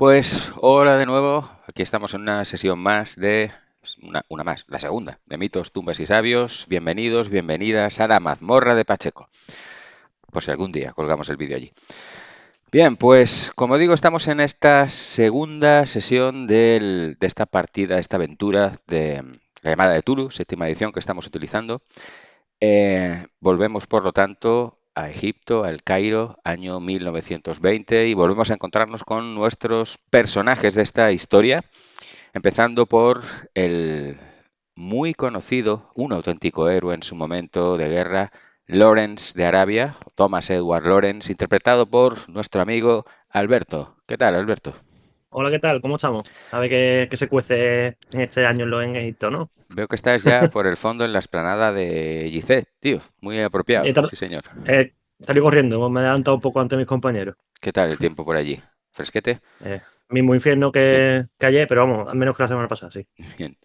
Pues hola de nuevo, aquí estamos en una sesión más una más, la segunda, de mitos, tumbas y sabios. Bienvenidos, bienvenidas a la mazmorra de Pacheco, por si algún día colgamos el vídeo allí. Bien, pues como digo, estamos en esta segunda sesión de esta partida, esta aventura de la llamada de Tulu, séptima edición que estamos utilizando. Volvemos, por lo tanto, a Egipto, al Cairo, año 1920, y volvemos a encontrarnos con nuestros personajes de esta historia, empezando por el muy conocido, un auténtico héroe en su momento de guerra, Lawrence de Arabia, Thomas Edward Lawrence, interpretado por nuestro amigo Alberto. ¿Qué tal, Alberto? Hola, ¿qué tal? ¿Cómo estamos? ¿Sabe qué se cuece en este año en Egipto, no? Veo que estás ya por el fondo en la explanada de Gizeh, tío. Muy apropiado, He, tar- sí, señor. Salí corriendo, me he adelantado un poco antes de mis compañeros. ¿Qué tal el tiempo por allí? ¿Fresquete? Mismo infierno Sí, que ayer, pero vamos, al menos que la semana pasada, sí. bien.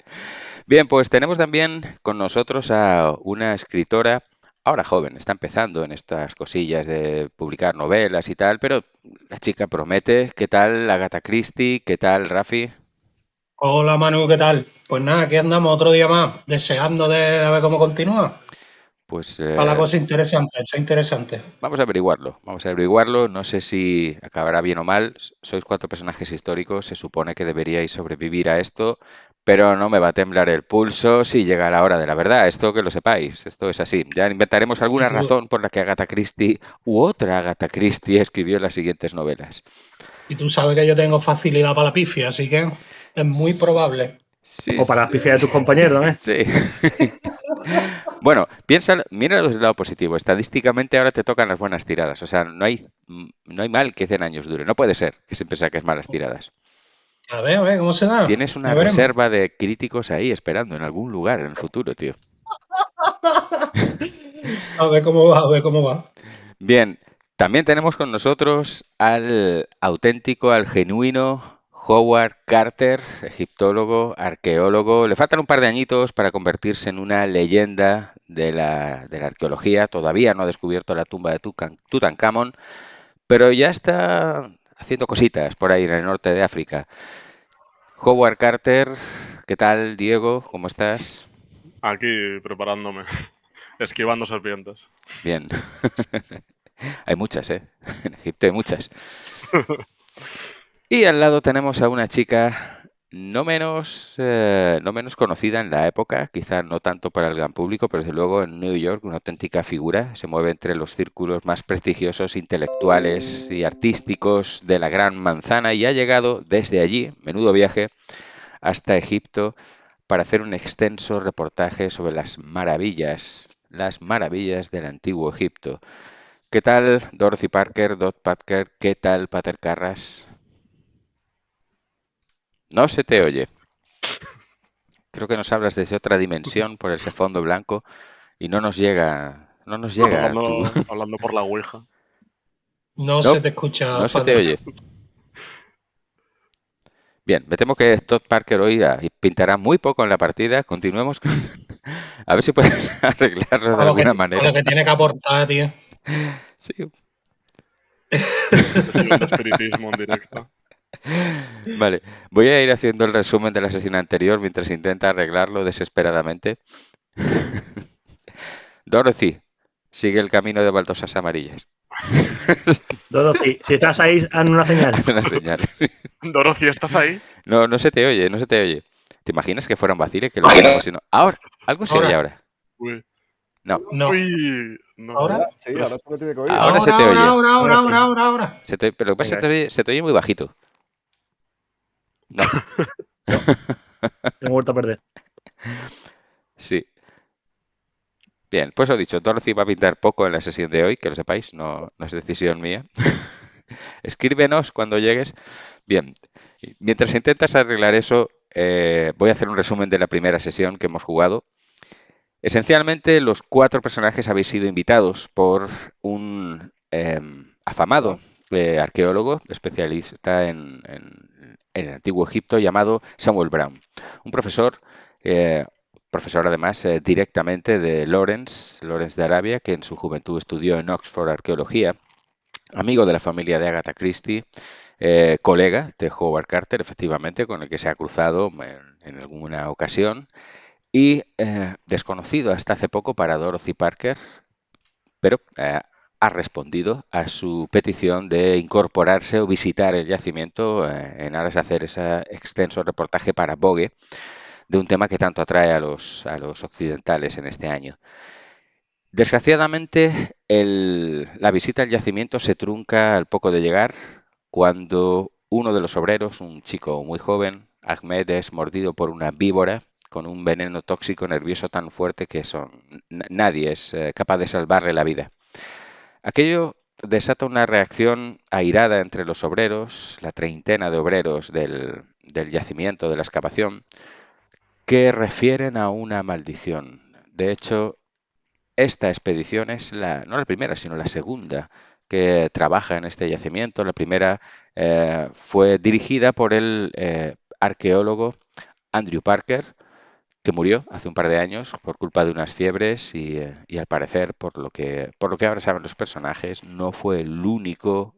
Bien, pues tenemos también con nosotros a una escritora, ahora joven, está empezando en estas cosillas de publicar novelas y tal, pero la chica promete. ¿Qué tal Agatha Christie? ¿Qué tal Rafi? Hola Manu, ¿qué tal? Pues nada, aquí andamos otro día más, deseando de a ver cómo continúa. Pues Está la cosa interesante, está interesante. vamos a averiguarlo, vamos a averiguarlo. No sé si acabará bien o mal. Sois cuatro personajes históricos, se supone que deberíais sobrevivir a esto, pero no me va a temblar el pulso si llega la hora de la verdad. Esto que lo sepáis, esto es así. Ya inventaremos Y alguna tú, razón por la que Agatha Christie u otra Agatha Christie escribió las siguientes novelas. y tú sabes que yo tengo facilidad para la pifia, así que es muy Sí, probable. sí, O para las sí. pifias de tus compañeros, ¿eh? Sí. Bueno, piensa, mira desde el lado positivo. Estadísticamente ahora te tocan las buenas tiradas. O sea, no hay mal que 100 años dure. No puede ser que siempre saques malas tiradas. A ver, ¿cómo se da? Tienes una Ya veremos. reserva de críticos ahí esperando en algún lugar en el futuro, tío. A ver cómo va, a ver cómo va. Bien, también tenemos con nosotros al auténtico, al genuino Howard Carter, egiptólogo, arqueólogo. Le faltan un par de añitos para convertirse en una leyenda de la arqueología. Todavía no ha descubierto la tumba de Tutankamón, pero ya está haciendo cositas por ahí en el norte de África. Howard Carter, ¿qué tal, Diego? ¿Cómo estás? Aquí preparándome, esquivando serpientes. Bien. Hay muchas, ¿eh? En Egipto hay muchas. Y al lado tenemos a una chica no menos conocida en la época, quizá no tanto para el gran público, pero desde luego en New York una auténtica figura. Se mueve entre los círculos más prestigiosos, intelectuales y artísticos de la Gran Manzana y ha llegado desde allí, menudo viaje, hasta Egipto para hacer un extenso reportaje sobre las maravillas del antiguo Egipto. ¿Qué tal Dorothy Parker, Dot Parker? ¿Qué tal Pater Carras? No se te oye. Creo que nos hablas desde otra dimensión por ese fondo blanco y no nos llega tu... Hablando por la Ouija. No No, se te escucha, no se te Father. oye. Bien, me temo que Todd Parker hoy pintará muy poco en la partida. Continuemos con... A ver si puedes arreglarlo de alguna A manera. lo que tiene que aportar, tío. Sí, Sesión de espiritismo en directo. vale. Voy a ir haciendo el resumen de la sesión anterior mientras intenta arreglarlo desesperadamente. Dorothy, sigue el camino de baldosas amarillas. Dorothy, si estás ahí, hazme una señal. Haz una señal. Dorothy, ¿estás ahí? No, no se te oye, no se te oye. ¿Te imaginas que fuera un vacile que lo hiciéramos y no? Ahora, algo se oye Ahora, ahora. Uy. No, no. Uy. No. Ahora, Sí, Pero ahora solo tiene que oír. ahora se ahora, te ahora, oye. ahora, Ahora ahora, sí. ahora, ahora, ahora. Pero lo que pasa es Venga, que se te oye muy bajito. No, no, tengo vuelta a perder. sí. Bien, pues lo dicho, Dorothy va a pintar poco en la sesión de hoy, que lo sepáis, no es decisión mía. Escríbenos cuando llegues. Bien, mientras intentas arreglar eso, voy a hacer un resumen de la primera sesión que hemos jugado. Esencialmente, los cuatro personajes habéis sido invitados por un afamado arqueólogo, especialista en el antiguo Egipto, llamado Samuel Brown. Un eh, profesor además directamente de Lawrence de Arabia, que en su juventud estudió en Oxford arqueología, amigo de la familia de Agatha Christie, colega de Howard Carter, efectivamente, con el que se ha cruzado en alguna ocasión, y desconocido hasta hace poco para Dorothy Parker, pero ha respondido a su petición de incorporarse o visitar el yacimiento en aras de hacer ese extenso reportaje para Vogue de un tema que tanto atrae a los occidentales en este año. Desgraciadamente, la visita al yacimiento se trunca al poco de llegar cuando uno de los obreros, un chico muy joven, Ahmed, es mordido por una víbora con un veneno tóxico nervioso tan fuerte que nadie es capaz de salvarle la vida. Aquello desata una reacción airada entre los obreros, la treintena de obreros del yacimiento, de la excavación, que refieren a una maldición. De hecho, esta expedición es no la primera, sino la segunda que trabaja en este yacimiento. La primera fue dirigida por el arqueólogo Andrew Parker, que murió hace un par de años por culpa de unas fiebres y al parecer, por lo que ahora saben los personajes, no fue el único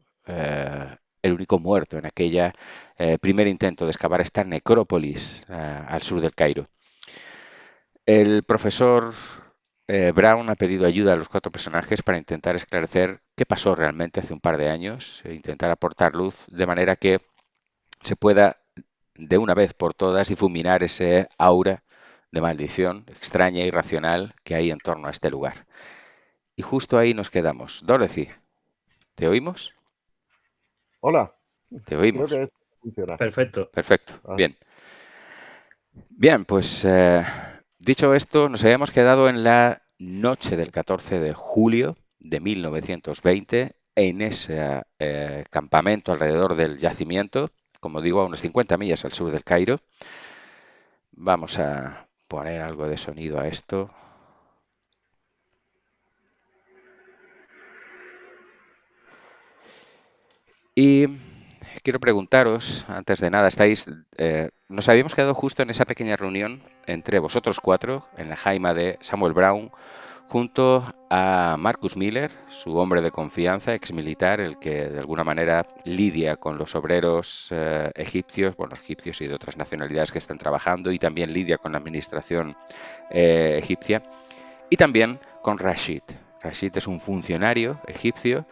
muerto en aquella primer intento de excavar esta necrópolis al sur del Cairo. El profesor Brown ha pedido ayuda a los 4 personajes para intentar esclarecer qué pasó realmente hace un par de años e intentar aportar luz de manera que se pueda de una vez por todas difuminar ese aura de maldición extraña e irracional que hay en torno a este lugar. Y justo ahí nos quedamos. Dorothy, ¿te oímos? Hola, Te creo oímos. que esto funciona. Perfecto. Perfecto. Ah. Bien. Bien, pues dicho esto, nos habíamos quedado en la noche del 14 de julio de 1920 en ese campamento alrededor del yacimiento, como digo, a unos 50 millas al sur del Cairo. Vamos a poner algo de sonido a esto. Y quiero preguntaros, antes de nada, nos habíamos quedado justo en esa pequeña reunión entre vosotros 4, en la jaima de Samuel Brown, junto a Marcus Miller, su hombre de confianza, exmilitar, el que de alguna manera lidia con los obreros egipcios y de otras nacionalidades que están trabajando, y también lidia con la administración egipcia, y también con Rashid. Rashid es un funcionario egipcio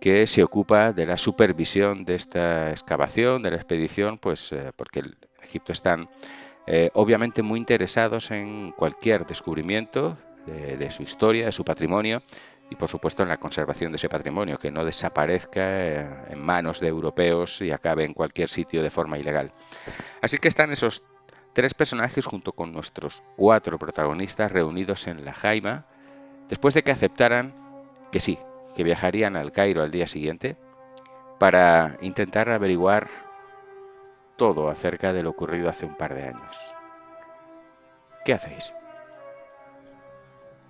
que se ocupa de la supervisión de esta excavación, de la expedición, pues porque en Egipto están obviamente muy interesados en cualquier descubrimiento de su historia, de su patrimonio, y por supuesto en la conservación de ese patrimonio, que no desaparezca en manos de europeos y acabe en cualquier sitio de forma ilegal. Así que están esos 3 personajes junto con nuestros 4 protagonistas reunidos en la jaima, después de que aceptaran que sí, que viajarían al Cairo al día siguiente para intentar averiguar todo acerca de lo ocurrido hace un par de años. ¿Qué hacéis?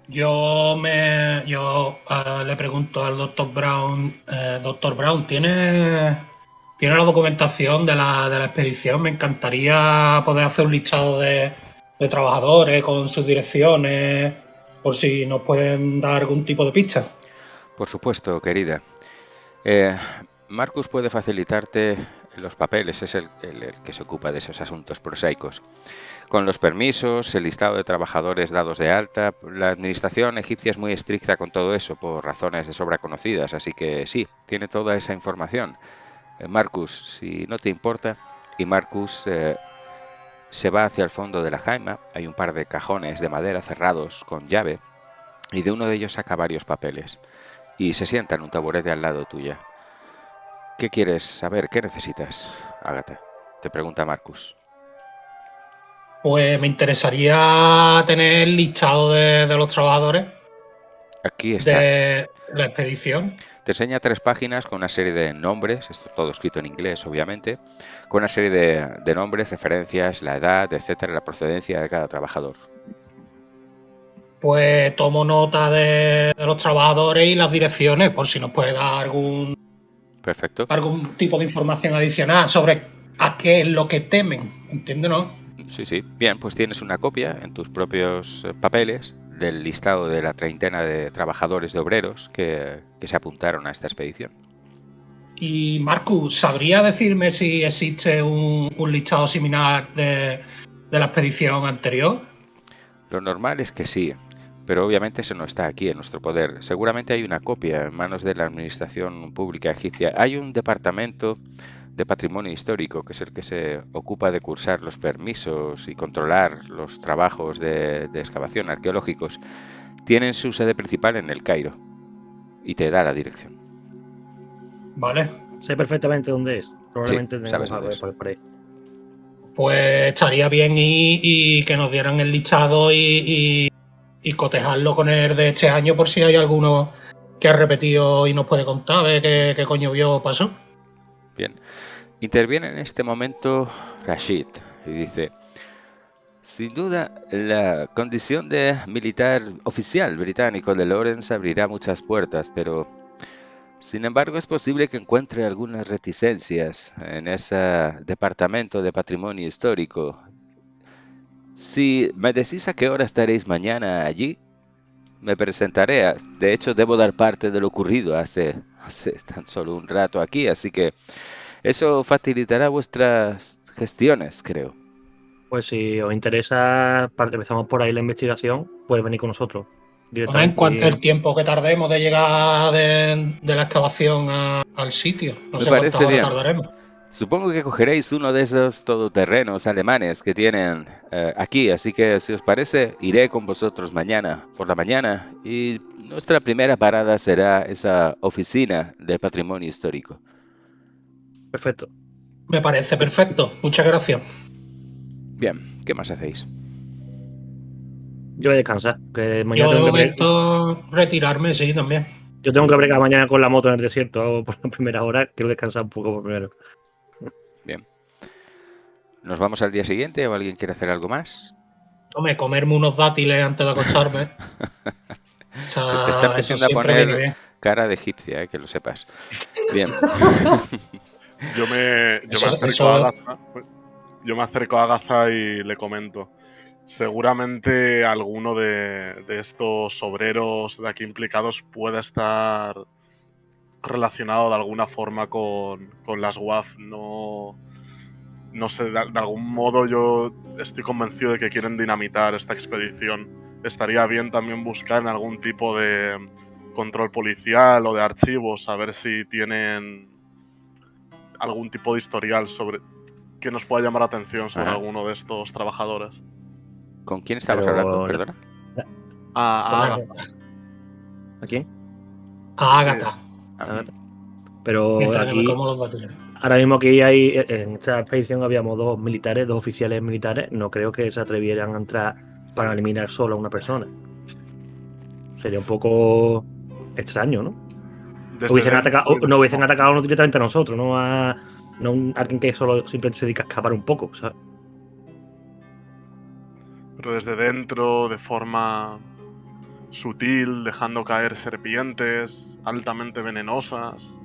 Yo le pregunto al doctor Brown, doctor Brown, ¿tiene la documentación de la expedición? Me encantaría poder hacer un listado de trabajadores con sus direcciones, por si nos pueden dar algún tipo de pista. Por supuesto, querida. Marcus puede facilitarte los papeles, es el que se ocupa de esos asuntos prosaicos. Con los permisos, el listado de trabajadores dados de alta, la administración egipcia es muy estricta con todo eso por razones de sobra conocidas, así que sí, tiene toda esa información. Marcus, si no te importa, y Marcus se va hacia el fondo de la jaima, hay un par de cajones de madera cerrados con llave, y de uno de ellos saca varios papeles, y se sienta en un taburete al lado tuya. ¿Qué quieres saber? ¿Qué necesitas, Ágata? Te pregunta Marcus. Pues me interesaría tener el listado de los trabajadores Aquí está. de la expedición. Te enseña 3 páginas con una serie de nombres, esto todo escrito en inglés, obviamente, con una serie de nombres, referencias, la edad, etcétera, la procedencia de cada trabajador. Pues tomo nota de los trabajadores y las direcciones, por si nos puede dar Perfecto. algún tipo de información adicional sobre a qué es lo que temen, ¿entiendes, no? Sí, sí. Bien, pues tienes una copia en tus propios papeles del listado de la treintena de trabajadores de obreros que se apuntaron a esta expedición. Y Marcus, ¿sabría decirme si existe un listado similar de la expedición anterior? Lo normal es que sí, pero obviamente eso no está aquí en nuestro poder. Seguramente hay una copia en manos de la Administración Pública Egipcia. Hay un departamento de patrimonio histórico, que es el que se ocupa de cursar los permisos y controlar los trabajos de excavación arqueológicos. Tienen su sede principal en el Cairo y te da la dirección. Vale, Sé perfectamente dónde es. Probablemente Sí, sabes tengamos algo dónde es. por ahí. pues estaría bien y que nos dieran el listado y cotejarlo con el de este año por si hay alguno que ha repetido y nos puede contar a ver qué coño vio o pasó. Bien. Interviene en este momento Rashid y dice: sin duda, la condición de militar oficial británico de Lawrence abrirá muchas puertas, pero sin embargo es posible que encuentre algunas reticencias en ese departamento de patrimonio histórico. Si me decís a qué hora estaréis mañana allí, me presentaré. De hecho, debo dar parte de lo ocurrido hace tan solo un rato aquí, así que eso facilitará vuestras gestiones, creo. Pues si os interesa, empezamos por ahí la investigación, puedes venir con nosotros En directamente. cuanto al tiempo que tardemos de llegar de la excavación al sitio, no Me sé cuántas parece horas bien. tardaremos. Supongo que cogeréis uno de esos todoterrenos alemanes que tienen aquí, así que si os parece, iré con vosotros mañana por la mañana y nuestra primera parada será esa oficina del patrimonio histórico. Perfecto. Me parece perfecto, muchas gracias. Bien, ¿qué más hacéis? Yo voy a descansar, que mañana Yo de tengo que momento retirarme, sí, también. yo tengo que bregar mañana con la moto en el desierto por la primera hora. Quiero descansar un poco por primero. Bien. ¿Nos vamos al día siguiente o alguien quiere hacer algo más? Hombre, comerme unos dátiles antes de acostarme. Te está Eso empezando a siempre viene poner bien. cara de egipcia, que lo sepas. Bien. Yo me Eso, acerco a Agatha. Yo me acerco a Agatha y le comento. Seguramente alguno de estos obreros de aquí implicados pueda estar relacionado de alguna forma con las WAF. No sé, de algún modo yo estoy convencido de que quieren dinamitar esta expedición. Estaría bien también buscar en algún tipo de control policial o de archivos, a ver si tienen algún tipo de historial sobre que nos pueda llamar la atención sobre Ajá. alguno de estos trabajadores. ¿Con quién estabas hablando? Perdona. A Agatha. ¿A quién? A Ágata, Ah, Pero mientras que me aquí, como los dátiles. ahora mismo aquí hay, en esta expedición habíamos dos militares, dos oficiales militares. No creo que se atrevieran a entrar para eliminar solo a una persona. Sería un poco extraño, ¿no? Desde Hubiesen dentro atacado, y de no hubiesen forma- atacado directamente a nosotros, no a alguien que solo simplemente se dedica a escapar un poco, ¿sabes? Pero desde dentro, de forma sutil, dejando caer serpientes altamente venenosas,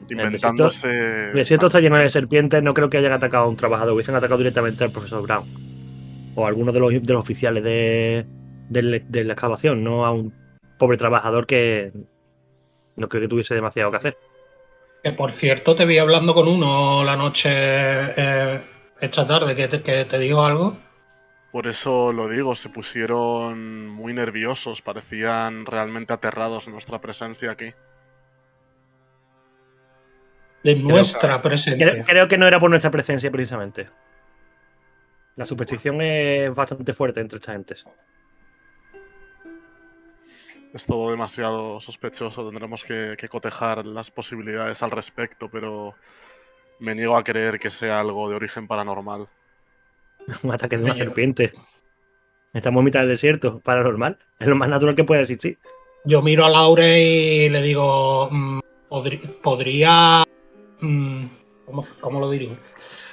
El desierto inventándose... está lleno de serpientes, no creo que hayan atacado a un trabajador, hubiesen atacado directamente al profesor Brown. O a alguno de los oficiales de la excavación, no a un pobre trabajador que no creo que tuviese demasiado que hacer. Que por cierto, te vi hablando con uno la noche esta tarde, que te dijo algo. Por eso lo digo, se pusieron muy nerviosos, parecían realmente aterrados en nuestra presencia aquí. De nuestra Creo, presencia. creo que no era por nuestra presencia precisamente. La superstición es bastante fuerte entre esta gente. Es todo demasiado sospechoso, tendremos que cotejar las posibilidades al respecto, pero me niego a creer que sea algo de origen paranormal. Un ataque de una Yo, serpiente. Estamos en mitad del desierto, paranormal. Es lo más natural que puede existir. yo miro a Laure y le digo, podría... ¿cómo lo diría?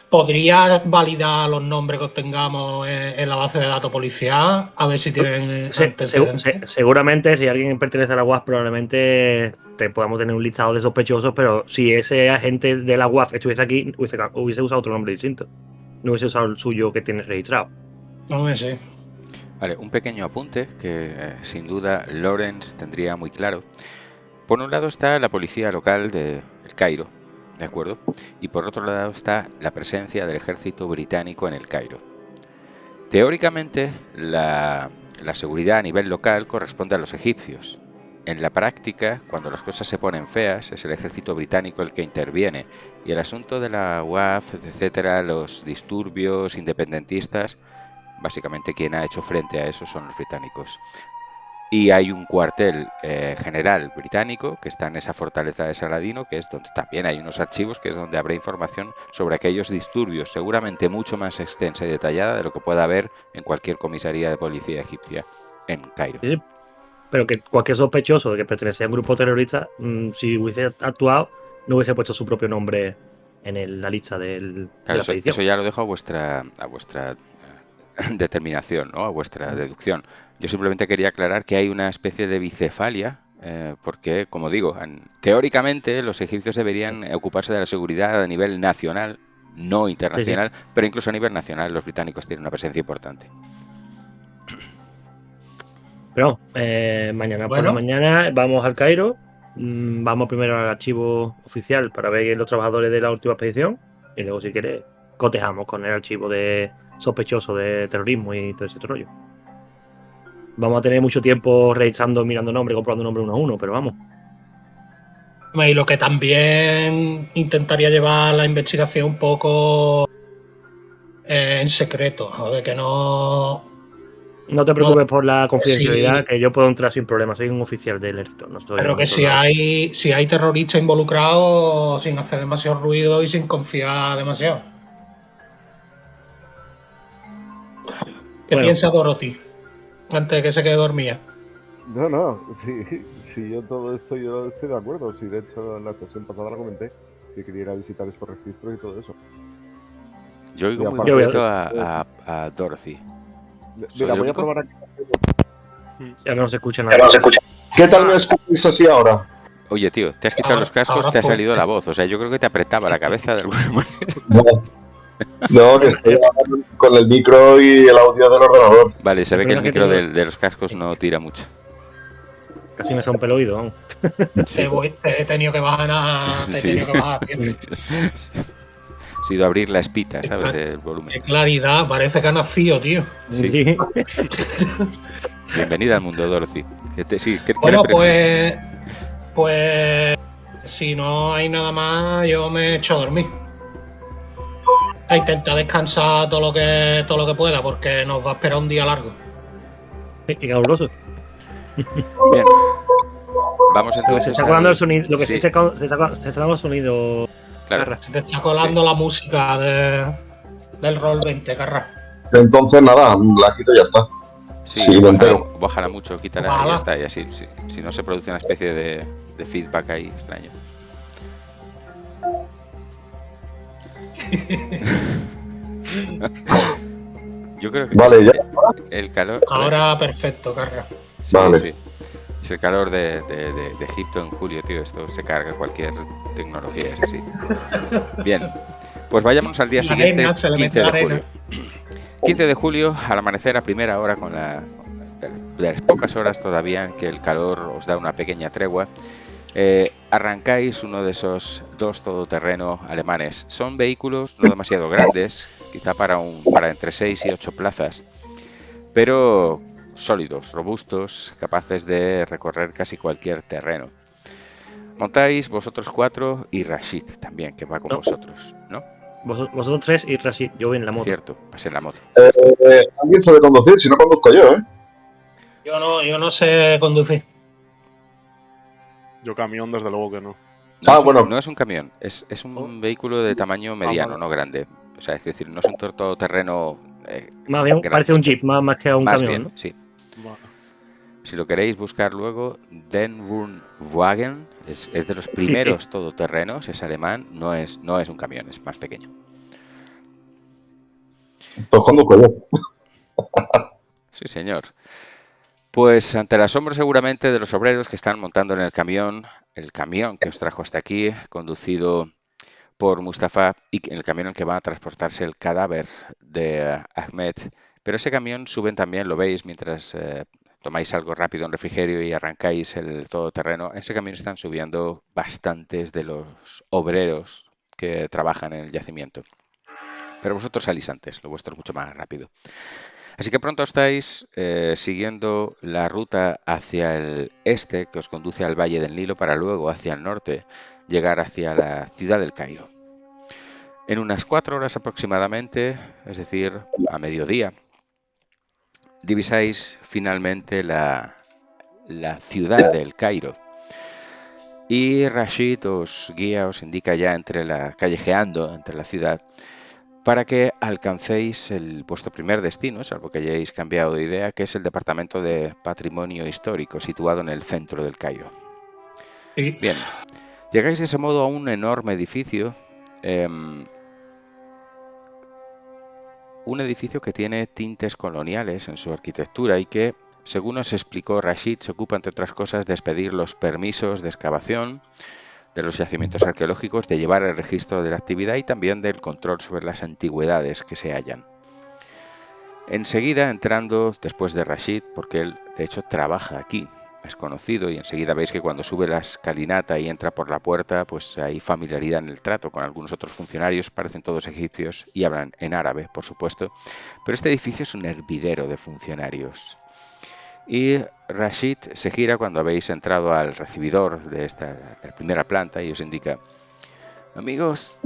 ¿Podría validar los nombres que obtengamos en la base de datos policial? A ver si tienen antecedentes. Seguramente, si alguien pertenece a la UAF, probablemente te podamos tener un listado de sospechosos, pero si ese agente de la UAF estuviese aquí, hubiese usado otro nombre distinto. No hubiese usado el suyo que tienes registrado. No me sé. vale, un pequeño apunte que sin duda Lawrence tendría muy claro. Por un lado está la policía local de El Cairo, ¿De acuerdo? Y por otro lado está la presencia del ejército británico en el Cairo. Teóricamente, la seguridad a nivel local corresponde a los egipcios. En la práctica, cuando las cosas se ponen feas, es el ejército británico el que interviene. Y el asunto de la UAF, etcétera, los disturbios independentistas, básicamente quien ha hecho frente a eso son los británicos. Y hay un cuartel general británico que está en esa fortaleza de Saladino, que es donde también hay unos archivos, que es donde habrá información sobre aquellos disturbios, seguramente mucho más extensa y detallada de lo que pueda haber en cualquier comisaría de policía egipcia en Cairo. Sí, pero que cualquier sospechoso de que pertenecía a un grupo terrorista, si hubiese actuado, no hubiese puesto su propio nombre en la lista de la Claro, expedición. eso ya lo dejo a vuestra determinación, ¿no? A vuestra deducción. Yo simplemente quería aclarar que hay una especie de bicefalia, porque, como digo, teóricamente los egipcios deberían ocuparse de la seguridad a nivel nacional, no internacional, pero incluso a nivel nacional los británicos tienen una presencia importante. Pero mañana por la mañana vamos al Cairo, vamos primero al archivo oficial para ver los trabajadores de la última expedición y luego, si quieres, cotejamos con el archivo de sospechoso de terrorismo y todo ese rollo. Vamos a tener mucho tiempo revisando, mirando nombres, comprando nombres uno a uno, pero vamos. Y lo que también intentaría llevar la investigación un poco en secreto, a ver, que no... No te preocupes por la confidencialidad, que yo puedo entrar sin problema, soy un oficial del ejército. No soy pero que si hay terroristas involucrados, sin hacer demasiado ruido y sin confiar demasiado. ¿Qué piensa Dorothy antes de que se quede dormida? No, sí, yo todo esto yo estoy de acuerdo. Sí, de hecho en la sesión pasada la comenté que quería ir a visitar estos registros y todo eso. Yo oigo muy bonito a Dorothy. Mira, voy a probar aquí. Ya no se escucha nada. ¿Qué tal me escucháis así ahora? Oye, tío, te has quitado los cascos, te ha salido la voz. O sea, yo creo que te apretaba la cabeza de alguna manera. No, que estoy con el micro y el audio del ordenador. Vale, se ve que el micro de los cascos no tira mucho. Casi me rompe el oído, ¿no? Sí. Te he tenido que bajar a... Ha sido abrir la espita, ¿sabes? El volumen. Qué claridad, parece que ha nacido, tío. Sí. Bienvenida al mundo, Dorothy. Bueno, pues si no hay nada más, yo me echo a dormir. A intentar descansar todo lo que pueda, porque nos va a esperar un día largo. Y caluroso. Bien. Vamos entonces. Se está colando el sonido. Lo que se está dando el sonido. Claro. Se te está colando la música del Roll20, Carra. Entonces nada, la quito y ya está. Sí, bájala mucho, quítala y ya está. Y así, si no se produce una especie de feedback ahí extraño. Yo creo que vale, ya. El calor. Ahora perfecto, Carra. Sí, vale. Sí. Es el calor de Egipto en julio, tío. Esto se carga cualquier tecnología, es así. Bien, pues vayámonos al día siguiente, 15 de julio. 15 de julio, al amanecer a primera hora, con de las pocas horas todavía en que el calor os da una pequeña tregua, arrancáis uno de esos dos todoterreno alemanes. Son vehículos no demasiado grandes, quizá para entre 6 y 8 plazas, pero sólidos, robustos, capaces de recorrer casi cualquier terreno. Montáis vosotros 4 y Rashid también, que va con vosotros, ¿no? Vosotros 3 y Rashid, yo voy en la moto. Cierto, vas en la moto. ¿Alguien sabe conducir? Si no, conduzco yo, ¿eh? Yo no sé conducir. Yo camión, desde luego que no. Bueno. No es un camión, es un vehículo de tamaño mediano, no grande. O sea, es decir, no es un todoterreno. Más bien parece un jeep, más que un camión, bien, ¿no? Sí. Si lo queréis buscar luego, Den Wohnwagen es de los primeros todoterrenos, es alemán, no es un camión, es más pequeño. Pues conduzco yo. Sí, señor. Pues ante el asombro seguramente de los obreros que están montando en el camión que os trajo hasta aquí, conducido por Mustafa, y en el camión en que va a transportarse el cadáver de Ahmed. Pero ese camión suben también, lo veis mientras tomáis algo rápido en refrigerio y arrancáis el todoterreno. En ese camión están subiendo bastantes de los obreros que trabajan en el yacimiento. Pero vosotros salís antes, lo vuestro es mucho más rápido. Así que pronto estáis siguiendo la ruta hacia el este que os conduce al Valle del Nilo para luego hacia el norte llegar hacia la ciudad del Cairo. En unas 4 horas aproximadamente, es decir, a mediodía, divisáis finalmente la ciudad del Cairo. Y Rashid os guía, os indica ya callejeando entre la ciudad, para que alcancéis vuestro primer destino, salvo que hayáis cambiado de idea, que es el Departamento de Patrimonio Histórico, situado en el centro del Cairo. Sí. Bien, llegáis de ese modo a un enorme edificio, un edificio que tiene tintes coloniales en su arquitectura y que, según nos explicó Rashid, se ocupa, entre otras cosas, de expedir los permisos de excavación de los yacimientos arqueológicos, de llevar el registro de la actividad y también del control sobre las antigüedades que se hallan. Enseguida, entrando después de Rashid, porque él de hecho trabaja aquí, es conocido, y enseguida veis que cuando sube la escalinata y entra por la puerta, pues hay familiaridad en el trato con algunos otros funcionarios, parecen todos egipcios y hablan en árabe, por supuesto, pero este edificio es un hervidero de funcionarios. Y Rashid se gira cuando habéis entrado al recibidor de la primera planta y os indica: amigos,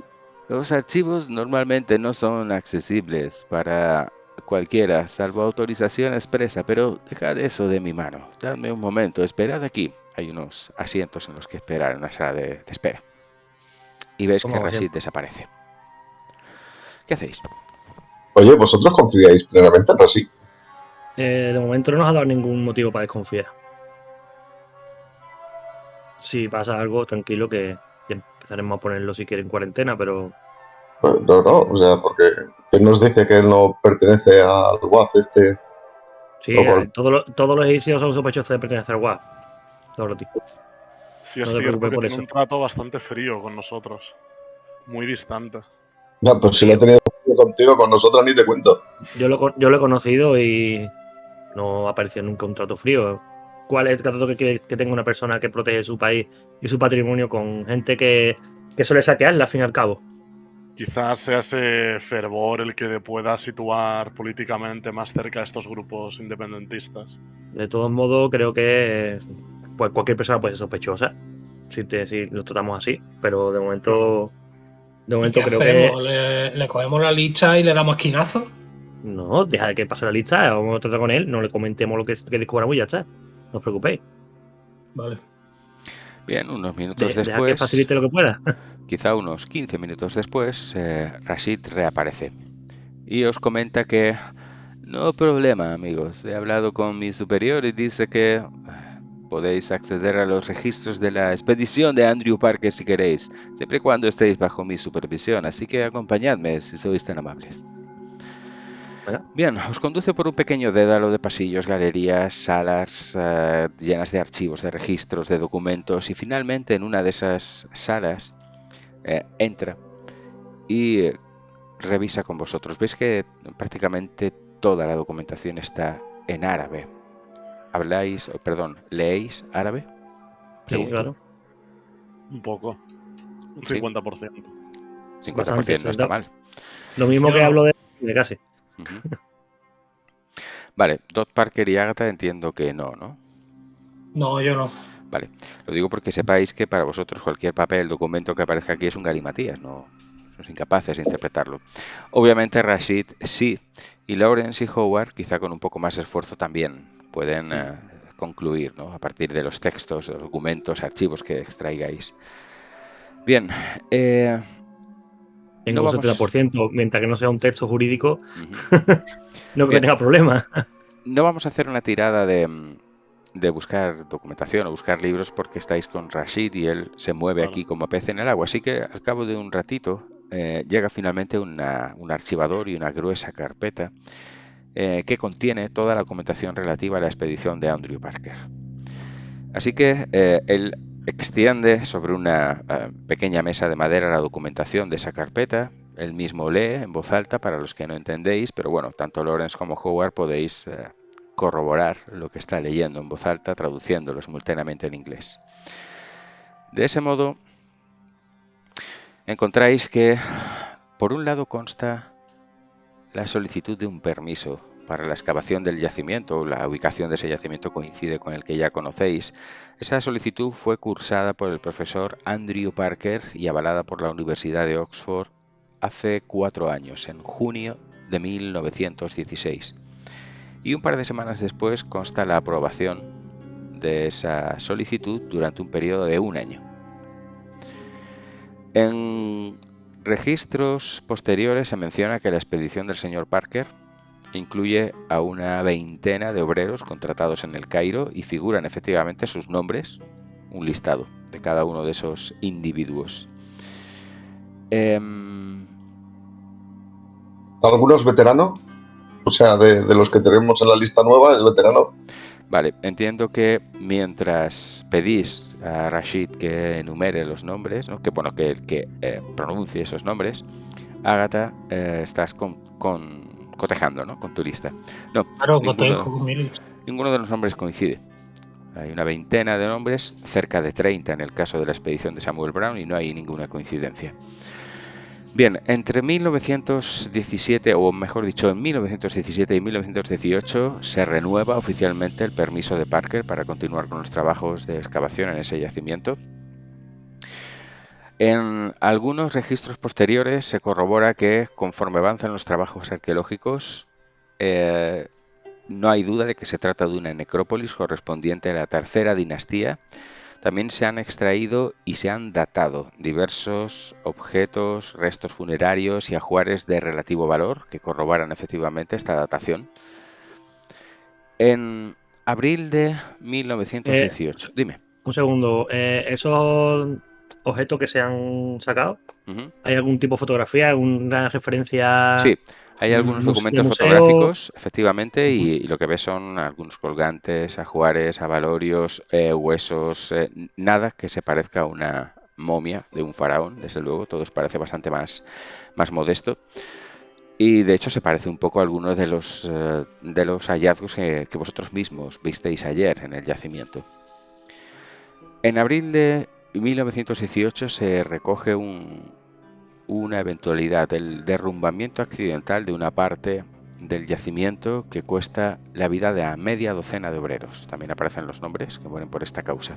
los archivos normalmente no son accesibles para cualquiera, salvo autorización expresa, pero dejad eso de mi mano. Dadme un momento, esperad aquí. Hay unos asientos en los que esperar, en una sala de espera. Y veis que Rashid desaparece. ¿Qué hacéis? Oye, ¿vosotros confiáis plenamente en Rashid? De momento no nos ha dado ningún motivo para desconfiar. Si pasa algo, tranquilo, que ya empezaremos a ponerlo si quiere en cuarentena, pero... Pues no, o sea, porque él nos dice que él no pertenece al WAF este. Sí, todos los egipcios son sospechosos de pertenecer al WAF. Todos los tipos. Sí, es No te cierto preocupes que por tiene eso. un trato bastante frío con nosotros. Muy distante. No, pues si lo he tenido contigo, con nosotros ni te cuento. Yo lo he conocido y no ha parecido nunca un trato frío. ¿Cuál es el trato que tenga una persona que protege su país y su patrimonio con gente que suele saquearla, al fin y al cabo? Quizás sea ese fervor el que le pueda situar políticamente más cerca a estos grupos independentistas. De todos modos, creo que pues cualquier persona puede ser sospechosa si lo tratamos así, pero de momento ¿Y qué creo hacemos? que ¿Le cogemos la lista y le damos esquinazo? no, deja de que pase la lista, vamos a tratar con él, no le comentemos lo que descubramos y ya está. No os preocupéis. Vale. Bien, unos minutos Deja que después, facilite lo que pueda. quizá unos 15 minutos después, Rashid reaparece y os comenta que no problema, amigos. He hablado con mi superior y dice que podéis acceder a los registros de la expedición de Andrew Parker si queréis, siempre y cuando estéis bajo mi supervisión, así que acompañadme si sois tan amables. Bueno. Bien, os conduce por un pequeño dédalo de pasillos, galerías, salas llenas de archivos, de registros, de documentos, y finalmente en una de esas salas entra y revisa con vosotros. Veis que prácticamente toda la documentación está en árabe. ¿Leéis árabe? Sí, claro. Un poco. Un Sí. 50%. 50% no está mal. Lo mismo Yo que no. hablo de casi. Uh-huh. Vale, Dot Parker y Agatha entiendo que no, ¿no? No, yo no. Vale, lo digo porque sepáis que para vosotros cualquier papel, documento que aparezca aquí es un galimatías, no sois incapaces de interpretarlo. Obviamente Rashid sí, y Lawrence y Howard, quizá con un poco más de esfuerzo, también pueden concluir, ¿no? A partir de los textos, documentos, archivos que extraigáis. Bien, En un 70%, mientras que no sea un texto jurídico, no creo que Bien. tenga problema. No vamos a hacer una tirada de buscar documentación o buscar libros porque estáis con Rashid y él se mueve aquí como pez en el agua. Así que al cabo de un ratito llega finalmente un archivador y una gruesa carpeta que contiene toda la documentación relativa a la expedición de Andrew Parker. Así que él extiende sobre una pequeña mesa de madera la documentación de esa carpeta. Él mismo lee en voz alta para los que no entendéis, pero bueno, tanto Lawrence como Howard podéis corroborar lo que está leyendo en voz alta, traduciéndolo simultáneamente en inglés. De ese modo, encontráis que, por un lado, consta la solicitud de un permiso para la excavación del yacimiento. La ubicación de ese yacimiento coincide con el que ya conocéis. Esa solicitud fue cursada por el profesor Andrew Parker y avalada por la Universidad de Oxford hace 4 años, en junio de 1916. Y un par de semanas después consta la aprobación de esa solicitud durante un periodo de 1 año. En registros posteriores se menciona que la expedición del señor Parker incluye a una veintena de obreros contratados en el Cairo y figuran efectivamente sus nombres, un listado de cada uno de esos individuos. ¿Algunos veteranos? O sea, de los que tenemos en la lista nueva, ¿es veterano? Vale, entiendo que mientras pedís a Rashid que enumere los nombres, ¿no? que pronuncie esos nombres, Ágata, estás cotejando, ¿no? Con tu lista. No, Claro, cotejo con mi lista. ninguno de los nombres coincide. Hay una veintena de nombres, cerca de 30 en el caso de la expedición de Samuel Brown, y no hay ninguna coincidencia. Bien, entre 1917, o mejor dicho, en 1917 y 1918 se renueva oficialmente el permiso de Parker para continuar con los trabajos de excavación en ese yacimiento. En algunos registros posteriores se corrobora que, conforme avanzan los trabajos arqueológicos, no hay duda de que se trata de una necrópolis correspondiente a la tercera dinastía. También se han extraído y se han datado diversos objetos, restos funerarios y ajuares de relativo valor que corroboran efectivamente esta datación. En abril de 1918, dime. Un segundo, esos objetos que se han sacado, ¿hay algún tipo de fotografía, alguna referencia? Sí, hay algunos documentos fotográficos, efectivamente, y lo que ves son algunos colgantes, ajuares, abalorios, huesos, nada que se parezca a una momia de un faraón, desde luego, todo parece bastante más modesto. Y de hecho se parece un poco a algunos de los hallazgos que vosotros mismos visteis ayer en el yacimiento. En abril de 1918 se recoge una eventualidad, el derrumbamiento accidental de una parte del yacimiento que cuesta la vida de a media docena de obreros. También aparecen los nombres que mueren por esta causa.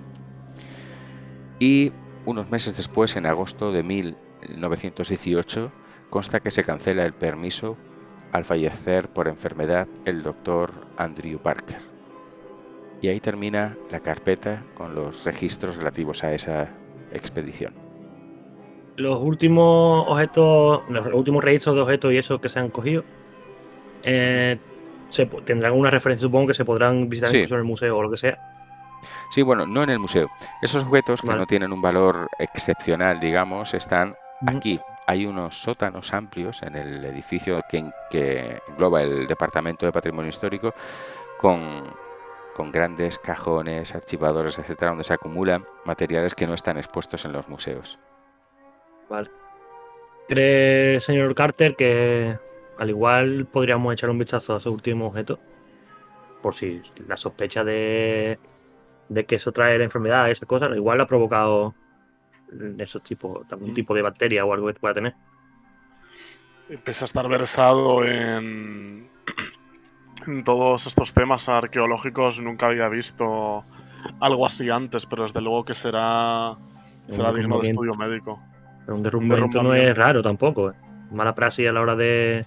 Y unos meses después, en agosto de 1918, consta que se cancela el permiso al fallecer por enfermedad el doctor Andrew Parker. Y ahí termina la carpeta con los registros relativos a esa expedición. Los últimos objetos, los últimos registros de objetos y eso que se han cogido, tendrán una referencia, supongo que se podrán visitar incluso en el museo o lo que sea. Sí, bueno, no en el museo. Esos objetos que no tienen un valor excepcional, digamos, están aquí. Hay unos sótanos amplios en el edificio que engloba el Departamento de Patrimonio Histórico con grandes cajones, archivadores, etcétera, donde se acumulan materiales que no están expuestos en los museos. Vale. ¿Cree, señor Carter, que al igual podríamos echar un vistazo a esos últimos objetos? Por si la sospecha de que eso trae la enfermedad, esas cosas, igual ha provocado esos tipos, algún tipo de bacteria o algo que pueda tener. Pese a estar versado en todos estos temas arqueológicos, nunca había visto algo así antes, pero desde luego que será digno de estudio médico. Pero un derrumbamiento no es raro tampoco. Mala praxis a la hora de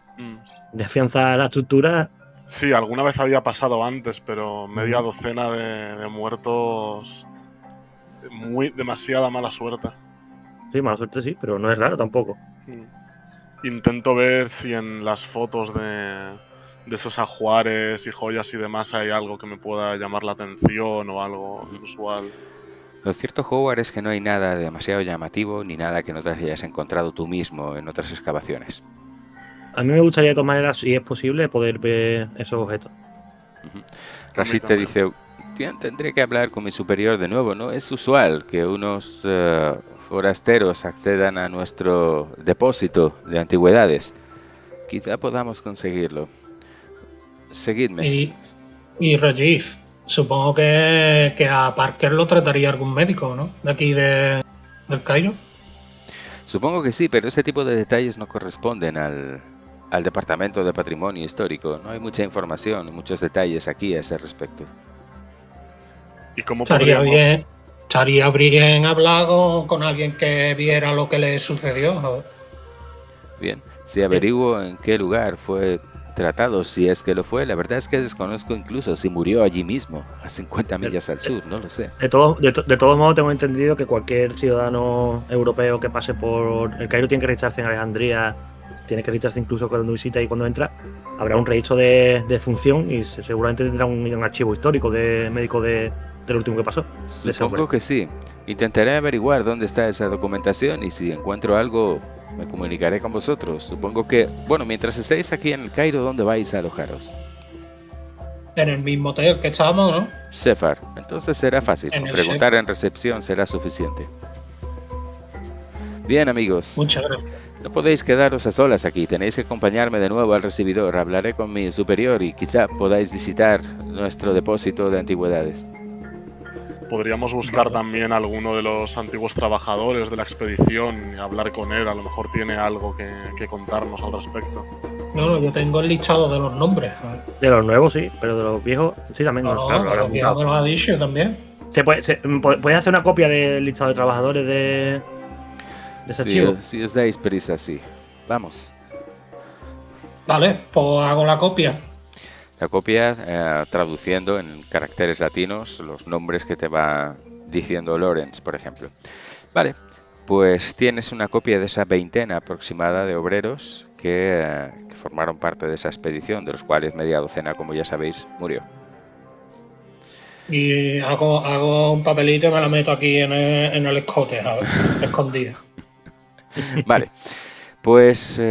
afianzar la estructura. Sí, alguna vez había pasado antes, pero media docena de muertos, demasiada mala suerte. Sí, mala suerte sí, pero no es raro tampoco. Intento ver si en las fotos de esos ajuares y joyas y demás hay algo que me pueda llamar la atención o algo inusual. Lo cierto, Howard, es que no hay nada demasiado llamativo ni nada que no te hayas encontrado tú mismo en otras excavaciones. A mí me gustaría de todas maneras, si es posible, poder ver esos objetos. Rashid te dice, tendré que hablar con mi superior de nuevo, ¿no? Es usual que unos forasteros accedan a nuestro depósito de antigüedades. Quizá podamos conseguirlo. Seguidme. Y Rajiv, supongo que a Parker lo trataría algún médico, ¿no? De aquí del Cairo. Supongo que sí, pero ese tipo de detalles no corresponden al Departamento de Patrimonio Histórico. No hay mucha información, muchos detalles aquí a ese respecto. ¿Y cómo Estaría podríamos...? bien hablar con alguien que viera lo que le sucedió. ¿Sabes? Bien, si averiguo en qué lugar fue tratado, si es que lo fue, la verdad es que desconozco incluso si murió allí mismo, a 50 millas al sur, no lo sé. De todos modos, tengo entendido que cualquier ciudadano europeo que pase por el Cairo tiene que registrarse en Alejandría, tiene que registrarse incluso cuando visita y cuando entra. Habrá un registro de función y seguramente tendrá un archivo histórico de médico del último que pasó. de ese hombre. Supongo que sí. Intentaré averiguar dónde está esa documentación y si encuentro algo, me comunicaré con vosotros. Supongo que, bueno, mientras estéis aquí en el Cairo, ¿dónde vais a alojaros? En el mismo hotel que estábamos, ¿no? Sefar. Entonces será fácil. En Con el preguntar en recepción será suficiente. Bien, amigos. Muchas gracias. No podéis quedaros a solas aquí. Tenéis que acompañarme de nuevo al recibidor. Hablaré con mi superior y quizá podáis visitar nuestro depósito de antigüedades. Podríamos buscar también a alguno de los antiguos trabajadores de la expedición y hablar con él. A lo mejor tiene algo que contarnos al respecto. No, yo tengo el listado de los nombres. ¿Sabes? De los nuevos sí, pero de los viejos sí también. No, claro, lo de habrá los viejos me apuntado. lo ha dicho también. ¿Puedes hacer una copia del listado de trabajadores de ese archivo? Si os dais prisa, sí. Vamos. Vale, pues hago la copia. La copia traduciendo en caracteres latinos los nombres que te va diciendo Lawrence, por ejemplo. Vale, pues tienes una copia de esa veintena aproximada de obreros que formaron parte de esa expedición, de los cuales media docena, como ya sabéis, murió. Y hago un papelito y me lo meto aquí en el escote, ¿sabes? Escondido. Vale, pues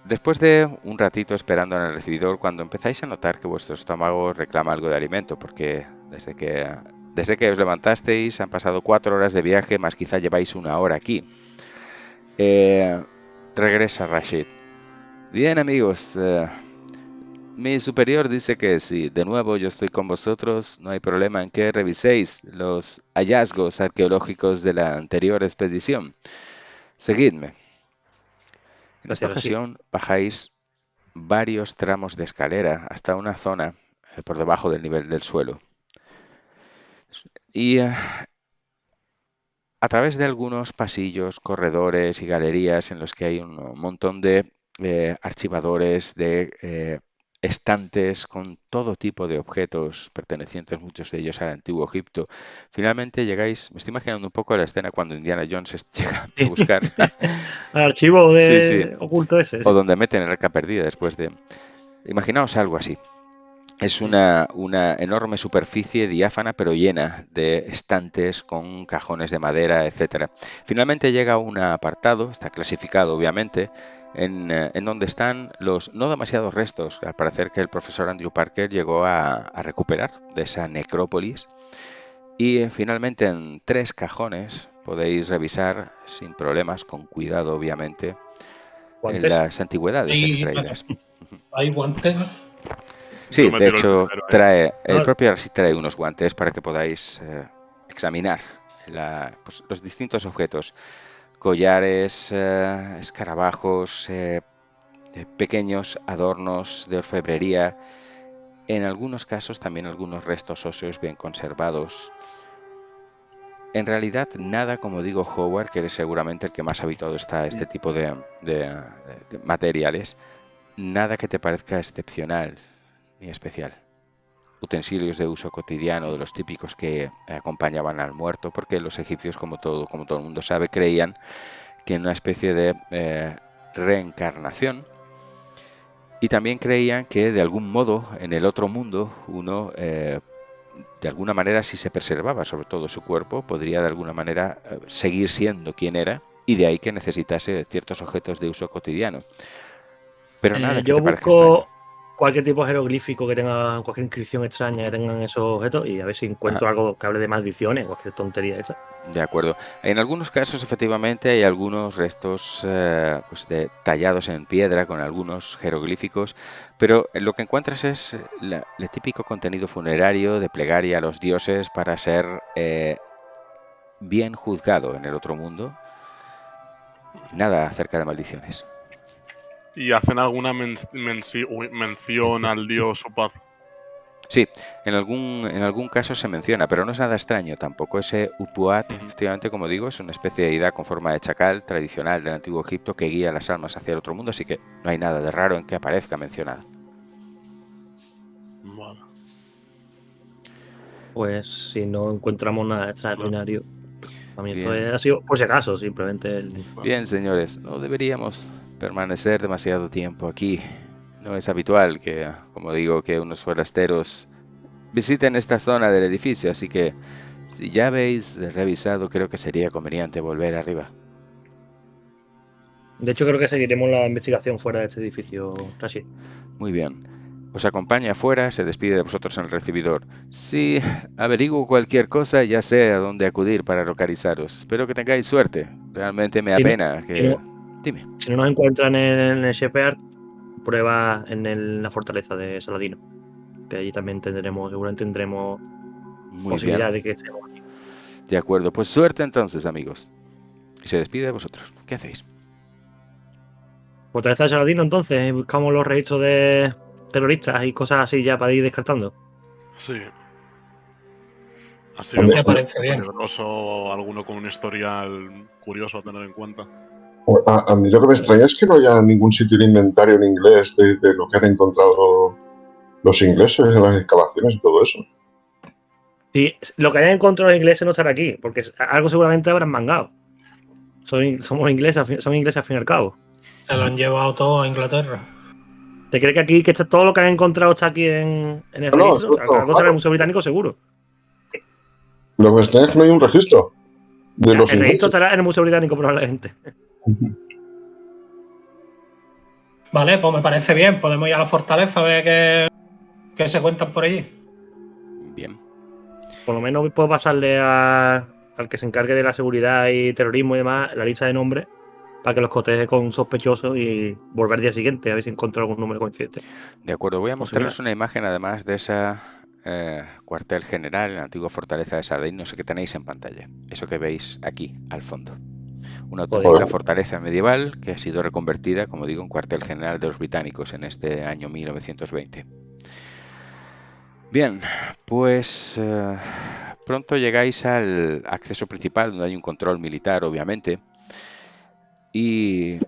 después de un ratito esperando en el recibidor, cuando empezáis a notar que vuestro estómago reclama algo de alimento, porque desde que os levantasteis han pasado 4 horas de viaje, más quizá lleváis 1 hora aquí. Regresa Rashid. Bien, amigos, mi superior dice que si de nuevo yo estoy con vosotros, no hay problema en que reviséis los hallazgos arqueológicos de la anterior expedición. Seguidme. En esta Gracias, Rashid. ocasión bajáis varios tramos de escalera hasta una zona por debajo del nivel del suelo. Y a través de algunos pasillos, corredores y galerías en los que hay un montón de archivadores, de estantes con todo tipo de objetos pertenecientes, muchos de ellos al antiguo Egipto. Finalmente llegáis, me estoy imaginando un poco la escena cuando Indiana Jones llega a buscar Al archivo Sí. oculto ese. o Sí. donde meten el arca perdida después de... Imaginaos algo así. Es una enorme superficie diáfana pero llena de estantes con cajones de madera, etcétera. Finalmente llega a un apartado, está clasificado obviamente, en donde están los no demasiados restos, al parecer que el profesor Andrew Parker llegó a recuperar de esa necrópolis. Y finalmente en 3 cajones podéis revisar sin problemas, con cuidado obviamente, ¿Guantes? las antigüedades Ahí, extraídas. hay guantes. Sí, Yo me de tiro el hecho primero, trae, el Ah. propio Arsi trae unos guantes para que podáis examinar pues, los distintos objetos. Collares, escarabajos, pequeños adornos de orfebrería. En algunos casos también algunos restos óseos bien conservados. En realidad nada, como digo, Howard, que eres seguramente el que más habituado está a este tipo de materiales, nada que te parezca excepcional ni especial. Utensilios de uso cotidiano, de los típicos que acompañaban al muerto, porque los egipcios, como todo el mundo sabe, creían que en una especie de reencarnación, y también creían que de algún modo en el otro mundo uno de alguna manera, si se preservaba sobre todo su cuerpo, podría de alguna manera seguir siendo quien era, y de ahí que necesitase ciertos objetos de uso cotidiano. Pero nada que Yo te parezca busco extraño. cualquier tipo de jeroglífico que tenga cualquier inscripción extraña que tengan esos objetos y a ver si encuentro algo que hable de maldiciones, cualquier tontería esa. De acuerdo. En algunos casos, efectivamente, hay algunos restos pues tallados en piedra con algunos jeroglíficos, pero lo que encuentras es el típico contenido funerario de plegaria a los dioses para ser bien juzgado en el otro mundo. Nada acerca de maldiciones. ¿Y hacen alguna mención al dios Upaz? Sí, en algún caso se menciona, pero no es nada extraño tampoco. Ese Upuat, efectivamente, como digo, es una especie de deidad con forma de chacal tradicional del antiguo Egipto que guía las almas hacia el otro mundo, así que no hay nada de raro en que aparezca mencionado. Vale. Pues si no encontramos nada extraordinario. A mí esto Bien. ha sido por si acaso, simplemente. Bien, señores, no deberíamos permanecer demasiado tiempo aquí. No es habitual que, como digo, que unos forasteros visiten esta zona del edificio, así que si ya habéis revisado, creo que sería conveniente volver arriba. De hecho, creo que seguiremos la investigación fuera de este edificio, Rashid. Muy bien. Os acompaña afuera, se despide de vosotros en el recibidor. Si averiguo cualquier cosa, ya sé a dónde acudir para localizaros. Espero que tengáis suerte. Realmente me Si no- apena que... Dime. Si no nos encuentran en el Shepherd, prueba en la fortaleza de Saladino. Que allí también seguramente tendremos Muy posibilidad bien. de que estemos aquí. De acuerdo, pues suerte entonces, amigos. Y se despide de vosotros. ¿Qué hacéis? Fortaleza de Saladino, entonces, buscamos los registros de terroristas y cosas así ya para ir descartando. Sí. Así Hombre, Me vemos parece bien. peligroso alguno con un historial curioso a tener en cuenta. A mí lo que me extraña es que no haya ningún sitio en inventario en inglés de lo que han encontrado los ingleses en las excavaciones y todo eso. Si lo que hayan encontrado los ingleses no estará aquí, porque algo seguramente habrán mangado. Somos ingleses, son ingleses al fin y al cabo. Se lo han llevado todo a Inglaterra. ¿Te crees que aquí todo lo que han encontrado está aquí en el No, registro? eso está Algo será claro. el Museo Británico seguro. Lo que me extraña es que no hay un registro de los El registro ingleses. estará en el Museo Británico probablemente. Vale, pues me parece bien. Podemos ir a la fortaleza a ver qué se cuentan por allí. Bien. Por lo menos puedo pasarle al que se encargue de la seguridad y terrorismo y demás la lista de nombres para que los coteje con sospechosos y volver al día siguiente a ver si encuentro algún número coincidente. De acuerdo, voy a O similar. mostraros una imagen además de esa cuartel general en la antigua fortaleza de Saladín, no sé qué tenéis en pantalla. Eso que veis aquí, al fondo. Una auténtica Joder. fortaleza medieval que ha sido reconvertida, como digo, en cuartel general de los británicos en este año 1920. Bien, pues pronto llegáis al acceso principal, donde hay un control militar, obviamente, y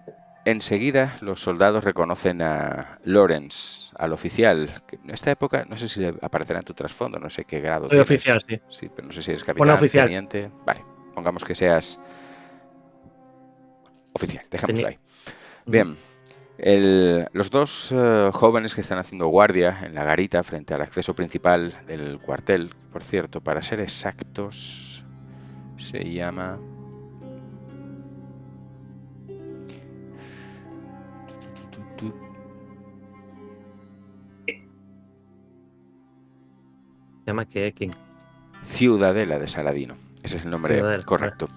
enseguida los soldados reconocen a Lawrence, al oficial. Que en esta época, no sé si aparecerá en tu trasfondo, no sé qué grado Soy tienes. oficial, sí. Sí, pero no sé si eres Pone capitán, oficial. teniente. Vale, pongamos que seas oficial, dejémoslo ahí. Bien, los dos jóvenes que están haciendo guardia en la garita frente al acceso principal del cuartel, que, por cierto, para ser exactos, se llama... Se llama que quién. Ciudadela de Saladino. Ese es el nombre Ciudadela, correcto.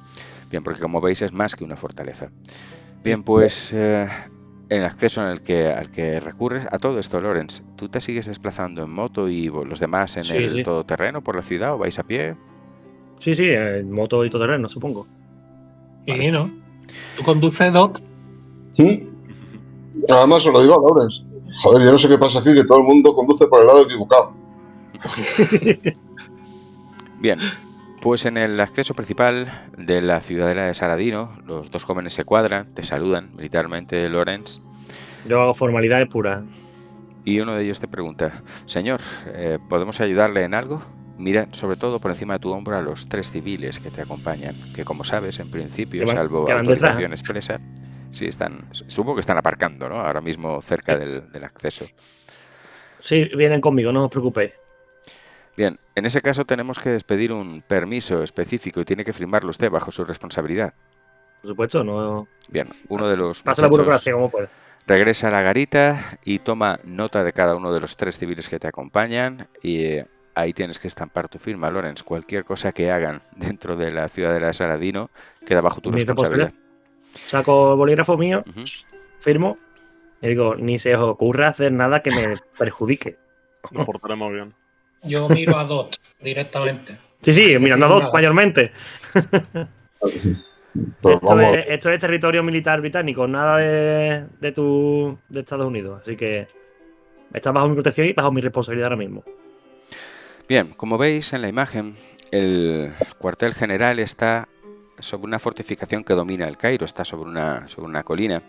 Bien, porque como veis es más que una fortaleza. Bien, pues el acceso al que recurres a todo esto, Lorenz, ¿tú te sigues desplazando en moto y los demás en el Sí. todoterreno por la ciudad o vais a pie? Sí, en moto y todoterreno, supongo. Sí, ¿no? ¿Tú conduces, Doc? ¿Sí? Además, os lo digo a Lawrence. Joder, yo no sé qué pasa aquí, que todo el mundo conduce por el lado equivocado. Bien, pues en el acceso principal de la ciudadela de Saladino, los dos jóvenes se cuadran, te saludan militarmente, Lorenz, Yo hago formalidades puras. y uno de ellos te pregunta: señor, ¿podemos ayudarle en algo? Mira sobre todo por encima de tu hombro a los tres civiles que te acompañan, que como sabes, en principio, salvo que van detrás. autorización expresa, sí supongo que están aparcando, ¿no? Ahora mismo cerca del acceso. Sí, vienen conmigo, no os preocupéis. Bien, en ese caso tenemos que despedir un permiso específico y tiene que firmarlo usted bajo su responsabilidad. Por supuesto, no. Bien, uno de los Pasa la muchachos burocracia como puede. regresa a la garita y toma nota de cada uno de los tres civiles que te acompañan y ahí tienes que estampar tu firma, Lorenz. Cualquier cosa que hagan dentro de la ciudadela de Saladino queda bajo tu Mi responsabilidad. Saco el bolígrafo mío, Ujú. firmo y digo, ni se os ocurra hacer nada que me perjudique. Nos portaremos bien. Yo miro a Dot directamente. Sí, mirando a Decimos dos nada. mayormente. Pero vamos, Esto es territorio militar británico, nada de Estados Unidos. Así que está bajo mi protección y bajo mi responsabilidad ahora mismo. Bien, como veis en la imagen, el cuartel general está sobre una fortificación que domina el Cairo, está sobre una colina.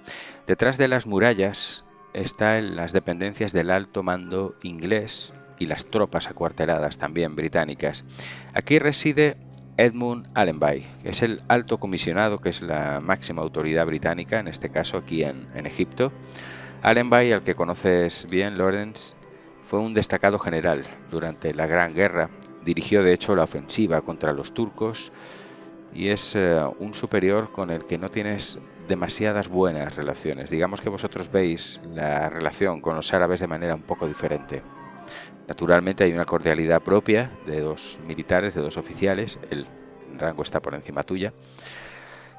Detrás de las murallas están las dependencias del alto mando inglés y las tropas acuarteladas también británicas. Aquí reside Edmund Allenby, que es el alto comisionado, que es la máxima autoridad británica, en este caso aquí en Egipto. Allenby, al que conoces bien, Lawrence, fue un destacado general durante la Gran Guerra. Dirigió de hecho la ofensiva contra los turcos y es un superior con el que no tienes demasiadas buenas relaciones. Digamos que vosotros veis la relación con los árabes de manera un poco diferente. Naturalmente hay una cordialidad propia de dos militares, de dos oficiales, el rango está por encima tuya,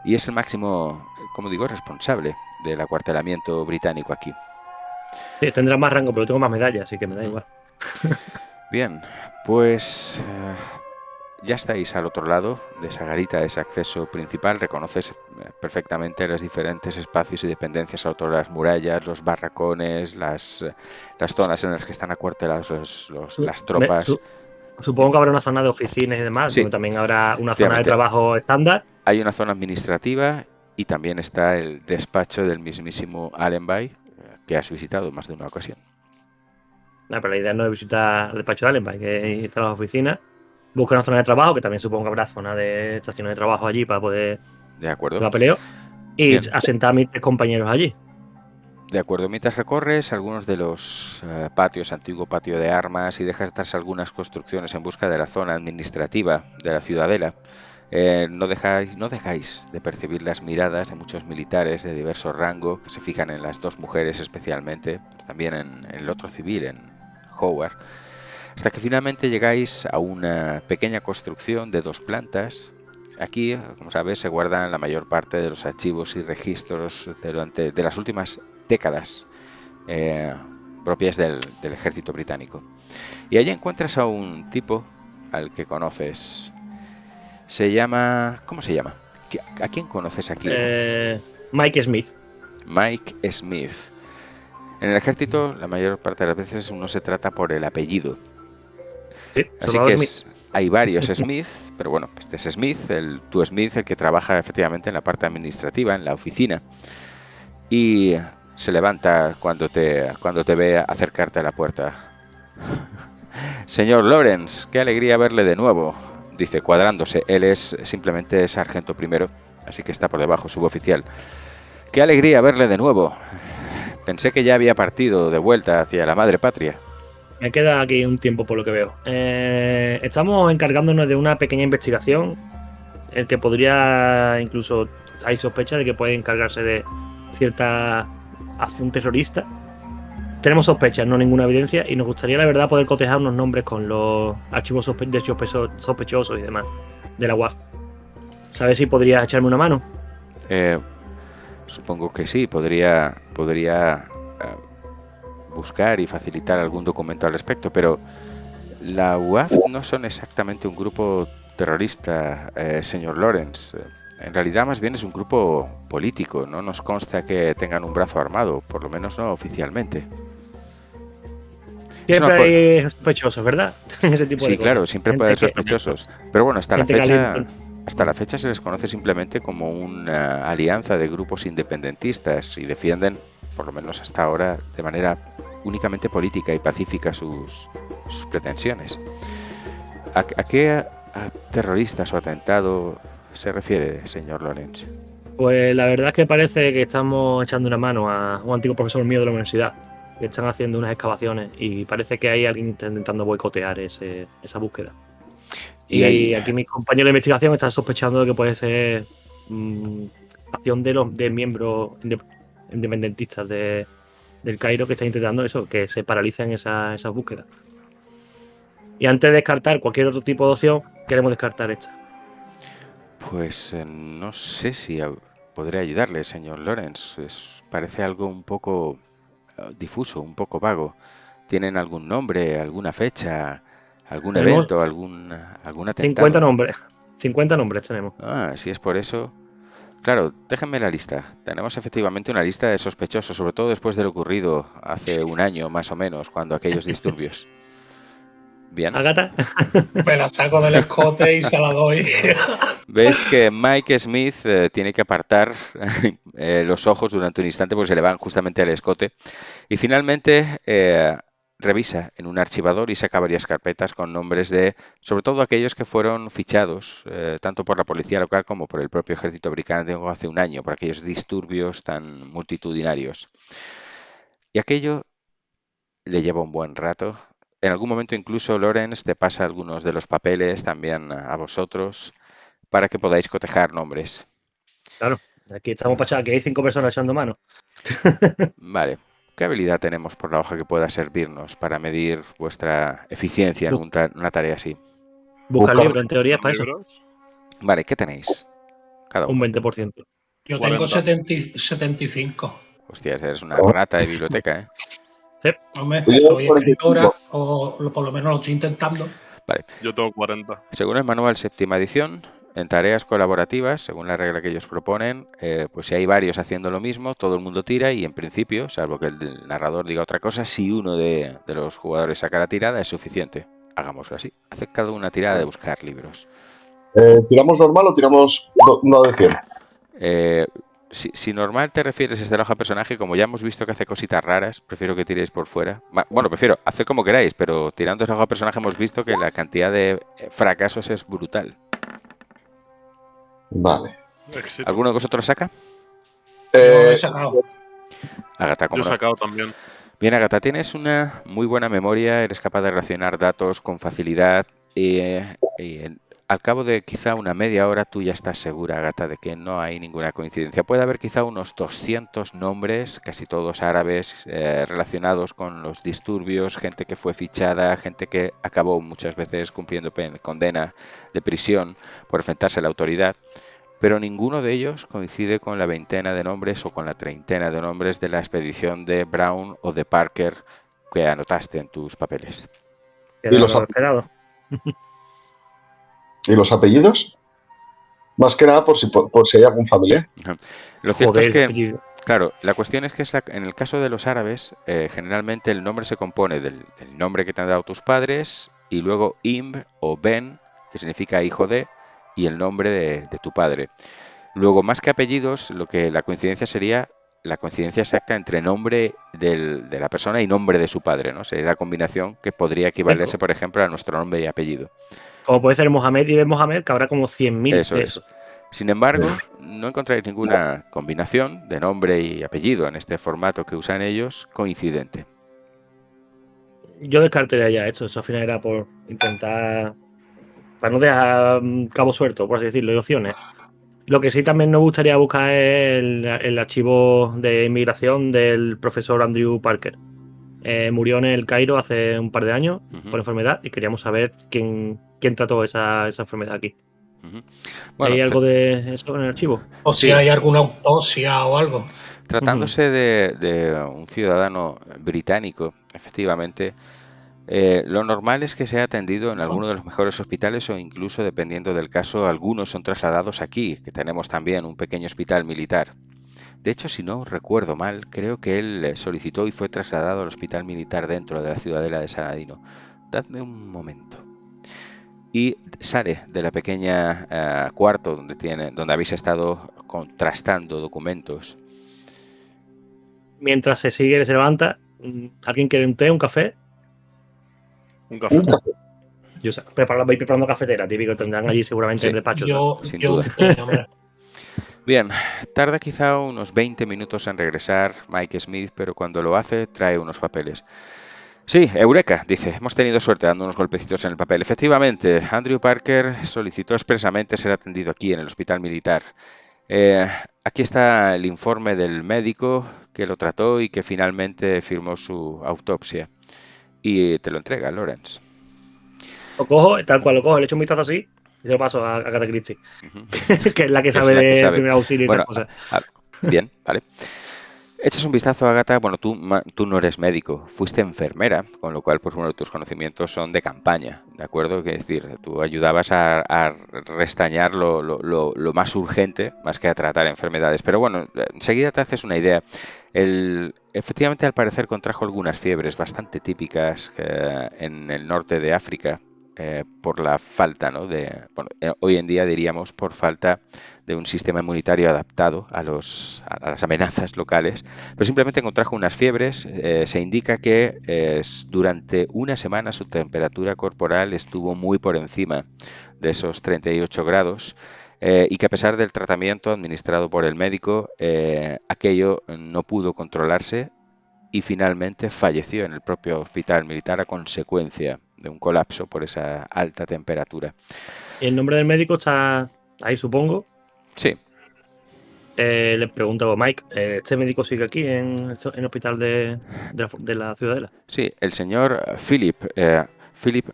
y es el máximo, como digo, responsable del acuartelamiento británico aquí. Sí, tendrá más rango, pero tengo más medallas, así que me da igual. Bien, pues ya estáis al otro lado de esa garita, de ese acceso principal. Reconoces perfectamente los diferentes espacios y dependencias a lo largo de las murallas, los barracones, las zonas en las que están acuarteladas las tropas. Supongo que habrá una zona de oficinas y demás, Sí, donde también habrá una zona de efectivamente. trabajo estándar. Hay una zona administrativa y también está el despacho del mismísimo Allenby, que has visitado en más de una ocasión. Pero la idea no es visitar el despacho de Allenby, que es ir a las oficinas, buscar una zona de trabajo, que también supongo que habrá zona de estaciones de trabajo allí para poder De acuerdo. hacer papeleo, y Bien. asentar a mis 3 compañeros allí. De acuerdo, mientras recorres algunos de los patios, antiguo patio de armas, y dejas atrás algunas construcciones en busca de la zona administrativa de la ciudadela, no dejáis de percibir las miradas de muchos militares de diverso rango que se fijan en las dos mujeres especialmente, pero también en el otro civil, en Howard, hasta que finalmente llegáis a una pequeña construcción de 2 plantas. Aquí, como sabes, se guardan la mayor parte de los archivos y registros de las últimas décadas propias del ejército británico. Y allí encuentras a un tipo al que conoces. Se llama... ¿Cómo se llama? ¿A quién conoces aquí? Mike Smith. Mike Smith. En el ejército, la mayor parte de las veces uno se trata por el apellido. Sí, así que hay varios Smith, pero bueno, este es Smith, tu Smith, el que trabaja efectivamente en la parte administrativa, en la oficina, y se levanta cuando te ve acercarte a la puerta. Señor Lawrence, qué alegría verle de nuevo, dice cuadrándose. Él es simplemente sargento primero, así que está por debajo, suboficial. Qué alegría verle de nuevo. Pensé que ya había partido de vuelta hacia la madre patria. Me queda aquí un tiempo por lo que veo. Estamos encargándonos de una pequeña investigación, el que podría incluso, hay sospecha de que puede encargarse de cierta acción terrorista. Tenemos sospechas, no ninguna evidencia, y nos gustaría la verdad poder cotejar unos nombres con los archivos sospechosos y demás de la UAF. ¿Sabes si podrías echarme una mano? Supongo que sí, podría buscar y facilitar algún documento al respecto, pero la UAF no son exactamente un grupo terrorista, señor Lawrence. En realidad más bien es un grupo político, no nos consta que tengan un brazo armado, por lo menos no oficialmente. Siempre hay sospechosos, ¿verdad? Ese tipo sí, de claro, cosas. siempre puede haber sospechosos, pero bueno, hasta la fecha se les conoce simplemente como una alianza de grupos independentistas y defienden, por lo menos hasta ahora, de manera únicamente política y pacífica sus pretensiones. ¿A qué terroristas o atentado se refiere, señor Lawrence? Pues la verdad es que parece que estamos echando una mano a un antiguo profesor mío de la universidad, que están haciendo unas excavaciones y parece que hay alguien intentando boicotear esa búsqueda. Y aquí mis compañeros de investigación están sospechando de que puede ser acción de miembros independentistas del Cairo que están intentando eso, que se paralicen esas búsquedas. Y antes de descartar cualquier otro tipo de opción, queremos descartar esta. Pues no sé si podré ayudarle, señor Lawrence. Parece algo un poco difuso, un poco vago. ¿Tienen algún nombre, alguna fecha, algún evento, algún atentado? 50 nombres. 50 nombres tenemos. Si es por eso, Claro, déjenme la lista. Tenemos efectivamente una lista de sospechosos, sobre todo después de lo ocurrido hace un año más o menos, cuando aquellos disturbios. Bien. Agatha. Me la saco del escote y se la doy. Veis que Mike Smith tiene que apartar los ojos durante un instante porque se le van justamente al escote. Y finalmente revisa en un archivador y saca varias carpetas con nombres de, sobre todo aquellos que fueron fichados tanto por la policía local como por el propio ejército británico hace un año, por aquellos disturbios tan multitudinarios. Y aquello le lleva un buen rato. En algún momento incluso Lawrence te pasa algunos de los papeles también a vosotros para que podáis cotejar nombres. Claro, aquí estamos para echar, aquí hay 5 personas echando mano. Vale. ¿Qué habilidad tenemos por la hoja que pueda servirnos para medir vuestra eficiencia en una tarea así? Buscar Buscar libro, en teoría, es para eso. ¿Libros? Vale, ¿qué tenéis? Cada Un uno. 20%. Yo 40. tengo 75. Hostias, eres una rata de biblioteca, ¿eh? Hombre, Yo soy 45. escritora, o por lo menos lo estoy intentando. Vale. Yo tengo 40. Según el manual séptima edición, en tareas colaborativas, según la regla que ellos proponen, pues si hay varios haciendo lo mismo, todo el mundo tira y en principio, salvo que el narrador diga otra cosa, si uno de los jugadores saca la tirada es suficiente. Hagámoslo así. Haced cada una tirada de buscar libros. ¿Tiramos normal o tiramos uno de 100? Si normal te refieres desde la hoja personaje, como ya hemos visto que hace cositas raras, prefiero que tiréis por fuera. Bueno, prefiero hacer como queráis, pero tirando esa hoja personaje hemos visto que la cantidad de fracasos es brutal. Vale. Éxito. ¿Alguno de vosotros saca? Yo he sacado. Agatha, Yo ¿cómo he no? sacado también. Bien, Agatha, tienes una muy buena memoria, eres capaz de relacionar datos con facilidad al cabo de quizá una media hora tú ya estás segura, Agatha, de que no hay ninguna coincidencia. Puede haber quizá unos 200 nombres, casi todos árabes, relacionados con los disturbios, gente que fue fichada, gente que acabó muchas veces cumpliendo condena de prisión por enfrentarse a la autoridad. Pero ninguno de ellos coincide con la veintena de nombres o con la treintena de nombres de la expedición de Brown o de Parker que anotaste en tus papeles. Era ¿Y los lo esperado. ¿Y los apellidos? Más que nada por si hay algún familiar. Lo cierto es que, Joder, claro, la cuestión es que en el caso de los árabes, generalmente el nombre se compone del nombre que te han dado tus padres y luego Im o Ben, que significa hijo de, y el nombre de tu padre. Luego, más que apellidos, la coincidencia sería la coincidencia exacta entre nombre de la persona y nombre de su padre, ¿no? Sería la combinación que podría equivalerse, por ejemplo, a nuestro nombre y apellido. como puede ser Mohamed y Ben Mohamed, que habrá como 100.000 Eso de es. esos. Sin embargo, no encontráis ninguna combinación de nombre y apellido en este formato que usan ellos coincidente. Yo descartaría ya esto. Eso al final era por intentar. Para no dejar cabo suelto, por así decirlo, y opciones. Lo que sí también nos gustaría buscar es el archivo de inmigración del profesor Andrew Parker. Murió en el Cairo hace un par de años por enfermedad y queríamos saber quién trató esa enfermedad aquí. Bueno, ¿Hay algo de eso en el archivo? O Sí. si hay alguna autopsia o algo. Tratándose de un ciudadano británico, efectivamente, lo normal es que sea atendido en alguno de los mejores hospitales o incluso, dependiendo del caso, algunos son trasladados aquí, que tenemos también un pequeño hospital militar. De hecho, si no recuerdo mal, creo que él solicitó y fue trasladado al hospital militar dentro de la ciudadela de Saladino. Dadme un momento. Y sale de la pequeña cuarto donde habéis estado contrastando documentos. Mientras se levanta, ¿alguien quiere un té, un café? Un café. Un café. Yo voy preparando cafetera, típico, tendrán allí seguramente Sí. el despacho. Sin Yo duda. hombre. Bien, tarda quizá unos 20 minutos en regresar Mike Smith, pero cuando lo hace trae unos papeles. Sí, Eureka, dice, hemos tenido suerte dando unos golpecitos en el papel. Efectivamente, Andrew Parker solicitó expresamente ser atendido aquí en el hospital militar. Aquí está el informe del médico que lo trató y que finalmente firmó su autopsia. Y te lo entrega, Lawrence. Lo cojo, tal cual lo cojo, le echo un vistazo así y se lo paso a Agatha Christie, que es la que sabe de primer auxilio y Bueno, esas cosas. bien, vale. Echas un vistazo, Agatha. Bueno, tú no eres médico, fuiste enfermera, con lo cual, pues bueno, tus conocimientos son de campaña, ¿de acuerdo? Es decir, tú ayudabas a restañar lo más urgente, más que a tratar enfermedades. Pero bueno, enseguida te haces una idea. Efectivamente, al parecer, contrajo algunas fiebres bastante típicas en el norte de África. Por la falta, ¿no? Bueno, hoy en día diríamos por falta de un sistema inmunitario adaptado a las amenazas locales, pero simplemente contrajo unas fiebres. Se indica que durante una semana su temperatura corporal estuvo muy por encima de esos 38 grados. Y que a pesar del tratamiento administrado por el médico, aquello no pudo controlarse y finalmente falleció en el propio hospital militar a consecuencia de un colapso por esa alta temperatura. El nombre del médico está ahí, supongo. Sí. Le pregunto a Mike, ¿este médico sigue aquí en el hospital de la Ciudadela? Sí, el señor Philip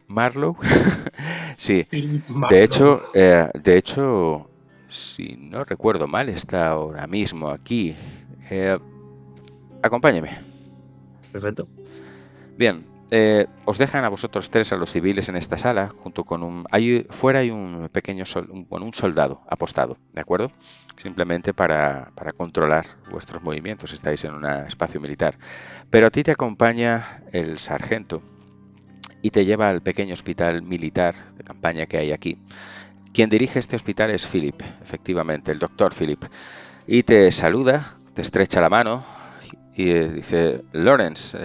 Marlowe. Sí, Marlo. de hecho, si no recuerdo mal, está ahora mismo aquí. Acompáñeme. Perfecto. Bien, os dejan a vosotros tres, a los civiles, en esta sala, junto con fuera hay un pequeño un soldado apostado, ¿de acuerdo? Simplemente para controlar vuestros movimientos, estáis en un espacio militar. Pero a ti te acompaña el sargento y te lleva al pequeño hospital militar de campaña que hay aquí. Quien dirige este hospital es Philip, efectivamente, el doctor Philip, y te saluda, te estrecha la mano y dice: Lawrence,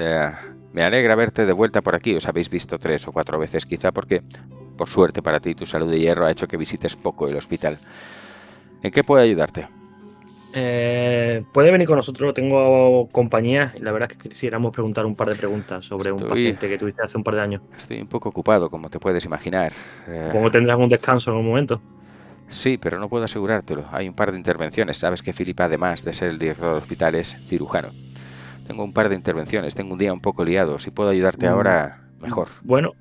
me alegra verte de vuelta por aquí. Os habéis visto 3 o 4 veces quizá porque, por suerte para ti, tu salud de hierro ha hecho que visites poco el hospital. ¿En qué puedo ayudarte? Puede venir con nosotros, tengo compañía y la verdad es que quisiéramos preguntar un par de preguntas sobre un Estoy paciente que tuviste hace un par de años. un poco ocupado, como te puedes imaginar. Supongo que tendrás un descanso en un momento. Sí, pero no puedo asegurártelo. Hay un par de intervenciones. Sabes que Philip, además de ser el director del hospital, es cirujano. Tengo un par de intervenciones. Tengo un día un poco liado. Si puedo ayudarte ahora, mejor. Bueno,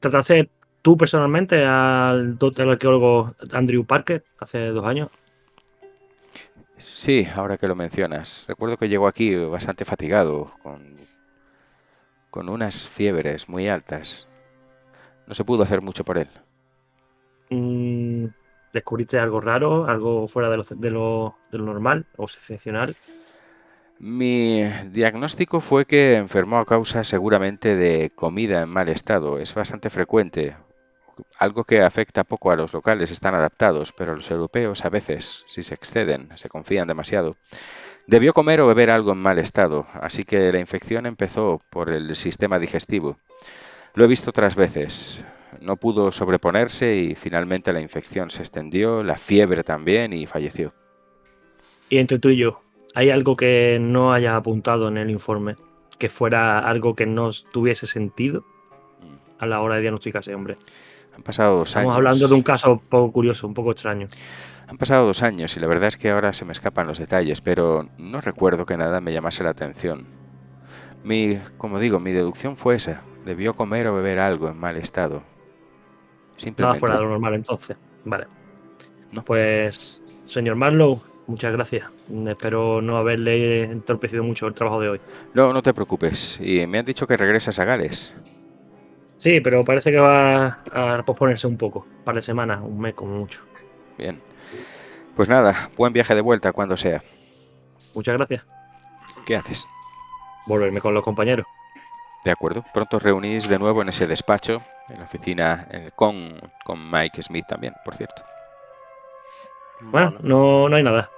¿trataste tú personalmente al arqueólogo Andrew Parker hace 2 años? Sí, ahora que lo mencionas. Recuerdo que llegó aquí bastante fatigado, con unas fiebres muy altas. No se pudo hacer mucho por él. ¿Descubriste algo raro, algo fuera de lo normal o excepcional? Mi diagnóstico fue que enfermó a causa seguramente de comida en mal estado. Es bastante frecuente. Algo que afecta poco a los locales, están adaptados, pero los europeos a veces, si se exceden, se confían demasiado. Debió comer o beber algo en mal estado, así que la infección empezó por el sistema digestivo. Lo he visto otras veces. No pudo sobreponerse y finalmente la infección se extendió, la fiebre también, y falleció. Y entre tú y yo, ¿hay algo que no hayas apuntado en el informe? Que fuera algo que no tuviese sentido a la hora de diagnosticar a ese hombre. Han pasado 2 Estamos hablando de un años. caso un poco curioso, un poco extraño. Han pasado 2 años y la verdad es que ahora se me escapan los detalles, pero no recuerdo que nada me llamase la atención. Como digo, mi deducción fue esa. Debió comer o beber algo en mal estado. Nada fuera Simplemente. de lo normal, entonces. Vale. No. Pues, señor Marlowe, muchas gracias. Espero no haberle entorpecido mucho el trabajo de hoy. No, no te preocupes. Y me han dicho que regresas a Gales. Sí, pero parece que va a posponerse un poco. Un par de semanas, un mes como mucho. Bien. Pues nada, buen viaje de vuelta cuando sea. Muchas gracias. ¿Qué haces? Volverme con los compañeros. De acuerdo. Pronto os reunís de nuevo en ese despacho, en la oficina, con Mike Smith también, por cierto. Bueno, Vale. no hay nada.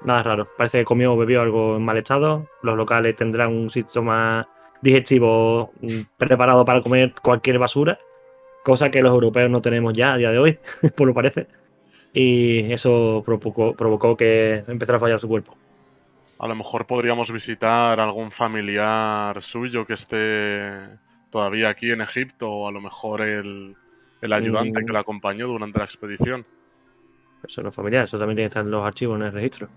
Nada raro. Parece que comió o bebió algo en mal estado. Los locales tendrán un síntoma digestivo preparado para comer cualquier basura, cosa que los europeos no tenemos ya a día de hoy, por lo parece. Y eso provocó que empezara a fallar su cuerpo. A lo mejor podríamos visitar algún familiar suyo que esté todavía aquí en Egipto, o a lo mejor el ayudante que Mm, le acompañó durante la expedición. Eso no es familiar, eso también tiene que estar en los archivos, en el registro.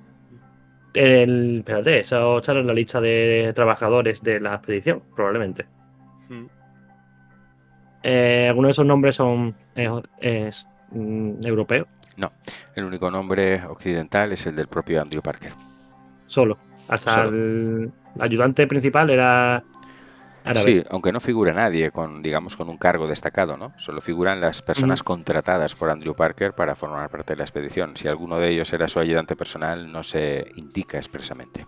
Espérate, eso está en la lista de trabajadores de la expedición, probablemente. Mm. Algunos de esos nombres son europeos. No, el único nombre occidental es el del propio Andrew Parker. Solo. Hasta Solo. el ayudante principal era árabe. Sí, aunque no figura nadie con, digamos, con un cargo destacado, ¿no? Solo figuran las personas contratadas por Andrew Parker para formar parte de la expedición. Si alguno de ellos era su ayudante personal, no se indica expresamente.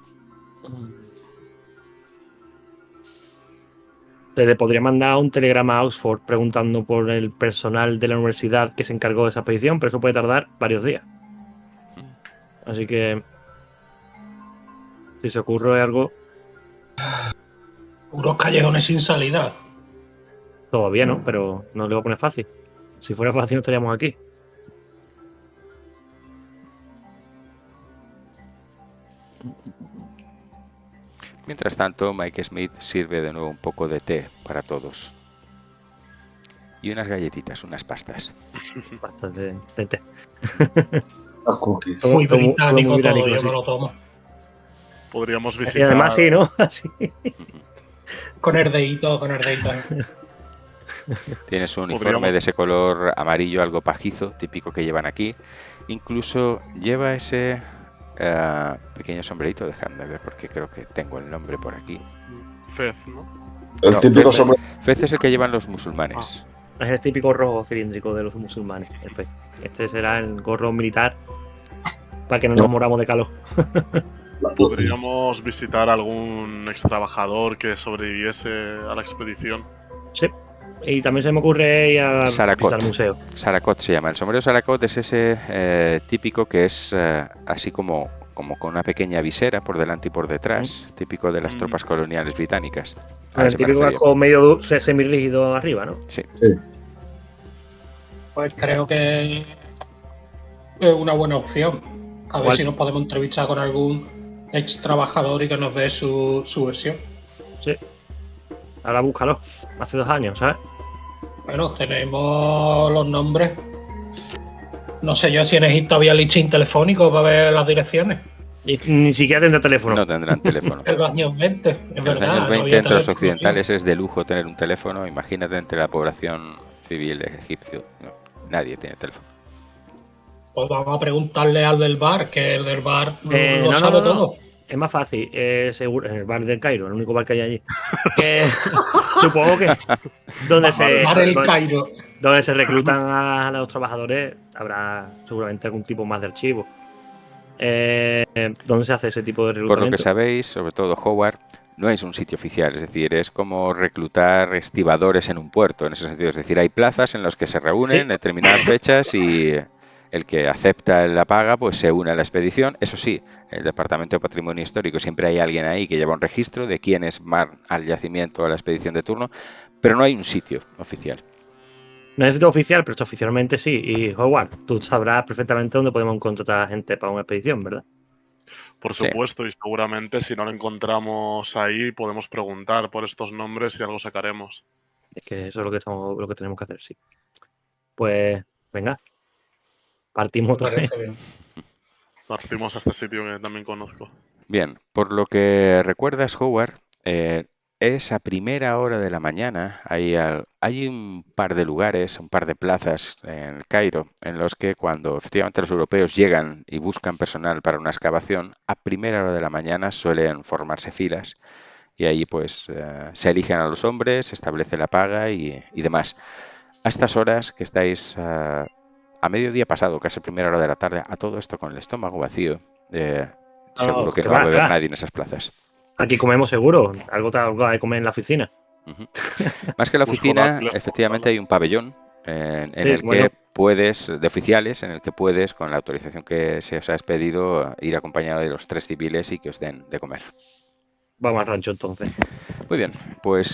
Se le podría mandar un telegrama a Oxford preguntando por el personal de la universidad que se encargó de esa expedición, pero eso puede tardar varios días. Así que si se ocurre algo, Puros callejones sin salida. todavía no, pero no le voy a poner fácil. Si fuera fácil no estaríamos aquí. Mientras tanto, Mike Smith sirve de nuevo un poco de té para todos. Y unas galletitas, unas pastas. Bastante té. A cookies. Todo- Muy todo- todo británico muy todo, británico, yo sí. me lo tomo. Podríamos Y visitar. además sí, ¿no? Así. Con el dedito. Tienes un uniforme Podríamos- de ese color amarillo algo pajizo, típico que llevan aquí. Incluso lleva ese pequeño sombrerito, dejadme ver porque creo que tengo el nombre por aquí. Fez, ¿no? El No, típico Fez- sombrero. Fez es el que llevan los musulmanes. Es el típico rojo cilíndrico de los musulmanes. El pez. Este será el gorro militar para que no nos moramos de calor. Podríamos visitar algún ex trabajador que sobreviviese a la expedición. Sí. Y también se me ocurre ir a Saracot. visitar el museo. Saracot se llama. El sombrero Saracot es ese típico que es así como con una pequeña visera por delante y por detrás, típico de las tropas coloniales británicas. A El ese me típico refería. casco medio semirrígido arriba, ¿no? Sí. Pues creo que es una buena opción. A ver ¿Cuál? si nos podemos entrevistar con algún ex trabajador y que nos dé su versión. Sí. Ahora búscalo. Hace 2 años, ¿sabes? Bueno, tenemos los nombres. No sé yo si en Egipto había listing telefónico para ver las direcciones. Y ni siquiera tendrá teléfono. No tendrán teléfono. En los años 20, es En los verdad. años no 20 había entre los teléfono. occidentales es de lujo tener un teléfono. Imagínate entre la población civil egipcio. No, nadie tiene teléfono. Pues vamos a preguntarle al del bar, que el del bar lo No, sabe no. todo. Es más fácil. Seguro, en el bar del Cairo, el único bar que hay allí. Que, supongo que Bar el Cairo. donde se reclutan a los trabajadores habrá seguramente algún tipo más de archivo. ¿Dónde se hace ese tipo de Por lo reclutamiento? que sabéis, sobre todo Howard, no es un sitio oficial, es decir, es como reclutar estibadores en un puerto, en ese sentido. Es decir, hay plazas en las que se reúnen en determinadas fechas y el que acepta la paga pues se une a la expedición. Eso sí, el Departamento de Patrimonio Histórico siempre hay alguien ahí que lleva un registro de quiénes van al yacimiento o a la expedición de turno, pero no hay un sitio oficial. No es sitio oficial, pero oficialmente sí. Y Howard, tú sabrás perfectamente dónde podemos contratar gente para una expedición, ¿verdad? Por Sí. supuesto, y seguramente si no lo encontramos ahí, podemos preguntar por estos nombres y algo sacaremos. Es que eso es lo que tenemos que hacer, sí. Pues, venga. Partimos otra vez. Parece bien. Partimos a este sitio que también conozco. Bien, por lo que recuerdas, Howard, es a primera hora de la mañana. Hay un par de lugares, un par de plazas en el Cairo, en los que cuando efectivamente los europeos llegan y buscan personal para una excavación, a primera hora de la mañana suelen formarse filas y ahí pues se eligen a los hombres, se establece la paga y demás. A estas horas que estáis a mediodía pasado, casi primera hora de la tarde, a todo esto con el estómago vacío, seguro que que no va a va, beber va. nadie en esas plazas. Aquí comemos seguro. Algo hay que comer en la oficina. Ujú. Más que la Busco oficina, dátiles, efectivamente hay un pabellón en Sí, el bueno. que puedes, de oficiales, en el que puedes, con la autorización que se os ha expedido, ir acompañado de los 3 civiles y que os den de comer. Vamos al rancho entonces. Muy bien, pues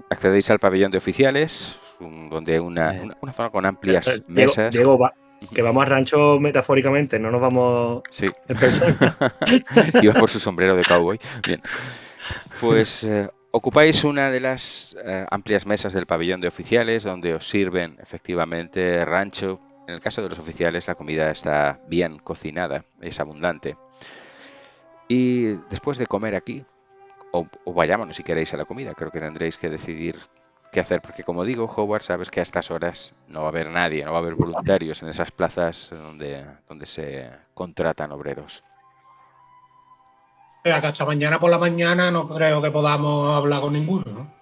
accedéis al pabellón de oficiales, donde una zona con amplias mesas. Diego, que vamos al rancho metafóricamente, no nos vamos Sí. en persona. Iba por su sombrero de cowboy. Bien. Pues ocupáis una de las amplias mesas del pabellón de oficiales, donde os sirven efectivamente rancho. En el caso de los oficiales, la comida está bien cocinada, es abundante. Y después de comer aquí, o vayámonos si queréis a la comida, creo que tendréis que decidir qué hacer, porque como digo, Howard, sabes que a estas horas no va a haber nadie, no va a haber voluntarios en esas plazas donde se contratan obreros. Que hasta mañana por la mañana no creo que podamos hablar con ninguno, ¿no?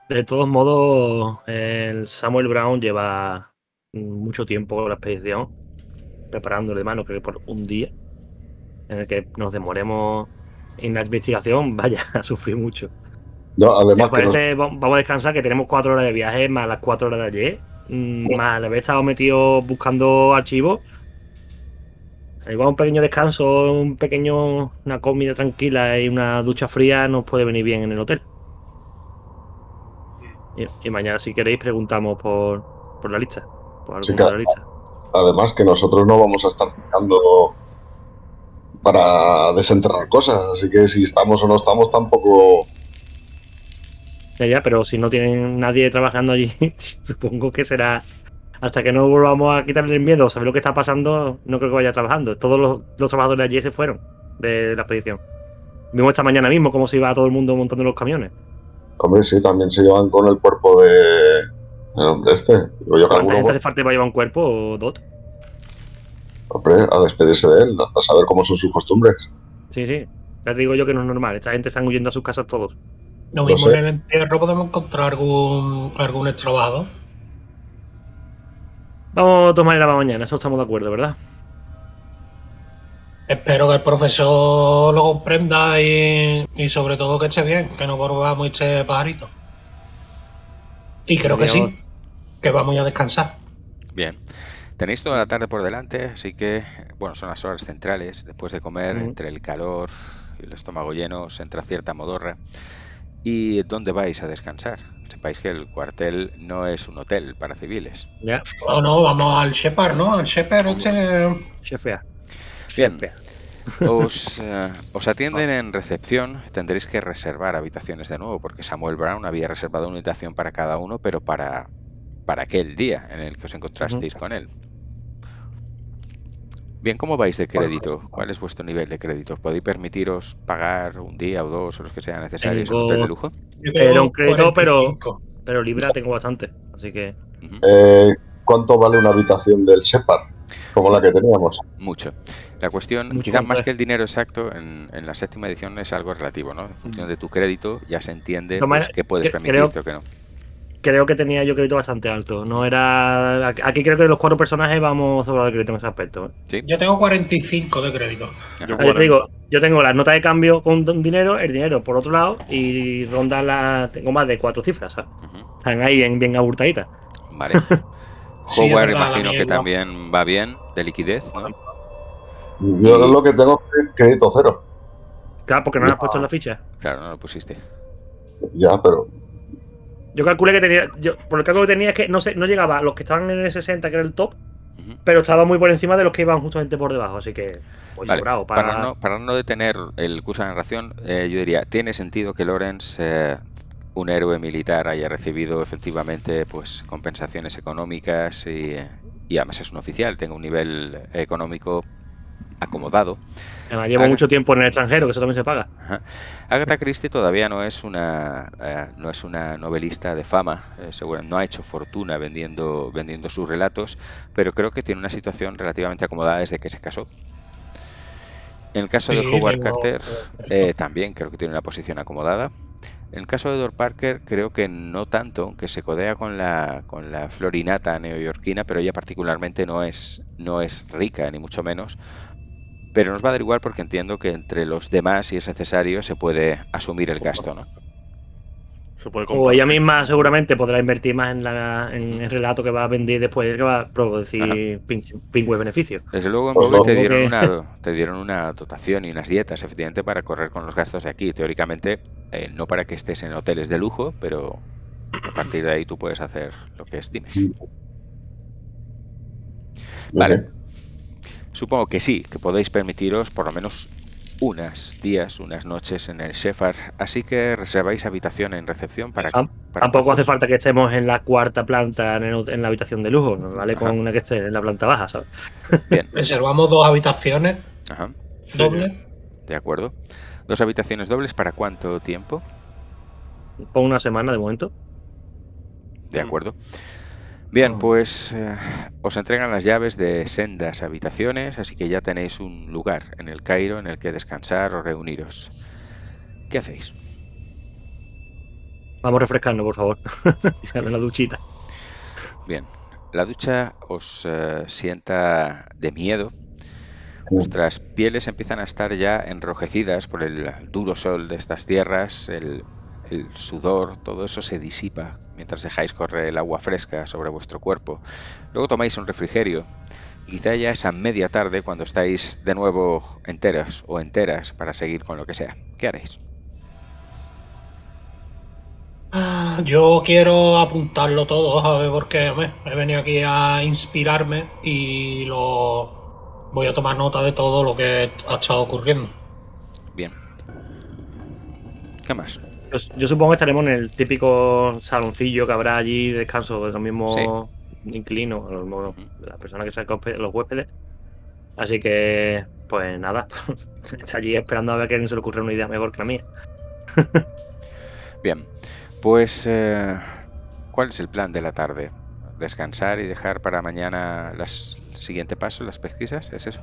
De todos modos, el Samuel Brown lleva mucho tiempo la expedición preparándole de mano, creo que por un día, en el que nos demoremos en la investigación, vaya a sufrir mucho. No, ¿Te además que nos, parece? Vamos a descansar, que tenemos 4 horas de viaje, más las 4 horas de ayer, más el haber estado metido buscando archivos. Igual un pequeño descanso, una comida tranquila y una ducha fría nos puede venir bien en el hotel. Y mañana, si queréis, preguntamos por la lista. Por Sí, alguno de la lista. además que nosotros no vamos a estar buscando para desenterrar cosas, así que si estamos o no estamos tampoco... Ya, pero si no tienen nadie trabajando allí, supongo que será hasta que no volvamos a quitarle el miedo, saber lo que está pasando, no creo que vaya trabajando. Todos los trabajadores de allí se fueron de la expedición. Vimos esta mañana mismo cómo se iba todo el mundo montando los camiones. Hombre, sí, también se llevan con el cuerpo de... el hombre este. Digo yo que ¿Cuánta alguno, gente hace falta para llevar un cuerpo, Dot? hombre, a despedirse de él, a saber cómo son sus costumbres. Sí, sí. Ya te digo yo que no es normal. Esta gente están huyendo a sus casas todos. Lo No mismo sé. en el entierro podemos encontrar algún ex trabajador. Vamos a tomar la mañana, eso estamos de acuerdo, ¿verdad? Espero que el profesor lo comprenda y sobre todo que esté bien, que no volvamos este pajarito. Y creo que sí, que vamos a descansar. Bien. Tenéis toda la tarde por delante, así que, bueno, son las horas centrales. Después de comer, entre el calor y el estómago lleno, os entra cierta modorra. ¿Y dónde vais a descansar? Sepáis que el cuartel no es un hotel para civiles. Ya, No, vamos al Shepard, ¿no? Al Shepard chefea. Bien. Os atienden en recepción. Tendréis que reservar habitaciones de nuevo, porque Samuel Brown había reservado una habitación para cada uno, pero para aquel día en el que os encontrasteis con él. Bien, ¿cómo vais de crédito? ¿Cuál es vuestro nivel de crédito? ¿Podéis permitiros pagar un día o dos o los que sean necesarios en un hotel de lujo? Era un crédito, 45. pero libra tengo bastante, así que... Ujú. ¿Cuánto vale una habitación del Shepard? Como la que teníamos. Mucho. La cuestión, Mucho, quizás más hombre. que el dinero exacto, en la séptima edición es algo relativo, ¿no? En función de tu crédito ya se entiende Pero, pues, qué puedes permitirte o qué no. Creo que tenía yo crédito bastante alto. No era... Aquí creo que de los 4 personajes vamos sobre el crédito en ese aspecto. ¿Sí? Yo tengo 45 de crédito. Yo Yo te digo, yo tengo las notas de cambio con dinero, el dinero por otro lado, y ronda tengo más de 4 cifras, ¿sabes? Ujú. Están ahí bien abultaditas. Vale. Sí, es Howard, verdad, la imagino mía que igual. también va bien, de liquidez, ¿no? Yo lo que tengo es crédito cero. Claro, porque no lo has puesto en la ficha. Claro, no lo pusiste. Ya, pero Yo calculé que tenía. Por el cálculo que tenía es que no llegaba a los que estaban en el 60, que era el top, Ujú. pero estaba muy por encima de los que iban justamente por debajo. Así que, pues Vale, sobrado. para no detener el curso de narración, yo diría, tiene sentido que Lawrence, un héroe militar, haya recibido efectivamente pues compensaciones económicas y además es un oficial, tenga un nivel económico acomodado. Además, llevo mucho tiempo en el extranjero, que eso también se paga. Ajá. Agatha Christie todavía no es una novelista de fama, no ha hecho fortuna vendiendo sus relatos, pero creo que tiene una situación relativamente acomodada desde que se casó. En el caso de Sí, Howard tengo- Carter, también creo que tiene una posición acomodada. En el caso de Edward Parker, creo que no tanto, que se codea con la florinata neoyorquina, pero ella particularmente no es rica, ni mucho menos. Pero nos va a dar igual porque entiendo que entre los demás, si es necesario, se puede asumir el gasto, ¿no? Se puede O compartir. ella misma seguramente podrá invertir más en el relato que va a vender después, que va a producir pingüe beneficios. Desde luego en Pues Google no. te dieron una dotación y unas dietas, efectivamente, para correr con los gastos de aquí. Teóricamente, no para que estés en hoteles de lujo, pero a partir de ahí tú puedes hacer lo que estimes. Vale. Supongo que sí, que podéis permitiros por lo menos unas noches en el Shepard, así que reserváis habitación en recepción para Tampoco hace falta que estemos en la 4ª planta en la habitación de lujo, ¿no? ¿Vale? Ajá. Con una que esté en la planta baja, ¿sabes? Bien. Reservamos 2 habitaciones Ajá. dobles. De acuerdo. 2 habitaciones dobles, ¿para cuánto tiempo? Por una semana de momento. De acuerdo. Bien, pues os entregan las llaves de sendas habitaciones, así que ya tenéis un lugar en el Cairo en el que descansar o reuniros. ¿Qué hacéis? Vamos a refrescarnos, por favor. En la duchita. Bien, la ducha os sienta de miedo. Vuestras pieles empiezan a estar ya enrojecidas por el duro sol de estas tierras, el sudor, todo eso se disipa mientras dejáis correr el agua fresca sobre vuestro cuerpo. Luego tomáis un refrigerio y quizá ya es a media tarde cuando estáis de nuevo enteros o enteras para seguir con lo que sea. ¿Qué haréis? Yo quiero apuntarlo todo, ¿sabes? Porque he venido aquí a inspirarme y voy a tomar nota de todo lo que ha estado ocurriendo. Bien. ¿Qué más? Yo supongo que estaremos en el típico saloncillo que habrá allí de descanso de los mismos inquilinos, las personas que sean los huéspedes. Así que, pues nada, está allí esperando a ver que a alguien se le ocurra una idea mejor que la mía. Bien, pues ¿cuál es el plan de la tarde? ¿Descansar y dejar para mañana el siguiente paso, las pesquisas? ¿Es eso?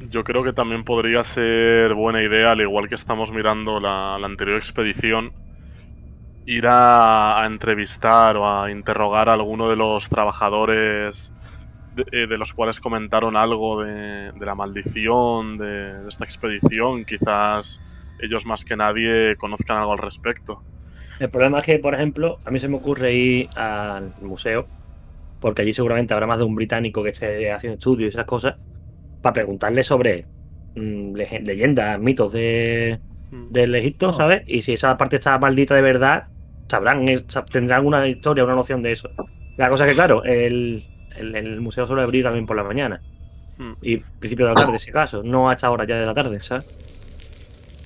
Yo creo que también podría ser buena idea, al igual que estamos mirando la anterior expedición, ir a entrevistar o a interrogar a alguno de los trabajadores de los cuales comentaron algo de la maldición de esta expedición. Quizás ellos más que nadie conozcan algo al respecto. El problema es que, por ejemplo, a mí se me ocurre ir al museo, porque allí seguramente habrá más de un británico que esté haciendo estudios y esas cosas, para preguntarle sobre leyendas, mitos del Egipto, ¿sabes? Y si esa parte está maldita de verdad, tendrán una historia, una noción de eso. La cosa es que, claro, el museo suele abrir también por la mañana. Y principio de la tarde, si acaso, no a esta hora ya de la tarde, ¿sabes?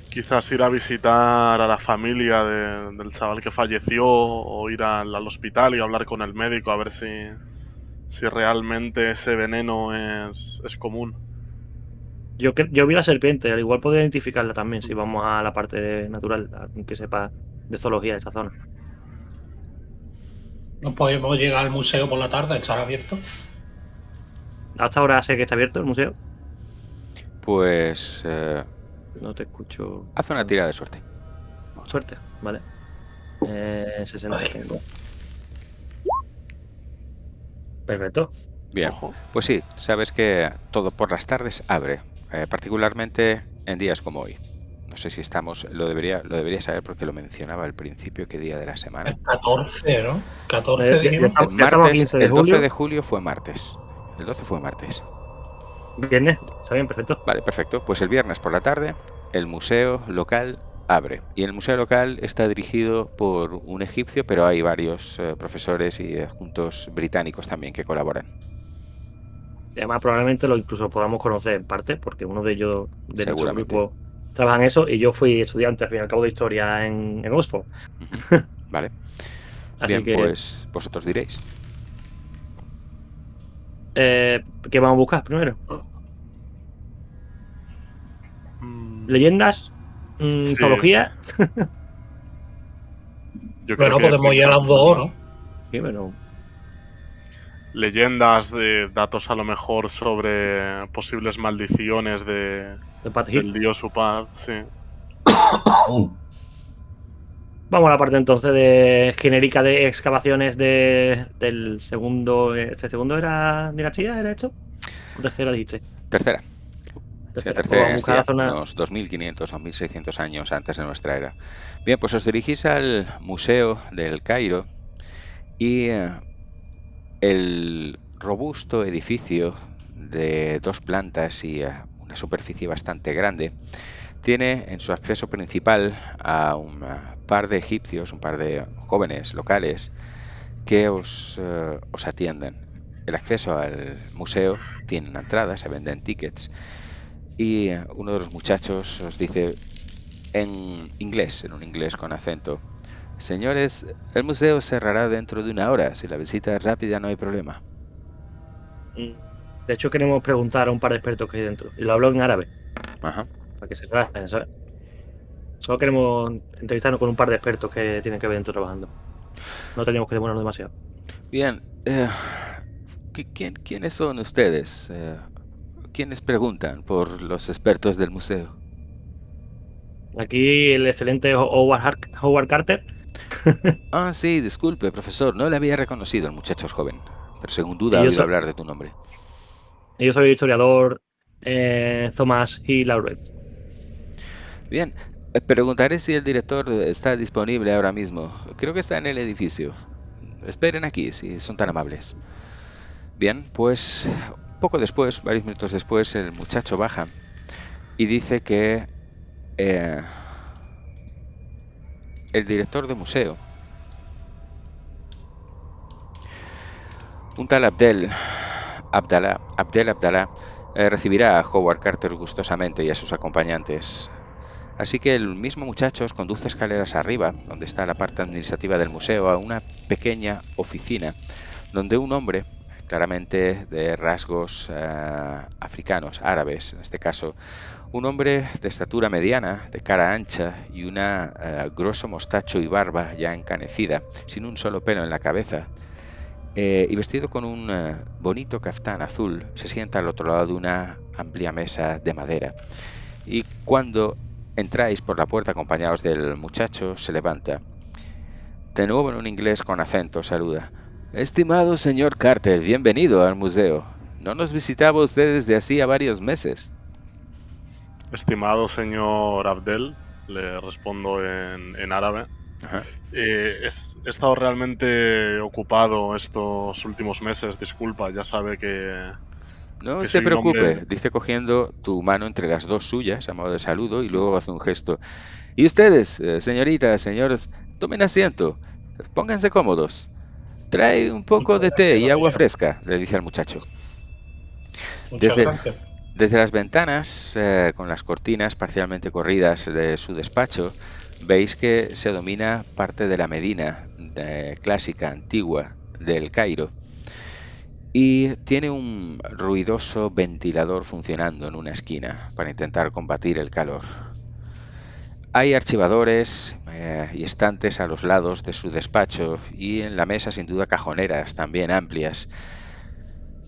Quizás ir a visitar a la familia del chaval que falleció o ir al hospital y hablar con el médico a ver si realmente ese veneno es común. Yo vi la serpiente, al igual podría identificarla también si vamos a la parte natural, que sepa de zoología de esa zona. ¿No podemos llegar al museo por la tarde? ¿Estará abierto? Hasta ahora sé que está abierto el museo. Pues No te escucho. haz una tira de suerte. Suerte, vale. 60 tengo. Perfecto. Bien, pues sí, sabes que todo por las tardes abre, particularmente en días como hoy. No sé si estamos, lo debería saber porque lo mencionaba al principio, qué día de la semana. El 14, ¿no? 14 dijimos. Ya estamos a 15 de el julio. 12 de julio fue martes. El 12 fue martes. Viernes, está bien, perfecto. Vale, perfecto. Pues el viernes por la tarde, el museo local abre. Y el museo local está dirigido por un egipcio, pero hay varios profesores y adjuntos británicos también que colaboran. Además, probablemente lo incluso podamos conocer en parte, porque uno de ellos de nuestro Seguramente. grupo trabaja en eso y yo fui estudiante al fin y al cabo de historia en Oxford. Vale. Así Bien, que, pues vosotros diréis. ¿qué vamos a buscar primero? ¿Leyendas? Sí. ¿Zoología? Yo creo Bueno, que podemos ir a las dos, ¿no? Sí, pero leyendas, de datos a lo mejor sobre posibles maldiciones de Pat Heath. del dios Upad, sí. Vamos a la parte entonces de genérica de excavaciones del segundo. ¿Este segundo era dinastía? ¿Era esto? ¿O tercera dijiste? Tercera. Tercera. Tercera Vamos a buscar la dinastía, zona. unos 2500 o 1600 años antes de nuestra era. Bien, pues os dirigís al Museo del Cairo y el robusto edificio de 2 plantas y una superficie bastante grande tiene en su acceso principal a un par de egipcios, un par de jóvenes locales que os atienden. El acceso al museo tiene una entrada, se venden tickets y uno de los muchachos os dice en un inglés con acento: señores, el museo cerrará dentro de 1 hora. Si la visita es rápida no hay problema. De hecho, queremos preguntar a un par de expertos que hay dentro. Y lo hablo en árabe. Ajá. Para que se relajen, ¿sabes? Solo queremos entrevistarnos con un par de expertos que tienen que ver dentro trabajando. No tenemos que demorarnos demasiado. Bien, ¿quiénes son ustedes? ¿Quiénes preguntan por los expertos del museo? Aquí el excelente Howard Carter. Ah, sí, disculpe, profesor, no le había reconocido, el muchacho es joven, pero sin duda Y ha yo, oído hablar de tu nombre. y yo soy el historiador Thomas E. Lawrence. Bien, preguntaré si el director está disponible ahora mismo. Creo que está en el edificio. Esperen aquí, si son tan amables. Bien, pues poco después, varios minutos después, el muchacho baja y dice que el director de museo, un tal Abdallah, recibirá a Howard Carter gustosamente y a sus acompañantes. Así que el mismo muchacho os conduce escaleras arriba, donde está la parte administrativa del museo, a una pequeña oficina, donde un hombre, claramente de rasgos africanos, árabes en este caso, un hombre de estatura mediana, de cara ancha y una grueso mostacho y barba ya encanecida, sin un solo pelo en la cabeza, y vestido con un bonito caftán azul, se sienta al otro lado de una amplia mesa de madera. Y cuando entráis por la puerta acompañados del muchacho, se levanta. De nuevo en un inglés con acento, saluda. Estimado señor Carter, bienvenido al museo. No nos visitaba usted desde hacía varios meses. Estimado señor Abdel, le respondo en árabe. Ajá. He estado realmente ocupado estos últimos meses, disculpa, ya sabe que No se soy un hombre... preocupe, dice cogiendo tu mano entre las dos suyas a modo de saludo y luego hace un gesto. Y ustedes, señoritas, señores, tomen asiento, pónganse cómodos. Trae un poco de té y agua fresca, le dice al muchacho. Muchas Desde, gracias. desde las ventanas, con las cortinas parcialmente corridas de su despacho, veis que se domina parte de la Medina clásica, antigua, del Cairo. Y tiene un ruidoso ventilador funcionando en una esquina para intentar combatir el calor. Hay archivadores y estantes a los lados de su despacho y en la mesa sin duda cajoneras también amplias.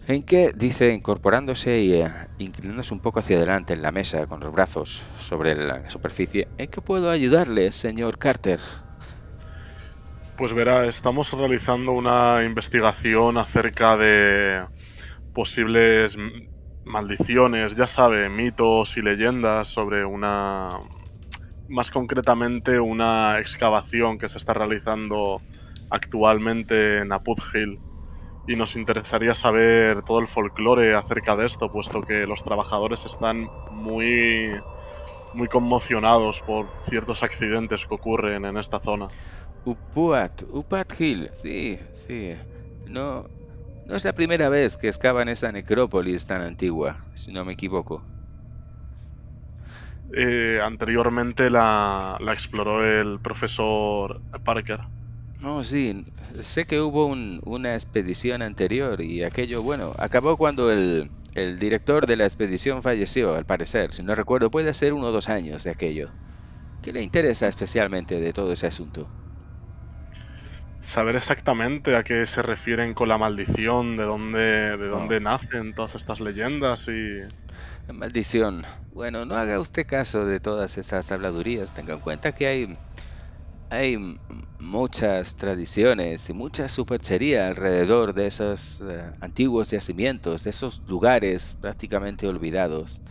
En que, dice, incorporándose y inclinándose un poco hacia adelante en la mesa con los brazos sobre la superficie, ¿en qué puedo ayudarle, señor Carter? Pues verá, estamos realizando una investigación acerca de posibles maldiciones, ya sabe, mitos y leyendas sobre más concretamente una excavación que se está realizando actualmente en Apud Hill. Y nos interesaría saber todo el folclore acerca de esto, puesto que los trabajadores están muy conmocionados por ciertos accidentes que ocurren en esta zona. Upat Hill, sí, sí. No, no es la primera vez que excavan esa necrópolis tan antigua, si no me equivoco. Anteriormente la exploró el profesor Parker. No, sí, sé que hubo una expedición anterior y aquello, bueno, acabó cuando el director de la expedición falleció, al parecer, si no recuerdo, puede ser 1 o 2 años de aquello. ¿Qué le interesa especialmente de todo ese asunto? Saber exactamente a qué se refieren con la maldición, de dónde nacen todas estas leyendas y... Maldición. Bueno, no haga usted caso de todas estas habladurías. Tenga en cuenta que hay muchas tradiciones y mucha superchería alrededor de esos antiguos yacimientos, de esos lugares prácticamente olvidados.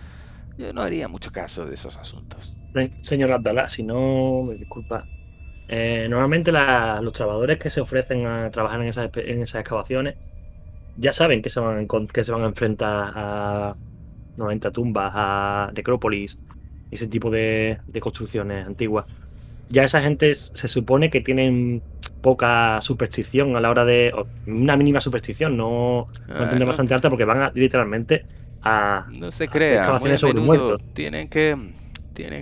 Yo no haría mucho caso de esos asuntos. Señor Abdallah, si no, me disculpa. Normalmente los trabajadores que se ofrecen a trabajar en esas excavaciones ya saben que que se van a enfrentar a 90 tumbas, a necrópolis, ese tipo de construcciones antiguas. Ya esa gente se supone que tienen poca superstición a la hora de... una mínima superstición, no tendrán No, bastante alta porque van literalmente a no se hacer crea, muy a excavaciones sobre menudo muertos. tienen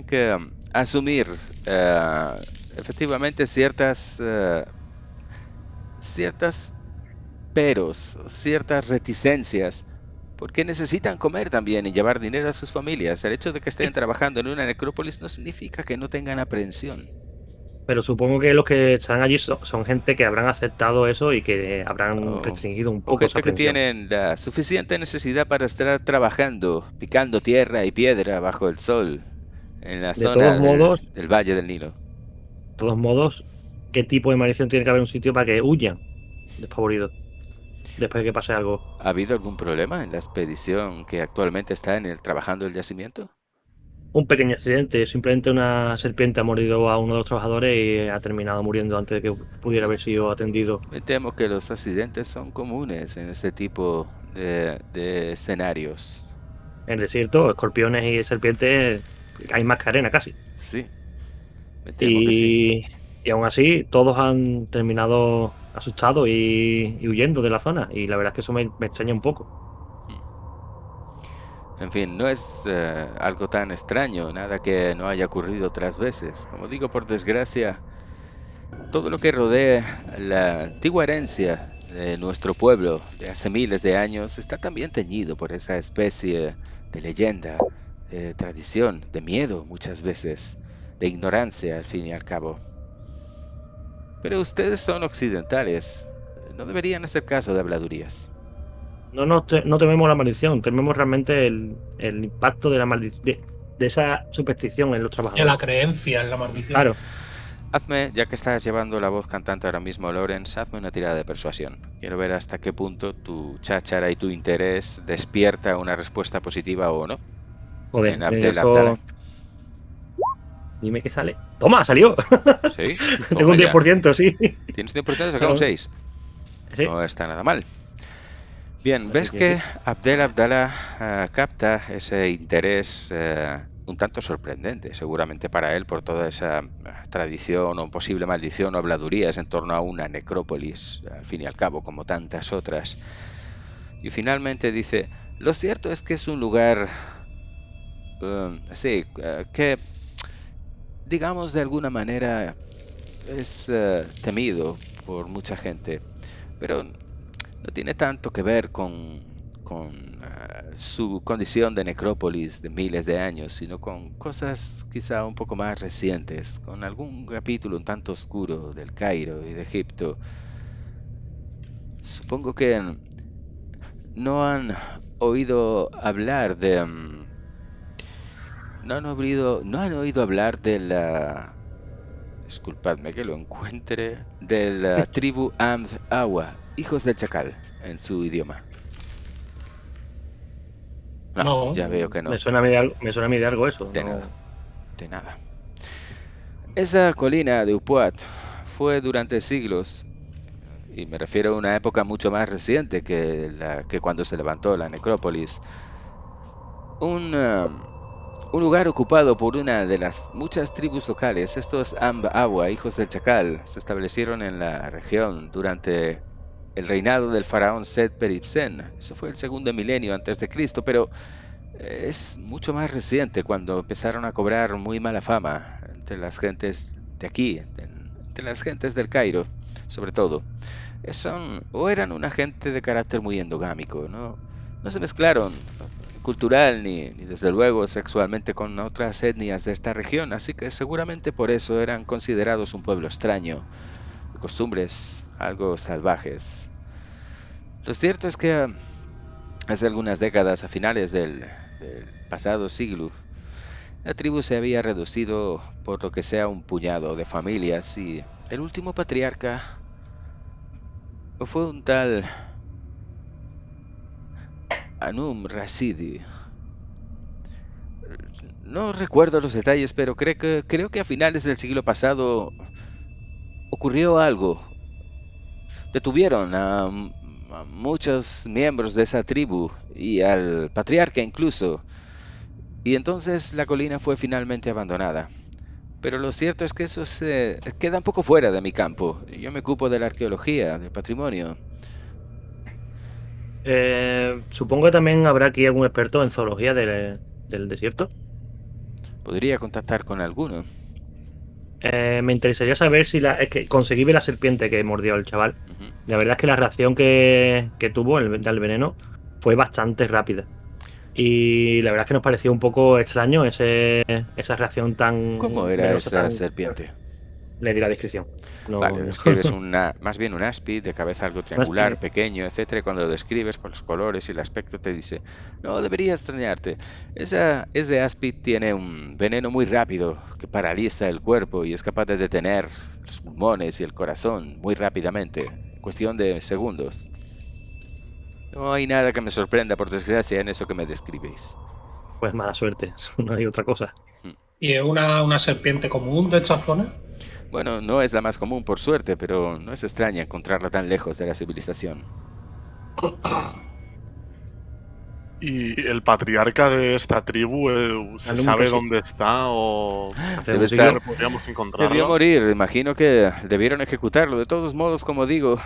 que asumir efectivamente ciertas peros, ciertas reticencias porque necesitan comer también y llevar dinero a sus familias. El hecho de que estén trabajando en una necrópolis no significa que no tengan aprensión. Pero supongo que los que están allí son gente que habrán aceptado eso y que habrán Oh, restringido un o poco esa gente que aprensión. tienen la suficiente necesidad para estar trabajando, picando tierra y piedra bajo el sol, en la De zona todos modos, del Valle del Nilo. ¿qué tipo de maldición tiene que haber en un sitio para que huyan despavoridos después de que pase algo? ¿Ha habido algún problema en la expedición que actualmente está trabajando el yacimiento? Un pequeño accidente, simplemente una serpiente ha mordido a uno de los trabajadores y ha terminado muriendo antes de que pudiera haber sido atendido. Me temo que los accidentes son comunes en este tipo de escenarios. En el desierto, escorpiones y serpientes, hay más que arena casi. Sí, me temo que sí. Y aún así, todos han terminado asustados y huyendo de la zona. Y la verdad es que eso me extraña un poco. En fin, no es algo tan extraño, nada que no haya ocurrido otras veces. Como digo, por desgracia, todo lo que rodea la antigua herencia de nuestro pueblo de hace miles de años está también teñido por esa especie de leyenda, de tradición, de miedo muchas veces, de ignorancia al fin y al cabo. Pero ustedes son occidentales, no deberían hacer caso de habladurías. No tememos la maldición, tememos realmente el impacto de la maldición, de esa superstición en los De trabajadores. la creencia en la maldición. Claro, Hazme, ya que estás llevando la voz cantante ahora mismo, Lorenz, hazme una tirada de persuasión. Quiero ver hasta qué punto tu cháchara y tu interés despierta una respuesta positiva o no. joder, En Abdel eso... Abdallah. Dime qué sale. ¡Toma, salió! Sí, Tengo un toma ya. 10%, sí. Tienes 100%, saca un 6. Sí. No está nada mal. Bien, Así ves que que sí. Abdel Abdallah capta ese interés un tanto sorprendente, seguramente para él, por toda esa tradición o posible maldición o habladurías en torno a una necrópolis, al fin y al cabo, como tantas otras. Y finalmente dice, lo cierto es que es un lugar, que, digamos, de alguna manera es temido por mucha gente, pero no tiene tanto que ver con su condición de necrópolis de miles de años, sino con cosas quizá un poco más recientes, con algún capítulo un tanto oscuro del Cairo y de Egipto. Supongo que no han oído hablar de... no han oído hablar de la... Disculpadme que lo encuentre. De la tribu Amd Awa, hijos del chacal, en su idioma. No, No. ya veo que no. Me suena a mí de algo eso. De no. nada, de nada. Esa colina de Upuat fue durante siglos, y me refiero a una época mucho más reciente que cuando se levantó la necrópolis, un lugar ocupado por una de las muchas tribus locales. Estos Amba Awa, hijos del chacal, se establecieron en la región durante el reinado del faraón Set-Peripsen. Eso fue el segundo milenio antes de Cristo, pero es mucho más reciente, cuando empezaron a cobrar muy mala fama entre las gentes de aquí, entre las gentes del Cairo, sobre todo. Eran una gente de carácter muy endogámico, no se mezclaron cultural ni desde luego sexualmente con otras etnias de esta región, así que seguramente por eso eran considerados un pueblo extraño, de costumbres algo salvajes. Lo cierto es que hace algunas décadas, a finales del pasado siglo, la tribu se había reducido por lo que sea un puñado de familias, y el último patriarca fue un tal Anum Rashidi. No recuerdo los detalles, pero creo que a finales del siglo pasado ocurrió algo. Detuvieron a muchos miembros de esa tribu y al patriarca incluso. Y entonces la colina fue finalmente abandonada. Pero lo cierto es que eso queda un poco fuera de mi campo. Yo me ocupo de la arqueología, del patrimonio. Supongo que también habrá aquí algún experto en zoología del desierto. Podría contactar con alguno. Me interesaría saber si es que conseguí ver la serpiente que mordió al chaval. Ujú. La verdad es que la reacción que tuvo del veneno fue bastante rápida. Y la verdad es que nos pareció un poco extraño esa reacción tan... ¿Cómo era veloz, esa tan- serpiente? Le di la descripción. No, Vale, describes más bien un áspid de cabeza algo triangular, áspid. pequeño, etcétera, y cuando lo describes por los colores y el aspecto te dice, no debería extrañarte, ese áspid tiene un veneno muy rápido que paraliza el cuerpo y es capaz de detener los pulmones y el corazón muy rápidamente, en cuestión de segundos. No hay nada que me sorprenda, por desgracia, en eso que me describéis. Pues mala suerte, no hay otra cosa. ¿Y es una serpiente común de esta zona? Bueno, no es la más común, por suerte, pero no es extraña encontrarla tan lejos de la civilización. ¿Y el patriarca de esta tribu se Nunca sabe sí. dónde está o Hace Debe un siglo. estar- podríamos Debió encontrarlo? morir, imagino que debieron ejecutarlo. De todos modos, como digo,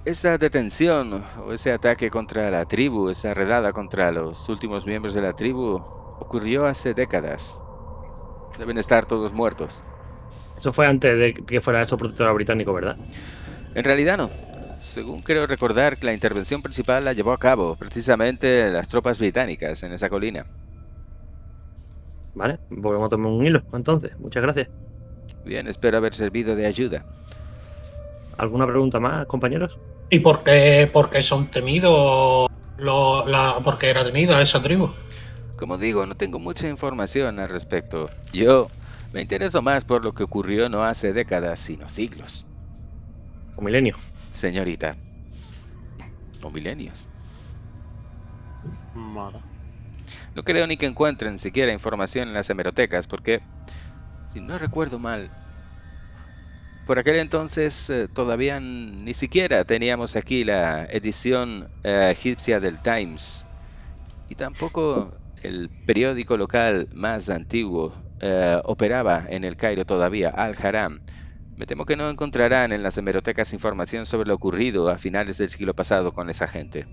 esa detención o ese ataque contra la tribu, esa redada contra los últimos miembros de la tribu, ocurrió hace décadas. Deben estar todos muertos. Eso fue antes de que fuera eso protectorado británico, ¿verdad? En realidad no. Según creo recordar, la intervención principal la llevó a cabo precisamente las tropas británicas en esa colina. Vale, volvemos a tomar un hilo, entonces. Muchas gracias. Bien, espero haber servido de ayuda. ¿Alguna pregunta más, compañeros? ¿Y por qué son temidos? ¿Por qué era temida esa tribu? Como digo, no tengo mucha información al respecto. Yo me intereso más por lo que ocurrió no hace décadas, sino siglos. O milenio. Señorita. O milenios. Vale. No creo ni que encuentren siquiera información en las hemerotecas, porque, si no recuerdo mal, por aquel entonces todavía ni siquiera teníamos aquí la edición egipcia del Times, y tampoco el periódico local más antiguo operaba en el Cairo todavía, Al-Haram. Me temo que no encontrarán en las hemerotecas información sobre lo ocurrido a finales del siglo pasado con esa gente.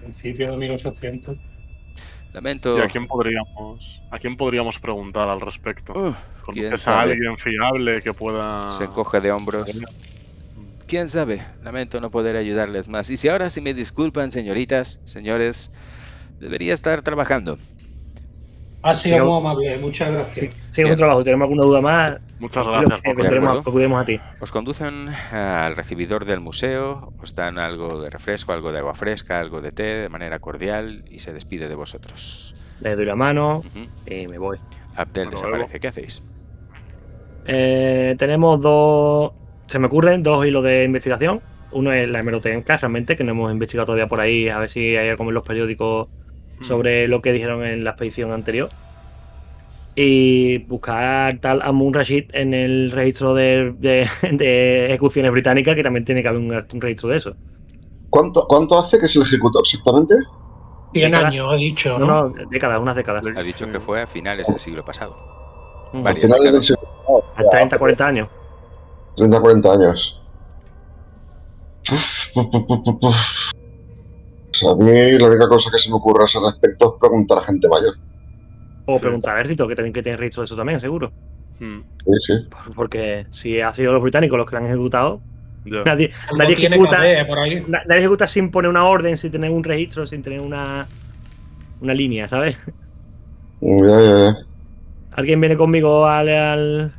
Principio de 1800. Lamento. ¿Y a quién podríamos preguntar al respecto? ¿Quién ¿Conoces a sabe? alguien fiable que pueda...? Se encoge de hombros. ¿Quién sabe? Lamento no poder ayudarles más. Y si ahora sí me disculpan, señoritas, señores, debería estar trabajando. Ha sido muy amable, muchas gracias. Sigue Bien. su trabajo. Si tenemos alguna duda más, Muchas tranquilo, gracias que por De acuerdo. acudimos a ti. Os conducen al recibidor del museo, os dan algo de refresco, algo de agua fresca, algo de té, de manera cordial, y se despide de vosotros. Le doy la mano Ujú. y me voy. Abdel Hasta desaparece. ¿Qué hacéis? Tenemos dos... Se me ocurren dos hilos de investigación. Uno es la hemeroteca, realmente, que no hemos investigado todavía por ahí, a ver si hay algo en los periódicos sobre lo que dijeron en la expedición anterior. Y buscar tal Amun Rashid en el registro de ejecuciones británicas, que también tiene que haber un registro de eso. ¿Cuánto hace que se le ejecutó exactamente? 100 décadas. años, he dicho, No, ¿no? no, décadas, unas décadas. Ha dicho Sí. que fue a finales del siglo pasado. Ujú. A Varias finales del décadas. siglo A 30, 40 años. 30, 40 años. Pues a mí la única cosa que se me ocurre a ese respecto es preguntar a gente mayor. O Sí. preguntar al ejército, que tienen que tener registro de eso también, seguro. Sí, sí. Porque si ha sido los británicos los que lo han ejecutado, Ya. nadie Algo tiene que ejecuta, haber por ahí. nadie ejecuta sin poner una orden, sin tener un registro, sin tener una línea, ¿sabes? Ya. Alguien viene conmigo a la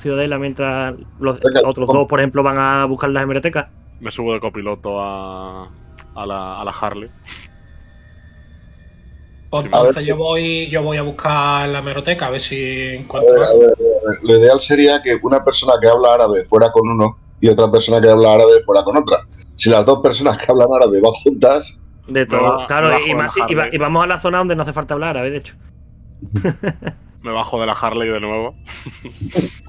ciudadela mientras los Venga, otros vamos. dos, por ejemplo, van a buscar las hemerotecas. Me subo de copiloto a la Harley. Pues Sí, entonces yo voy a buscar la hemeroteca a ver si A encuentro ver, algo. lo ideal sería que una persona que habla árabe fuera con uno y otra persona que habla árabe fuera con otra. Si las dos personas que hablan árabe van juntas, De todo, bajo claro, de y la más si- Harley. y vamos a la zona donde no hace falta hablar, de hecho. Me bajo de la Harley de nuevo.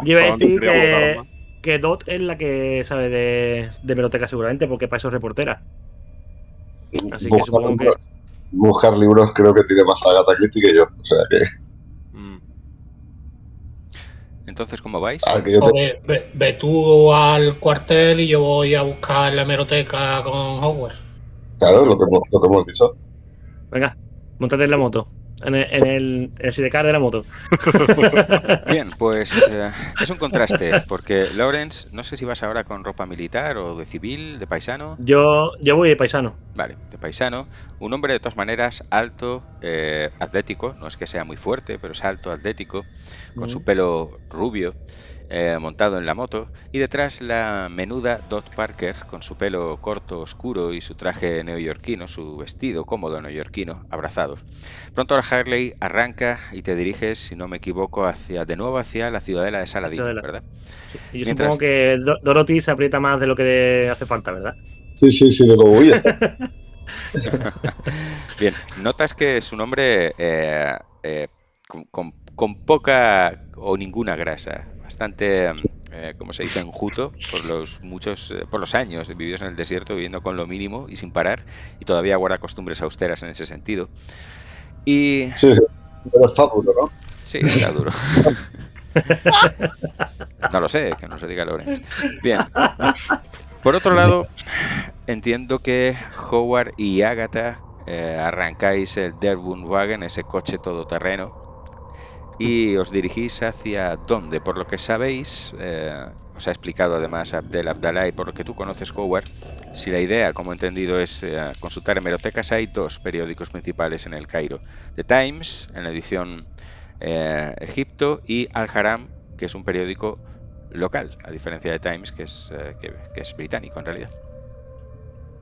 Yo iba a Solamente decir quería botar más. que Dot es la que sabe de hemeroteca seguramente, porque para eso es reportera. Así que buscar, supongo que... libros, buscar libros creo que tiene más Agatha Christie que yo. O sea que, Mm. Entonces, ¿cómo vais? a ver, que yo Pues ve tú al cuartel y yo voy a buscar la hemeroteca con Howard. claro, lo que hemos dicho. Venga, montate en la moto. en el sidecar de la moto. Bien, pues es un contraste, porque Lawrence, no sé si vas ahora con ropa militar o de civil, de paisano. Yo voy de paisano. Vale, de paisano. Un hombre de todas maneras alto, atlético, no es que sea muy fuerte, pero es alto, atlético, con su pelo rubio, montado en la moto, y detrás la menuda Dot Parker, con su pelo corto, oscuro y su traje neoyorquino, su vestido cómodo neoyorquino, abrazados. Pronto la Harley arranca y te diriges, si no me equivoco, de nuevo hacia la ciudadela de Saladino, ¿verdad? Sí. Y yo Mientras- supongo que Dorothy se aprieta más de lo que hace falta, ¿verdad? Sí, de como voy a estar. Bien, notas que es un hombre con poca o ninguna grasa, bastante, como se dice, enjuto por los años vividos en el desierto, viviendo con lo mínimo y sin parar, y todavía guarda costumbres austeras en ese sentido. Y Sí, pero está duro, ¿no? sí, está duro. No lo sé, que no se diga Lorenz. Bien. Por otro lado, entiendo que Howard y Agatha arrancáis el Wagon, ese coche todoterreno, y os dirigís hacia dónde. Por lo que sabéis, os ha explicado además Abdel Abdallah, y por lo que tú conoces, Howard, si la idea, como he entendido, es consultar hemerotecas, hay dos periódicos principales en el Cairo. The Times, en la edición Egipto, y Al-Haram, que es un periódico local, a diferencia de Times, que es británico en realidad.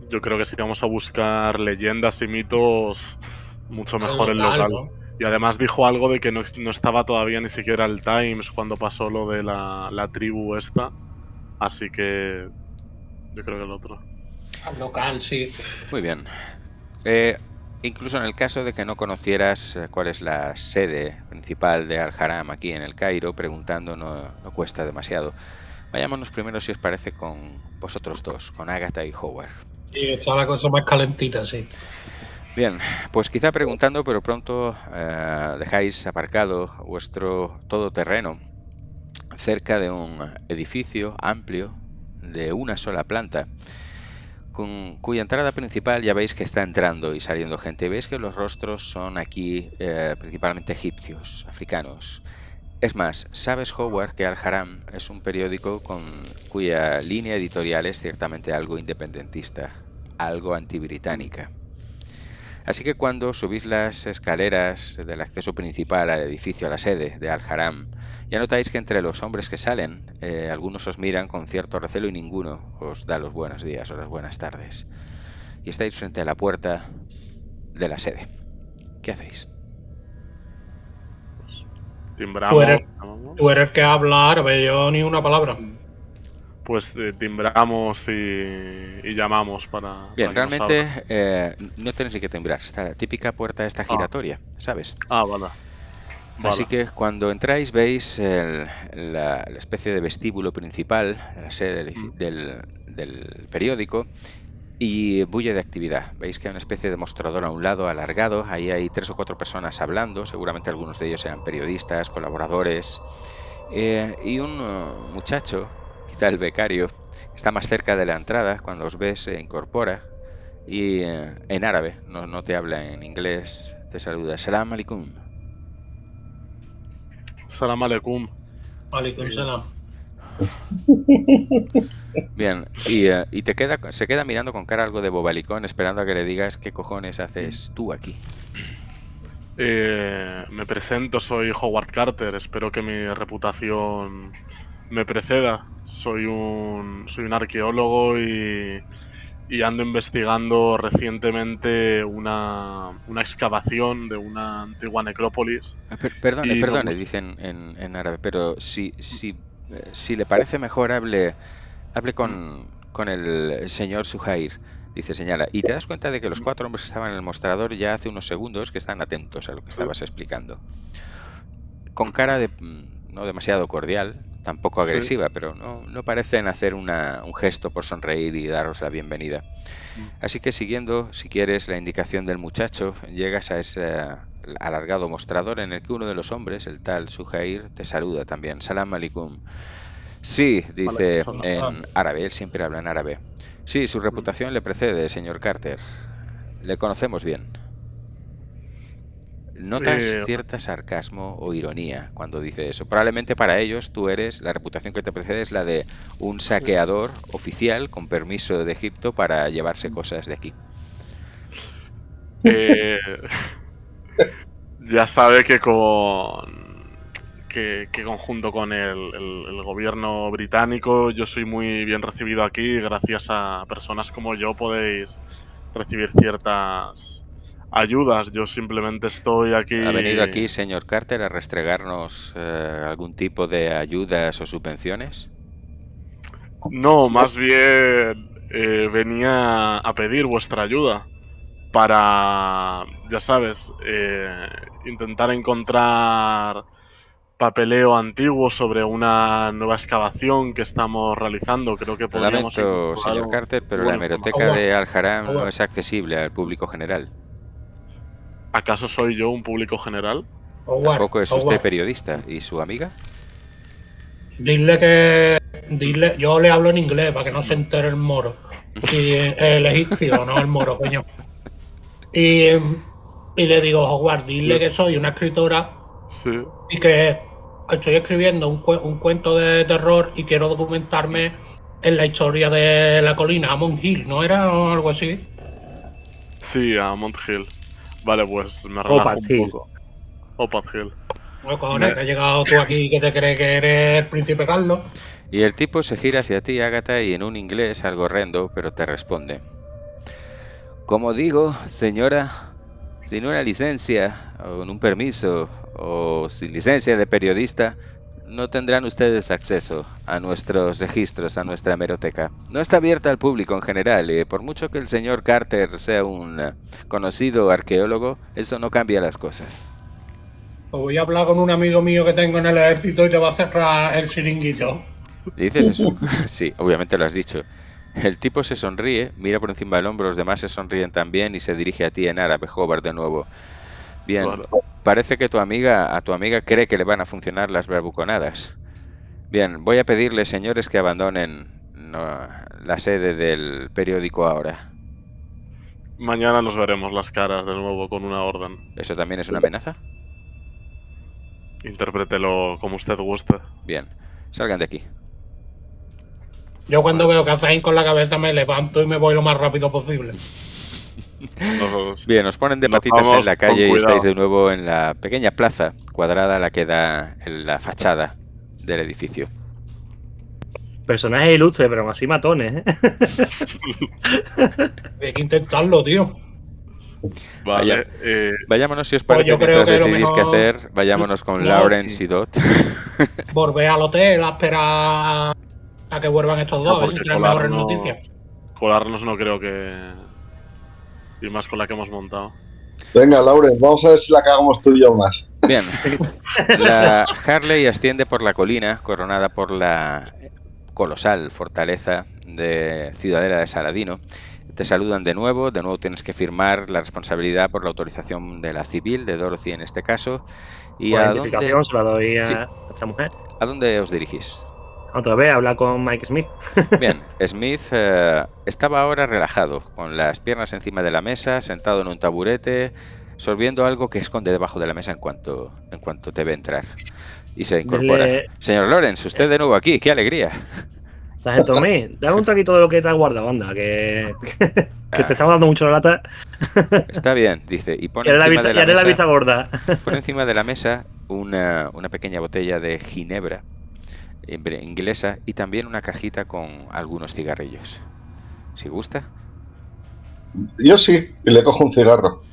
Yo creo que si vamos a buscar leyendas y mitos, mucho mejor el local. ¿no? Y además dijo algo de que no estaba todavía ni siquiera el Times cuando pasó lo de la tribu esta. Así que yo creo que el otro. Al local, sí. Muy bien. Incluso en el caso de que no conocieras cuál es la sede principal de Al-Haram aquí en el Cairo, preguntando no cuesta demasiado. Vayámonos primero, si os parece, con vosotros dos, con Agatha y Howard. Y está la cosa más calentita, sí. Bien, pues quizá preguntando, pero pronto dejáis aparcado vuestro todoterreno cerca de un edificio amplio de una sola planta, cuya entrada principal ya veis que está entrando y saliendo gente. Veis que los rostros son aquí principalmente egipcios, africanos. Es más, sabes, Howard, que Al-Haram es un periódico cuya línea editorial es ciertamente algo independentista, algo antibritánica. Así que cuando subís las escaleras del acceso principal al edificio, a la sede de Al-Haram, ya notáis que entre los hombres que salen, algunos os miran con cierto recelo y ninguno os da los buenos días o las buenas tardes. Y estáis frente a la puerta de la sede. ¿Qué hacéis? Timbramos. Tú eres el que habla árabe, yo ni una palabra. Pues timbramos y llamamos para. Bien, para que nos realmente no tenéis ni que temblar. Esta típica puerta esta giratoria, ¿sabes? Vale. Así que cuando entráis veis la especie de vestíbulo principal de la sede del periódico y bulle de actividad. Veis que hay una especie de mostrador a un lado alargado. Ahí hay 3 o 4 personas hablando. Seguramente algunos de ellos eran periodistas, colaboradores. Y un muchacho, quizá el becario, está más cerca de la entrada. Cuando os ve se incorpora y en árabe, no te habla en inglés, te saluda. Salam alaikum. Salam aleikum. Alaikum salam. Bien, y se queda mirando con cara algo de bobalicón, esperando a que le digas qué cojones haces tú aquí. Me presento, soy Howard Carter. Espero que mi reputación me preceda. Soy un arqueólogo y ando investigando recientemente una excavación de una antigua necrópolis. Perdone, dicen en árabe, pero si le parece mejor, hable con el señor Suhair, dice, señala, y te das cuenta de que los 4 hombres que estaban en el mostrador ya hace unos segundos que están atentos a lo que estabas explicando. Con cara de no demasiado cordial, tampoco agresiva, pero no parecen hacer un gesto por sonreír y daros la bienvenida. Así que siguiendo, si quieres, la indicación del muchacho, llegas a ese alargado mostrador en el que uno de los hombres, el tal Suhair, te saluda también. Salam alaikum. Sí, dice en árabe, él siempre habla en árabe. Sí, su reputación le precede, señor Carter. Le conocemos bien. Notas cierta sarcasmo o ironía cuando dice eso. Probablemente para ellos tú eres, la reputación que te precede es la de un saqueador oficial con permiso de Egipto para llevarse cosas de aquí. Ya sabe que que conjunto con el gobierno británico yo soy muy bien recibido aquí. Gracias a personas como yo podéis recibir ciertas ayudas. Yo simplemente estoy aquí... ¿Ha venido aquí, señor Carter, a restregarnos algún tipo de ayudas o subvenciones? No, más bien venía a pedir vuestra ayuda para, ya sabes, intentar encontrar papeleo antiguo sobre una nueva excavación que estamos realizando. Creo que Lo podríamos lamento, incorporar señor Carter, pero la buena hemeroteca información. de Al-Haram no es accesible al público general. ¿Acaso soy yo un público general? Tampoco es usted Howard, periodista. ¿Y su amiga? dile, yo le hablo en inglés para que no se entere el moro. Y el egipcio, no el moro, coño. Y le digo, Howard, dile que soy una escritora Sí. y que estoy escribiendo un cuento de terror y quiero documentarme en la historia de la colina, Amon Hill, ¿no era o algo así? Sí, a Mont Hill. Vale, pues me relajo Opal un Hill. poco. Opal Hill. No, cojones, que has llegado tú aquí y que te crees que eres el príncipe Carlos. Y el tipo se gira hacia ti, Agatha, y en un inglés algo horrendo, pero te responde. Como digo, señora, sin una licencia, o un permiso, o sin licencia de periodista, no tendrán ustedes acceso a nuestros registros, a nuestra hemeroteca. No está abierta al público en general, y por mucho que el señor Carter sea un conocido arqueólogo, eso no cambia las cosas. Pues voy a hablar con un amigo mío que tengo en el ejército y te va a cerrar el chiringuito. ¿Le dices eso? Sí, obviamente lo has dicho. El tipo se sonríe, mira por encima del hombro, los demás se sonríen también y se dirige a ti en árabe, Hobart, de nuevo. Bien, Vale. parece que a tu amiga cree que le van a funcionar las bravuconadas. Bien, voy a pedirle, señores, que abandonen la sede del periódico ahora. Mañana nos veremos las caras de nuevo con una orden. ¿Eso también es una amenaza? Interprételo como usted guste. Bien, salgan de aquí. Yo cuando veo que hacéis con la cabeza me levanto y me voy lo más rápido posible. Bien, os ponen de nos patitas vamos en la con calle y cuidado. estáis de nuevo en la pequeña plaza cuadrada a la que da en la fachada del edificio. Personajes ilustres, pero aún así matones, ¿eh? Hay que intentarlo, tío. Vale. Vayámonos, si os Pues parece, yo creo mientras que lo decidís qué mejor- hacer, vayámonos con No, Lawrence y Dot. Volver al hotel a esperar a que vuelvan estos dos, a ver si porque tienen mejores noticias. colarnos no creo que... Y más con la que hemos montado. Venga, Lauren, vamos a ver si la cagamos tú y yo más. Bien, la Harley asciende por la colina, coronada por la colosal fortaleza de Ciudadela de Saladino. Te saludan de nuevo tienes que firmar la responsabilidad por la autorización de la civil, de Dorothy en este caso. ¿Y Por a identificación dónde, se la doy a Sí. esta mujer. a dónde os dirigís? Otra vez, habla con Mike Smith. Bien, Smith estaba ahora relajado, con las piernas encima de la mesa, sentado en un taburete, sorbiendo algo que esconde debajo de la mesa en cuanto te ve entrar. Y se incorpora. Dile- Señor Lawrence, usted de nuevo aquí, qué alegría. Sargento Smith, dame un traguito de lo que te has guardado, anda, que te estamos dando mucho la lata. Está bien, dice, y pone Ya haré encima de la la vista mesa, gorda. pone encima de la mesa una pequeña botella de ginebra inglesa y también una cajita con algunos cigarrillos. Si gusta. Yo sí, y le cojo un cigarro.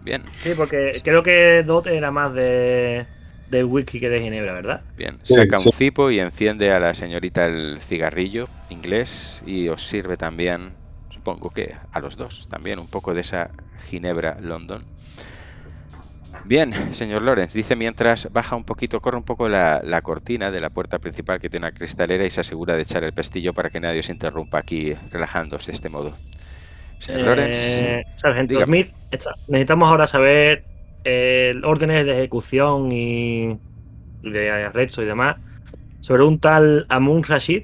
Bien, Sí, porque creo que Dot era más de whisky que de ginebra, ¿verdad? bien. Sí, Saca sí. un cipo y enciende a la señorita el cigarrillo inglés y os sirve también, supongo que a los dos, también un poco de esa ginebra London. Bien, señor Lawrence, dice mientras baja un poquito, corre un poco la cortina de la puerta principal que tiene una cristalera y se asegura de echar el pestillo para que nadie os interrumpa aquí relajándose de este modo. Señor Lawrence, Sargento dígame. Smith, necesitamos ahora saber órdenes de ejecución y de arresto y demás sobre un tal Amun Rashid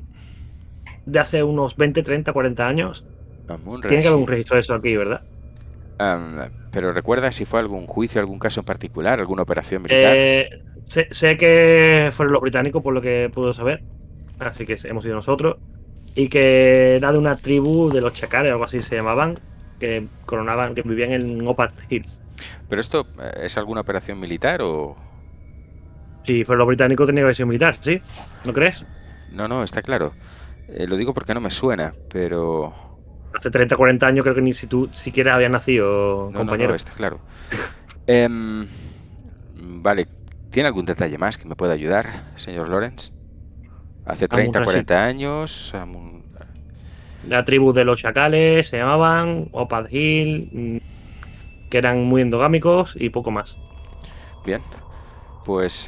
de hace unos 20, 30, 40 años. Amun Tiene que haber un Rashid. registro de eso aquí, ¿verdad? Pero recuerda si fue algún juicio, algún caso en particular, alguna operación militar. Sé que fueron los británicos, por lo que puedo saber. Así que hemos sido nosotros. Y que era de una tribu de los chacales, algo así se llamaban, que coronaban, que vivían en Opal Hill. ¿Pero esto es alguna operación militar o...? Si fueron los británicos, tenía que haber sido militar, ¿sí? ¿No crees? No, está claro. Lo digo porque no me suena, pero... Hace 30, 40 años creo que ni si tú siquiera habías nacido, compañero. No, está claro. Vale, ¿tiene algún detalle más que me pueda ayudar, señor Lawrence? Hace 30, 40 años... La tribu de los chacales se llamaban Opal Hill, que eran muy endogámicos y poco más. Bien, pues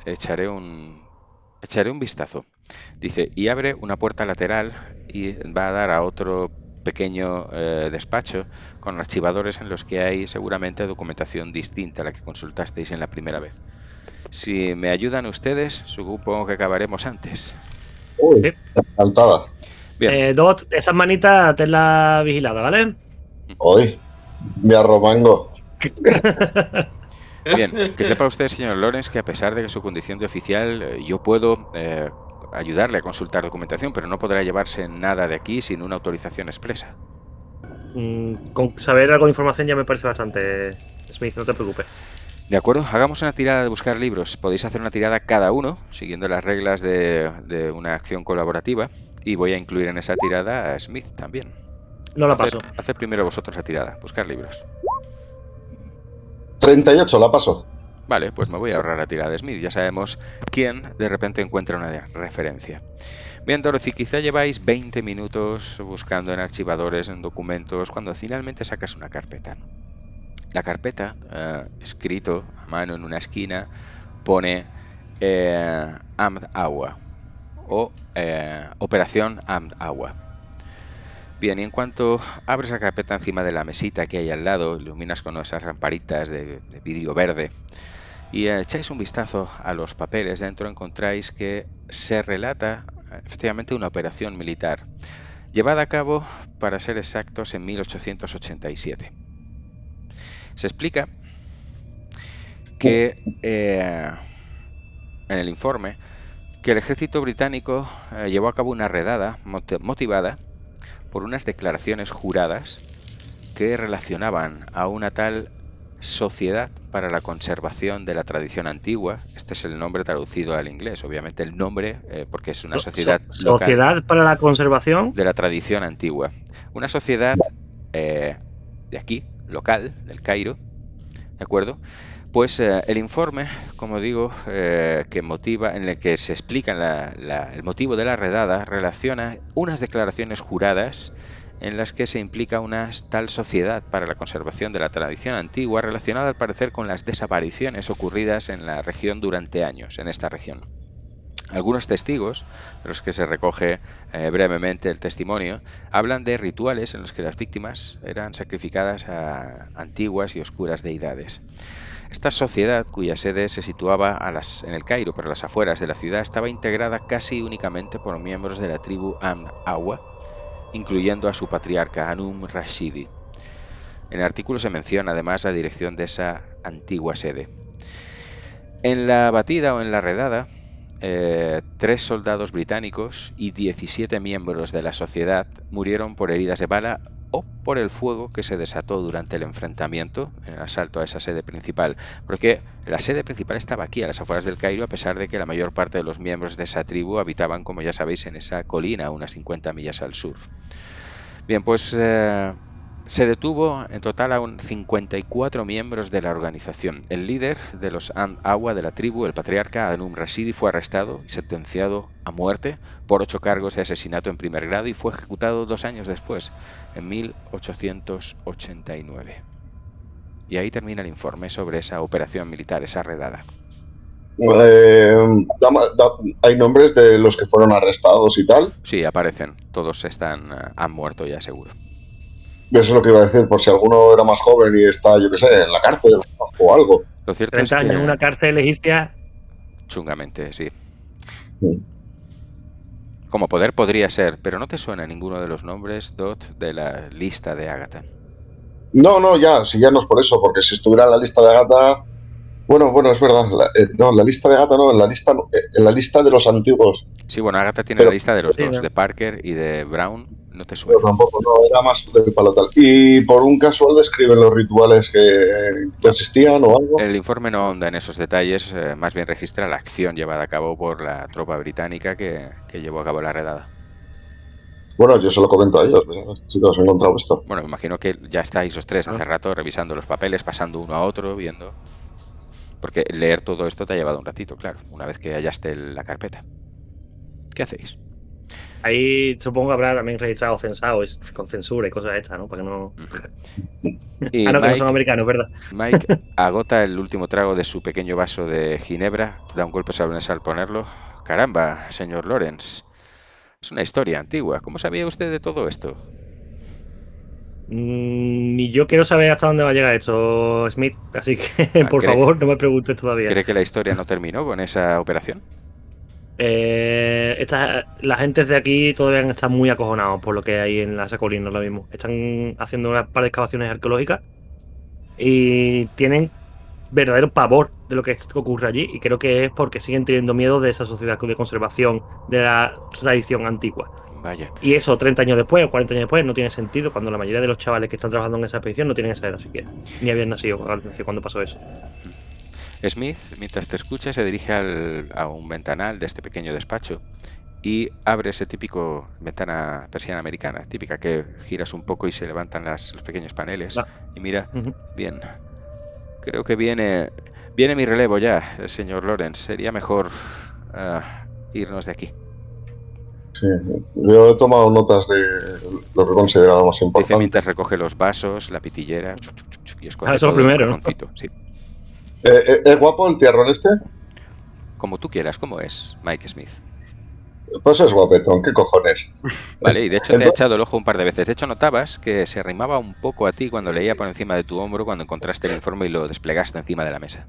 echaré un vistazo. Dice, y abre una puerta lateral y va a dar a otro pequeño despacho con archivadores en los que hay seguramente documentación distinta a la que consultasteis en la primera vez. Si me ayudan ustedes, supongo que acabaremos antes. Uy, Sí. encantada. Bien. Dot, esas manitas tenla vigilada, ¿vale? Hoy, me arromango. Bien, que sepa usted, señor Lawrence, que a pesar de que su condición de oficial, yo puedo ayudarle a consultar documentación, pero no podrá llevarse nada de aquí sin una autorización expresa. Con saber algo de información ya me parece bastante, Smith, no te preocupes. De acuerdo, hagamos una tirada de buscar libros. Podéis hacer una tirada cada uno, siguiendo las reglas de una acción colaborativa, y voy a incluir en esa tirada a Smith también. No la paso. Haced primero vosotros la tirada, buscar libros. 38, la paso. Vale, pues me voy a ahorrar la tirada de Smith. Ya sabemos quién de repente encuentra una referencia. Bien, Dorothy, quizá lleváis 20 minutos buscando en archivadores, en documentos, cuando finalmente sacas una carpeta. La carpeta, escrito a mano en una esquina, pone Amd Agua o Operación Amd Agua. Bien, y en cuanto abres la carpeta encima de la mesita que hay al lado, iluminas con esas lamparitas de vidrio verde y echáis un vistazo a los papeles, dentro encontráis que se relata efectivamente una operación militar llevada a cabo, para ser exactos, en 1887. Se explica que en el informe que el ejército británico llevó a cabo una redada motivada por unas declaraciones juradas que relacionaban a una tal Sociedad para la Conservación de la Tradición Antigua. Este es el nombre traducido al inglés, obviamente el nombre, porque es una sociedad local. Sociedad para la Conservación de la Tradición Antigua. Una sociedad de aquí, local, del Cairo, ¿de acuerdo? Pues el informe, como digo, que motiva, en el que se explica el motivo de la redada, relaciona unas declaraciones juradas en las que se implica una tal Sociedad para la Conservación de la Tradición Antigua, relacionada al parecer con las desapariciones ocurridas en la región durante años, en esta región. Algunos testigos, de los que se recoge brevemente el testimonio, hablan de rituales en los que las víctimas eran sacrificadas a antiguas y oscuras deidades. Esta sociedad, cuya sede se situaba en el Cairo, pero a las afueras de la ciudad, estaba integrada casi únicamente por miembros de la tribu Amd Agua, incluyendo a su patriarca Hanum Rashidi. En el artículo se menciona además la dirección de esa antigua sede. En la batida o en la redada, 3 soldados británicos y 17 miembros de la sociedad murieron por heridas de bala o por el fuego que se desató durante el enfrentamiento, en el asalto a esa sede principal, porque la sede principal estaba aquí, a las afueras del Cairo, a pesar de que la mayor parte de los miembros de esa tribu habitaban, como ya sabéis, en esa colina, unas 50 millas al sur. Bien, pues se detuvo en total a 54 miembros de la organización. El líder de los Amd Agua de la tribu, el patriarca Hanum Rashidi, fue arrestado y sentenciado a muerte por 8 cargos de asesinato en primer grado y fue ejecutado 2 años después, en 1889. Y ahí termina el informe sobre esa operación militar, esa redada. ¿Hay nombres de los que fueron arrestados y tal? Sí, aparecen. Todos han muerto ya, seguro. Eso es lo que iba a decir, por si alguno era más joven y está, yo qué sé, en la cárcel o algo. Lo cierto 30 es que... años en una cárcel egipcia. Chungamente, sí. Sí. Como poder podría ser, pero ¿no te suena ninguno de los nombres, Dot, de la lista de Agatha? No, ya, si ya no es por eso, porque si estuviera en la lista de Agatha... Bueno, es verdad. No, en la lista de Agatha no, en la lista de los antiguos. Sí, bueno, Agatha tiene Pero- la lista de los Sí, dos, ¿no? de Parker y de Brown. No te Pero suena. tampoco, no, era más del palo tal. Y por un casual describen los rituales que consistían o algo. El informe no ahonda en esos detalles, más bien registra la acción llevada a cabo por la tropa británica que llevó a cabo la redada. Bueno, yo se lo comento a ellos, mira, chicos, he encontrado esto. Bueno, me imagino que ya estáis los tres hace rato revisando los papeles, pasando uno a otro, viendo. Porque leer todo esto te ha llevado un ratito, claro, una vez que hallaste la carpeta. ¿Qué hacéis? Ahí supongo que habrá también registrado censados con censura y cosas estas, ¿no? Para que no. Y Que no son Mike, americanos, ¿verdad? Mike agota el último trago de su pequeño vaso de ginebra, da un golpe sobre la mesa al ponerlo. Caramba, señor Lawrence. Es una historia antigua. ¿Cómo sabía usted de todo esto? Ni yo quiero saber hasta dónde va a llegar esto, Smith. Así que, por favor, no me preguntes todavía. ¿Cree que la historia no terminó con esa operación? La gente de aquí todavía están muy acojonados por lo que hay en la colina ahora mismo. Están haciendo una par de excavaciones arqueológicas y tienen verdadero pavor de lo que ocurre allí, y creo que es porque siguen teniendo miedo de esa sociedad de conservación de la tradición antigua. Vaya. Y eso 30 años después o 40 años después no tiene sentido, cuando la mayoría de los chavales que están trabajando en esa expedición no tienen esa edad siquiera, ni habían nacido cuando pasó eso. Smith, mientras te escucha, se dirige a un ventanal de este pequeño despacho y abre ese típico ventana persiana americana, típica que giras un poco y se levantan los pequeños paneles. Y mira, bien, creo que viene mi relevo ya, señor Lawrence. Sería mejor irnos de aquí. Sí, yo he tomado notas de lo que he considerado más Dice importante. mientras recoge los vasos, la pitillera y esconde eso todo primero, en un ¿no? cajoncito. Sí. ¿Es guapo el tierrón este? Como tú quieras, ¿cómo es, Mike Smith? Pues es guapetón, ¿qué cojones? Vale, y de hecho te he Entonces- echado el ojo un par de veces. De hecho notabas que se arrimaba un poco a ti cuando leía por encima de tu hombro cuando encontraste el informe y lo desplegaste encima de la mesa.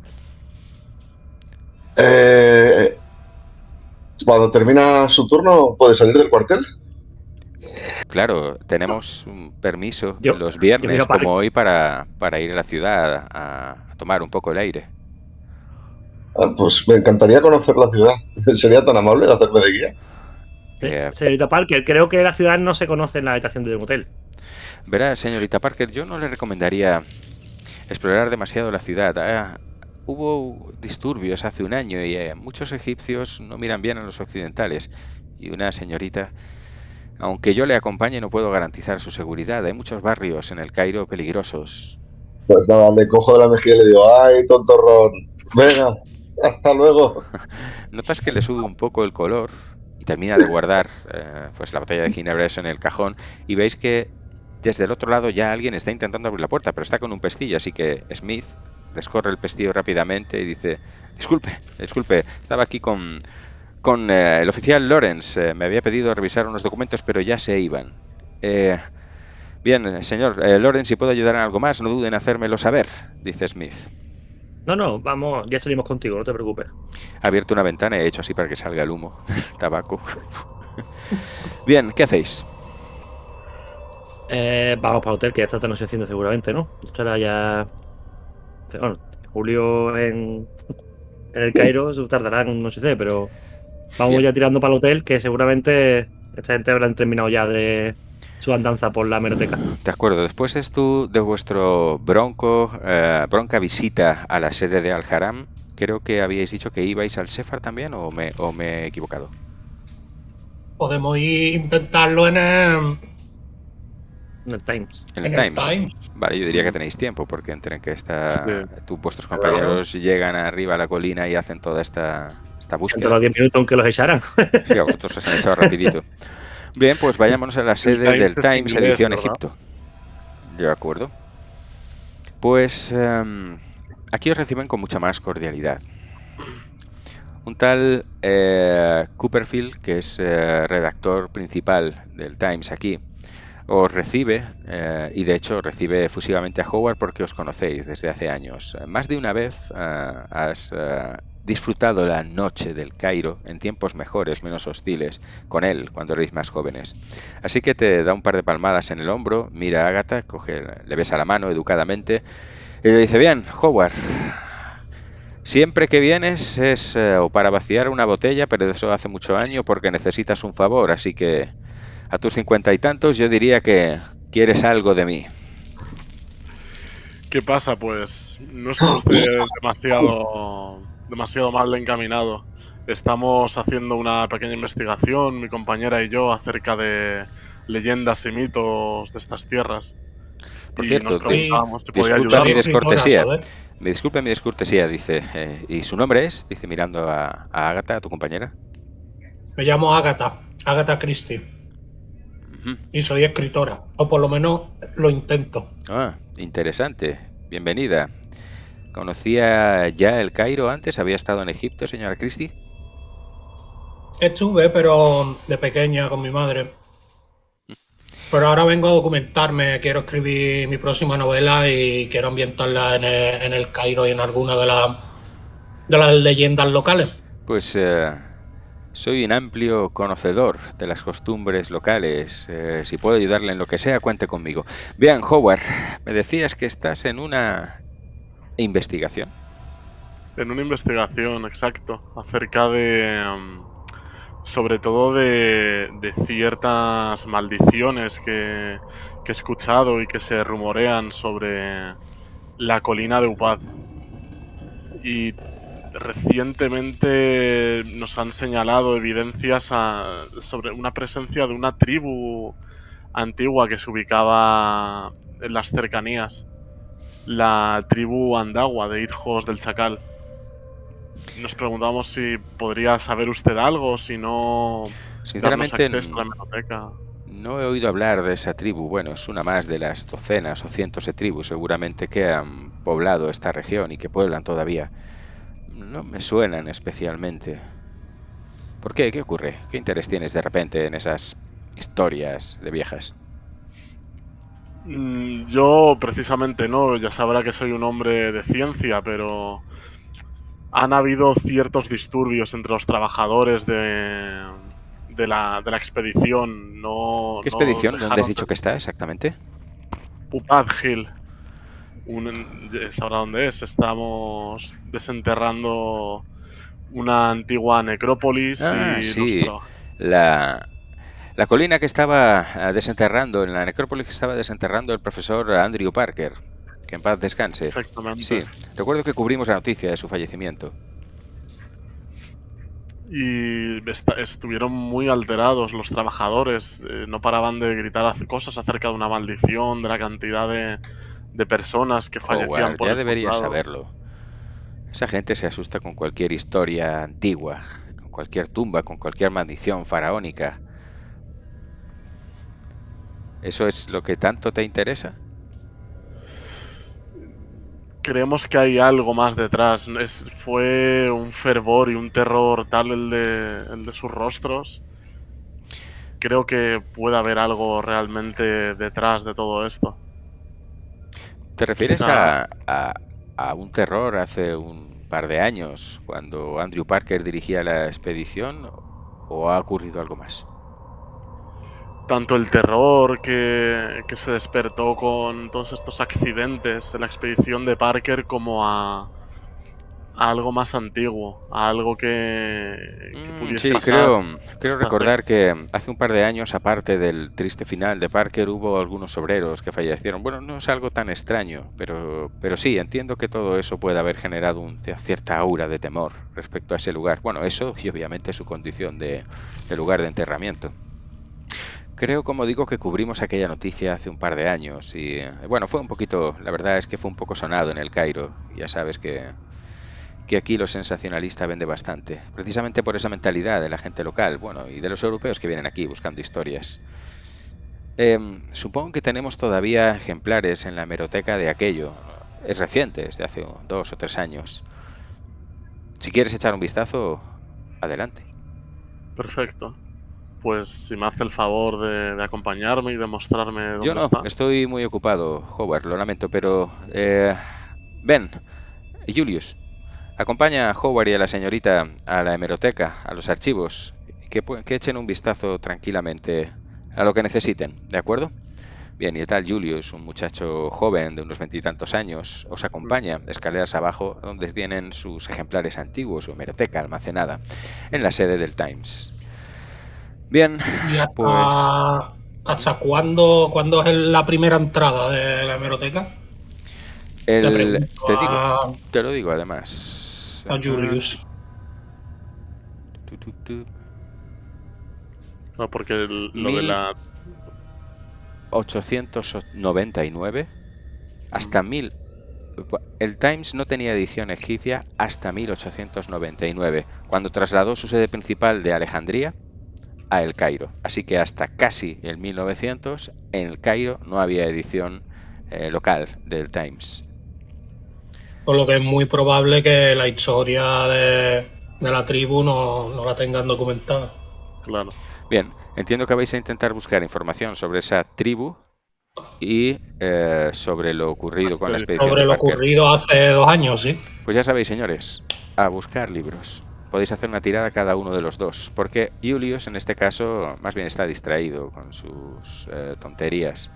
Cuando termina su turno, ¿puede salir del cuartel? Claro, tenemos un permiso Yo- los yo viernes miro para- como hoy para ir a la ciudad a tomar un poco el aire. Pues me encantaría conocer la ciudad. ¿Sería tan amable de hacerme de guía? Señorita Parker, creo que la ciudad no se conoce en la habitación de un hotel. Verá, señorita Parker, yo no le recomendaría explorar demasiado la ciudad. Hubo disturbios hace un año y muchos egipcios no miran bien a los occidentales. Y una señorita, aunque yo le acompañe, no puedo garantizar su seguridad. Hay muchos barrios en el Cairo peligrosos. Pues nada, le cojo de la mejilla y le digo, ¡ay, tontorrón! Venga, hasta luego. Notas que le sube un poco el color y termina de guardar pues la botella de ginebra eso en el cajón y veis que desde el otro lado ya alguien está intentando abrir la puerta, pero está con un pestillo, así que Smith descorre el pestillo rápidamente y dice, disculpe, estaba aquí con el oficial Lawrence, me había pedido revisar unos documentos, pero ya se iban. Bien, señor Lawrence, si puedo ayudar en algo más, no duden en hacérmelo saber, dice Smith. No, vamos, ya salimos contigo, no te preocupes. Ha abierto una ventana y he hecho así para que salga el humo del tabaco. Bien, ¿qué hacéis? Vamos para el hotel, que ya está anocheciendo seguramente, ¿no? Estará ya. Bueno, julio en el Cairo se tardará en anochecer, pero vamos Bien. ya tirando para el hotel, que seguramente esta gente habrán terminado ya de su andanza por la hemeroteca. De acuerdo, después de vuestro bronca visita a la sede de Al-Haram, creo que habíais dicho que ibais al Sefar también, ¿o me he equivocado? Podemos intentarlo en En el Times. En el Times. Vale, yo diría que tenéis tiempo, porque entre que vuestros compañeros llegan arriba a la colina y hacen toda esta Entre búsqueda. los 10 minutos aunque los echaran. Sí, a vosotros os han echado rapidito. Bien, pues vayámonos a la sede Times del es Times, inglés, edición ¿verdad? Egipto. De acuerdo. Pues aquí os reciben con mucha más cordialidad. Un tal Copperfield, que es redactor principal del Times aquí, os recibe, y de hecho recibe efusivamente a Howard porque os conocéis desde hace años. Más de una vez has disfrutado la noche del Cairo en tiempos mejores, menos hostiles, con él cuando erais más jóvenes. Así que te da un par de palmadas en el hombro, mira a Agatha, le besa la mano educadamente y le dice: bien, Howard, siempre que vienes es o para vaciar una botella, pero eso hace mucho año, porque necesitas un favor, así que a tus 50 y tantos yo diría que quieres algo de mí. ¿Qué pasa? Pues no está usted demasiado mal encaminado. Estamos haciendo una pequeña investigación, mi compañera y yo, acerca de leyendas y mitos de estas tierras. Por Y nos cierto, preguntábamos si podía disculpa mi Soy ayudarnos. escritora, descortesía. ¿sabes? Me disculpe mi descortesía, dice. ¿Y su nombre es? Dice mirando a Agatha, a tu compañera. Me llamo Agatha Christie, Ujú. y soy escritora, o por lo menos lo intento. Ah, interesante. Bienvenida. ¿Conocía ya el Cairo antes? ¿Había estado en Egipto, señora Christie? Estuve, pero de pequeña con mi madre. Pero ahora vengo a documentarme, quiero escribir mi próxima novela y quiero ambientarla en el Cairo y en alguna de las leyendas locales. Pues soy un amplio conocedor de las costumbres locales. Si puedo ayudarle en lo que sea, cuente conmigo. Bien, Howard, me decías que estás en una investigación. En una investigación, exacto, acerca de, sobre todo de ciertas maldiciones que he escuchado y que se rumorean sobre la colina de Upad. Y recientemente nos han señalado evidencias sobre una presencia de una tribu antigua que se ubicaba en las cercanías, la tribu Andagua de Hijos del Chacal. Nos preguntamos si podría saber usted algo, si no darnos Sinceramente, acceso a la hemeroteca. no he oído hablar de esa tribu. Bueno, es una más de las docenas o cientos de tribus seguramente que han poblado esta región y que pueblan todavía. No me suenan especialmente. ¿Por qué? ¿Qué ocurre? ¿Qué interés tienes de repente en esas historias de viejas? Yo precisamente no, ya sabrá que soy un hombre de ciencia, pero han habido ciertos disturbios entre los trabajadores de la expedición. No, ¿Qué no expedición? ¿Dónde has dejaron dicho que está exactamente? Upad Hill. ¿Sabrá dónde es? Estamos desenterrando una antigua necrópolis Ah, y sí. La colina que estaba desenterrando, en la necrópolis que estaba desenterrando el profesor Andrew Parker. Que en paz descanse. Exactamente. Sí, recuerdo que cubrimos la noticia de su fallecimiento. Y estuvieron muy alterados los trabajadores, no paraban de gritar cosas acerca de una maldición, de la cantidad de personas que fallecían Howard, por ya el deberías soldado. saberlo. Esa gente se asusta con cualquier historia antigua, con cualquier tumba, con cualquier maldición faraónica. ¿Eso es lo que tanto te interesa? Creemos que hay algo más detrás. Fue un fervor y un terror tal el de sus rostros. Creo que puede haber algo realmente detrás de todo esto. ¿Te refieres Quizá a un terror hace un par de años, cuando Andrew Parker dirigía la expedición, o ha ocurrido algo más? tanto el terror que se despertó con todos estos accidentes en la expedición de Parker como a algo más antiguo, a algo que pudiese Sí, pasar. creo Estas de- recordar que hace un par de años, aparte del triste final de Parker, hubo algunos obreros que fallecieron. Bueno, no es algo tan extraño, pero sí, entiendo que todo eso puede haber generado cierta aura de temor respecto a ese lugar. Bueno, eso y obviamente su condición de lugar de enterramiento. Creo, como digo, que cubrimos aquella noticia hace un par de años y, bueno, fue un poquito, la verdad es que fue un poco sonado en el Cairo. Ya sabes que aquí lo sensacionalista vende bastante, precisamente por esa mentalidad de la gente local, bueno, y de los europeos que vienen aquí buscando historias. Supongo que tenemos todavía ejemplares en la hemeroteca de aquello. Es reciente, es de hace 2 o 3 años. Si quieres echar un vistazo, adelante. Perfecto. Pues si me hace el favor de acompañarme y de mostrarme Yo dónde no, está. estoy muy ocupado, Howard, lo lamento, pero... Ben, Julius, Acompaña a Howard y a la señorita a la hemeroteca, a los archivos, que echen un vistazo tranquilamente a lo que necesiten, ¿de acuerdo? Bien, y el tal Julius, un muchacho joven de unos 20 y tantos años, os acompaña escaleras abajo donde tienen sus ejemplares antiguos, su hemeroteca almacenada en la sede del Times. Bien, ¿Y pues hasta cuándo es la primera entrada de la hemeroteca? Le pregunto te lo digo además. a Julius. No, porque lo de la... 1899 hasta 1000. El Times no tenía edición egipcia hasta 1899, cuando trasladó su sede principal de Alejandría a El Cairo. Así que hasta casi el 1900 en El Cairo no había edición local del Times. Por lo que es muy probable que la historia de la tribu no la tengan documentada. Claro. Bien, entiendo que vais a intentar buscar información sobre esa tribu y sobre lo ocurrido con la expedición Sobre de lo Parker. ocurrido hace 2 años, sí. Pues ya sabéis, señores, a buscar libros. Podéis hacer una tirada cada uno de los dos, porque Julius en este caso más bien está distraído con sus tonterías.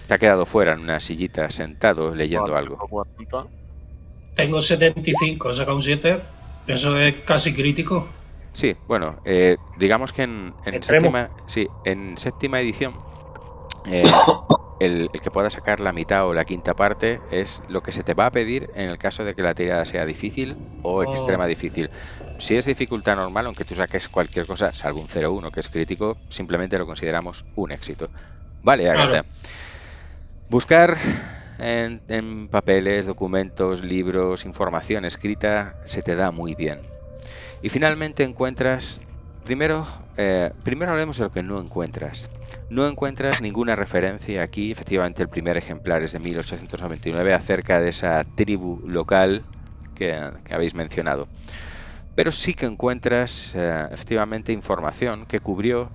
Se ha quedado fuera en una sillita sentado leyendo algo. 40. Tengo 75, he sacado un 7. Eso es casi crítico. Sí, bueno, digamos que en Extremo. séptima edición el que pueda sacar la mitad o la quinta parte es lo que se te va a pedir en el caso de que la tirada sea difícil o extrema difícil. Si es dificultad normal, aunque tú saques cualquier cosa, salvo un 0-1 que es crítico, simplemente lo consideramos un éxito. Vale, Agatha. Claro. Buscar en papeles, documentos, libros, información escrita se te da muy bien. Y finalmente encuentras... Primero hablemos de lo que no encuentras. No encuentras ninguna referencia aquí, efectivamente el primer ejemplar es de 1899 acerca de esa tribu local que habéis mencionado. Pero sí que encuentras efectivamente información que cubrió,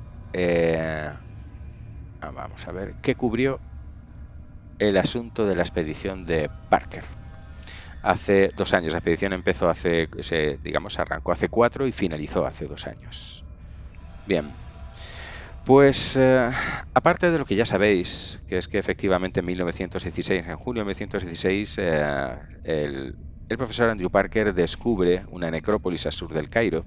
vamos a ver, que cubrió el asunto de la expedición de Parker. Hace 2 años, la expedición empezó arrancó hace 4 y finalizó hace 2 años. Bien, pues aparte de lo que ya sabéis, que es que efectivamente en junio de 1916, el profesor Andrew Parker descubre una necrópolis al sur del Cairo.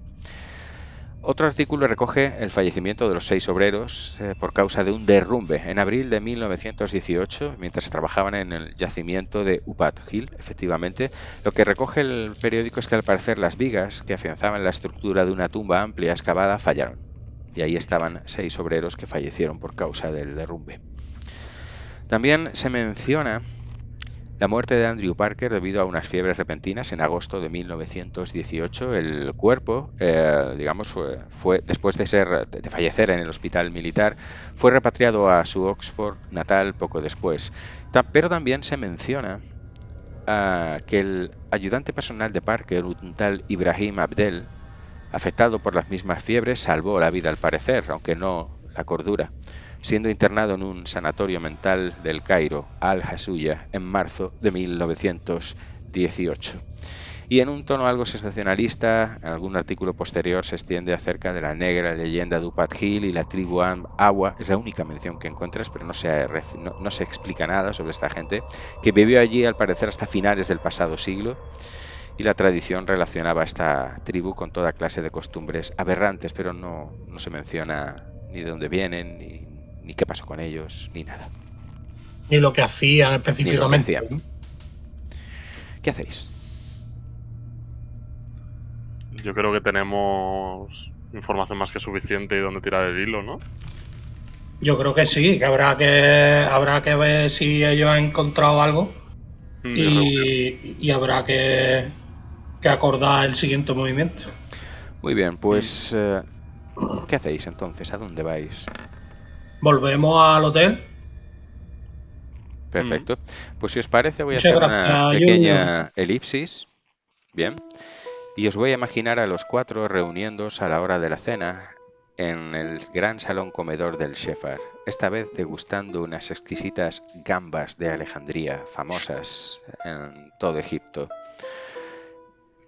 Otro artículo recoge el fallecimiento de los 6 obreros por causa de un derrumbe en abril de 1918, mientras trabajaban en el yacimiento de Upat Hill, efectivamente. Lo que recoge el periódico es que al parecer las vigas que afianzaban la estructura de una tumba amplia excavada fallaron. Y ahí estaban 6 obreros que fallecieron por causa del derrumbe. También se menciona la muerte de Andrew Parker debido a unas fiebres repentinas en agosto de 1918. El cuerpo, fue después de fallecer en el hospital militar, fue repatriado a su Oxford natal poco después. Pero también se menciona que el ayudante personal de Parker, un tal Ibrahim Abdel, afectado por las mismas fiebres, salvó la vida al parecer, aunque no la cordura, siendo internado en un sanatorio mental del Cairo, Al-Hasuya, en marzo de 1918. Y en un tono algo sensacionalista, en algún artículo posterior se extiende acerca de la negra leyenda de Upat Hill y la tribu Awa. Es la única mención que encuentras, pero no se explica nada sobre esta gente, que vivió allí al parecer hasta finales del pasado siglo. Y la tradición relacionaba a esta tribu con toda clase de costumbres aberrantes, pero no se menciona ni de dónde vienen, ni qué pasó con ellos, ni nada. Ni lo que hacían específicamente. ¿Qué hacéis? Yo creo que tenemos información más que suficiente y dónde tirar el hilo, ¿no? Yo creo que sí, que habrá que ver si ellos han encontrado algo y habrá que acordar el siguiente movimiento. Muy bien, pues ¿qué hacéis entonces? ¿A dónde vais? Volvemos al hotel. Perfecto. Pues si os parece voy a Muchas hacer gracias, una pequeña elipsis. Bien. Y os voy a imaginar a los 4 reuniéndose a la hora de la cena en el gran salón comedor del Shepherd, esta vez degustando unas exquisitas gambas de Alejandría, famosas en todo Egipto.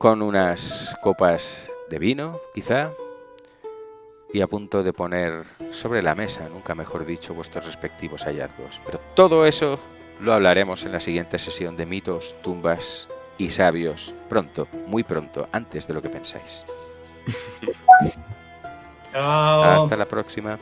con unas copas de vino, quizá, y a punto de poner sobre la mesa, nunca mejor dicho, vuestros respectivos hallazgos. Pero todo eso lo hablaremos en la siguiente sesión de mitos, tumbas y sabios, pronto, muy pronto, antes de lo que pensáis. Chao. Hasta la próxima.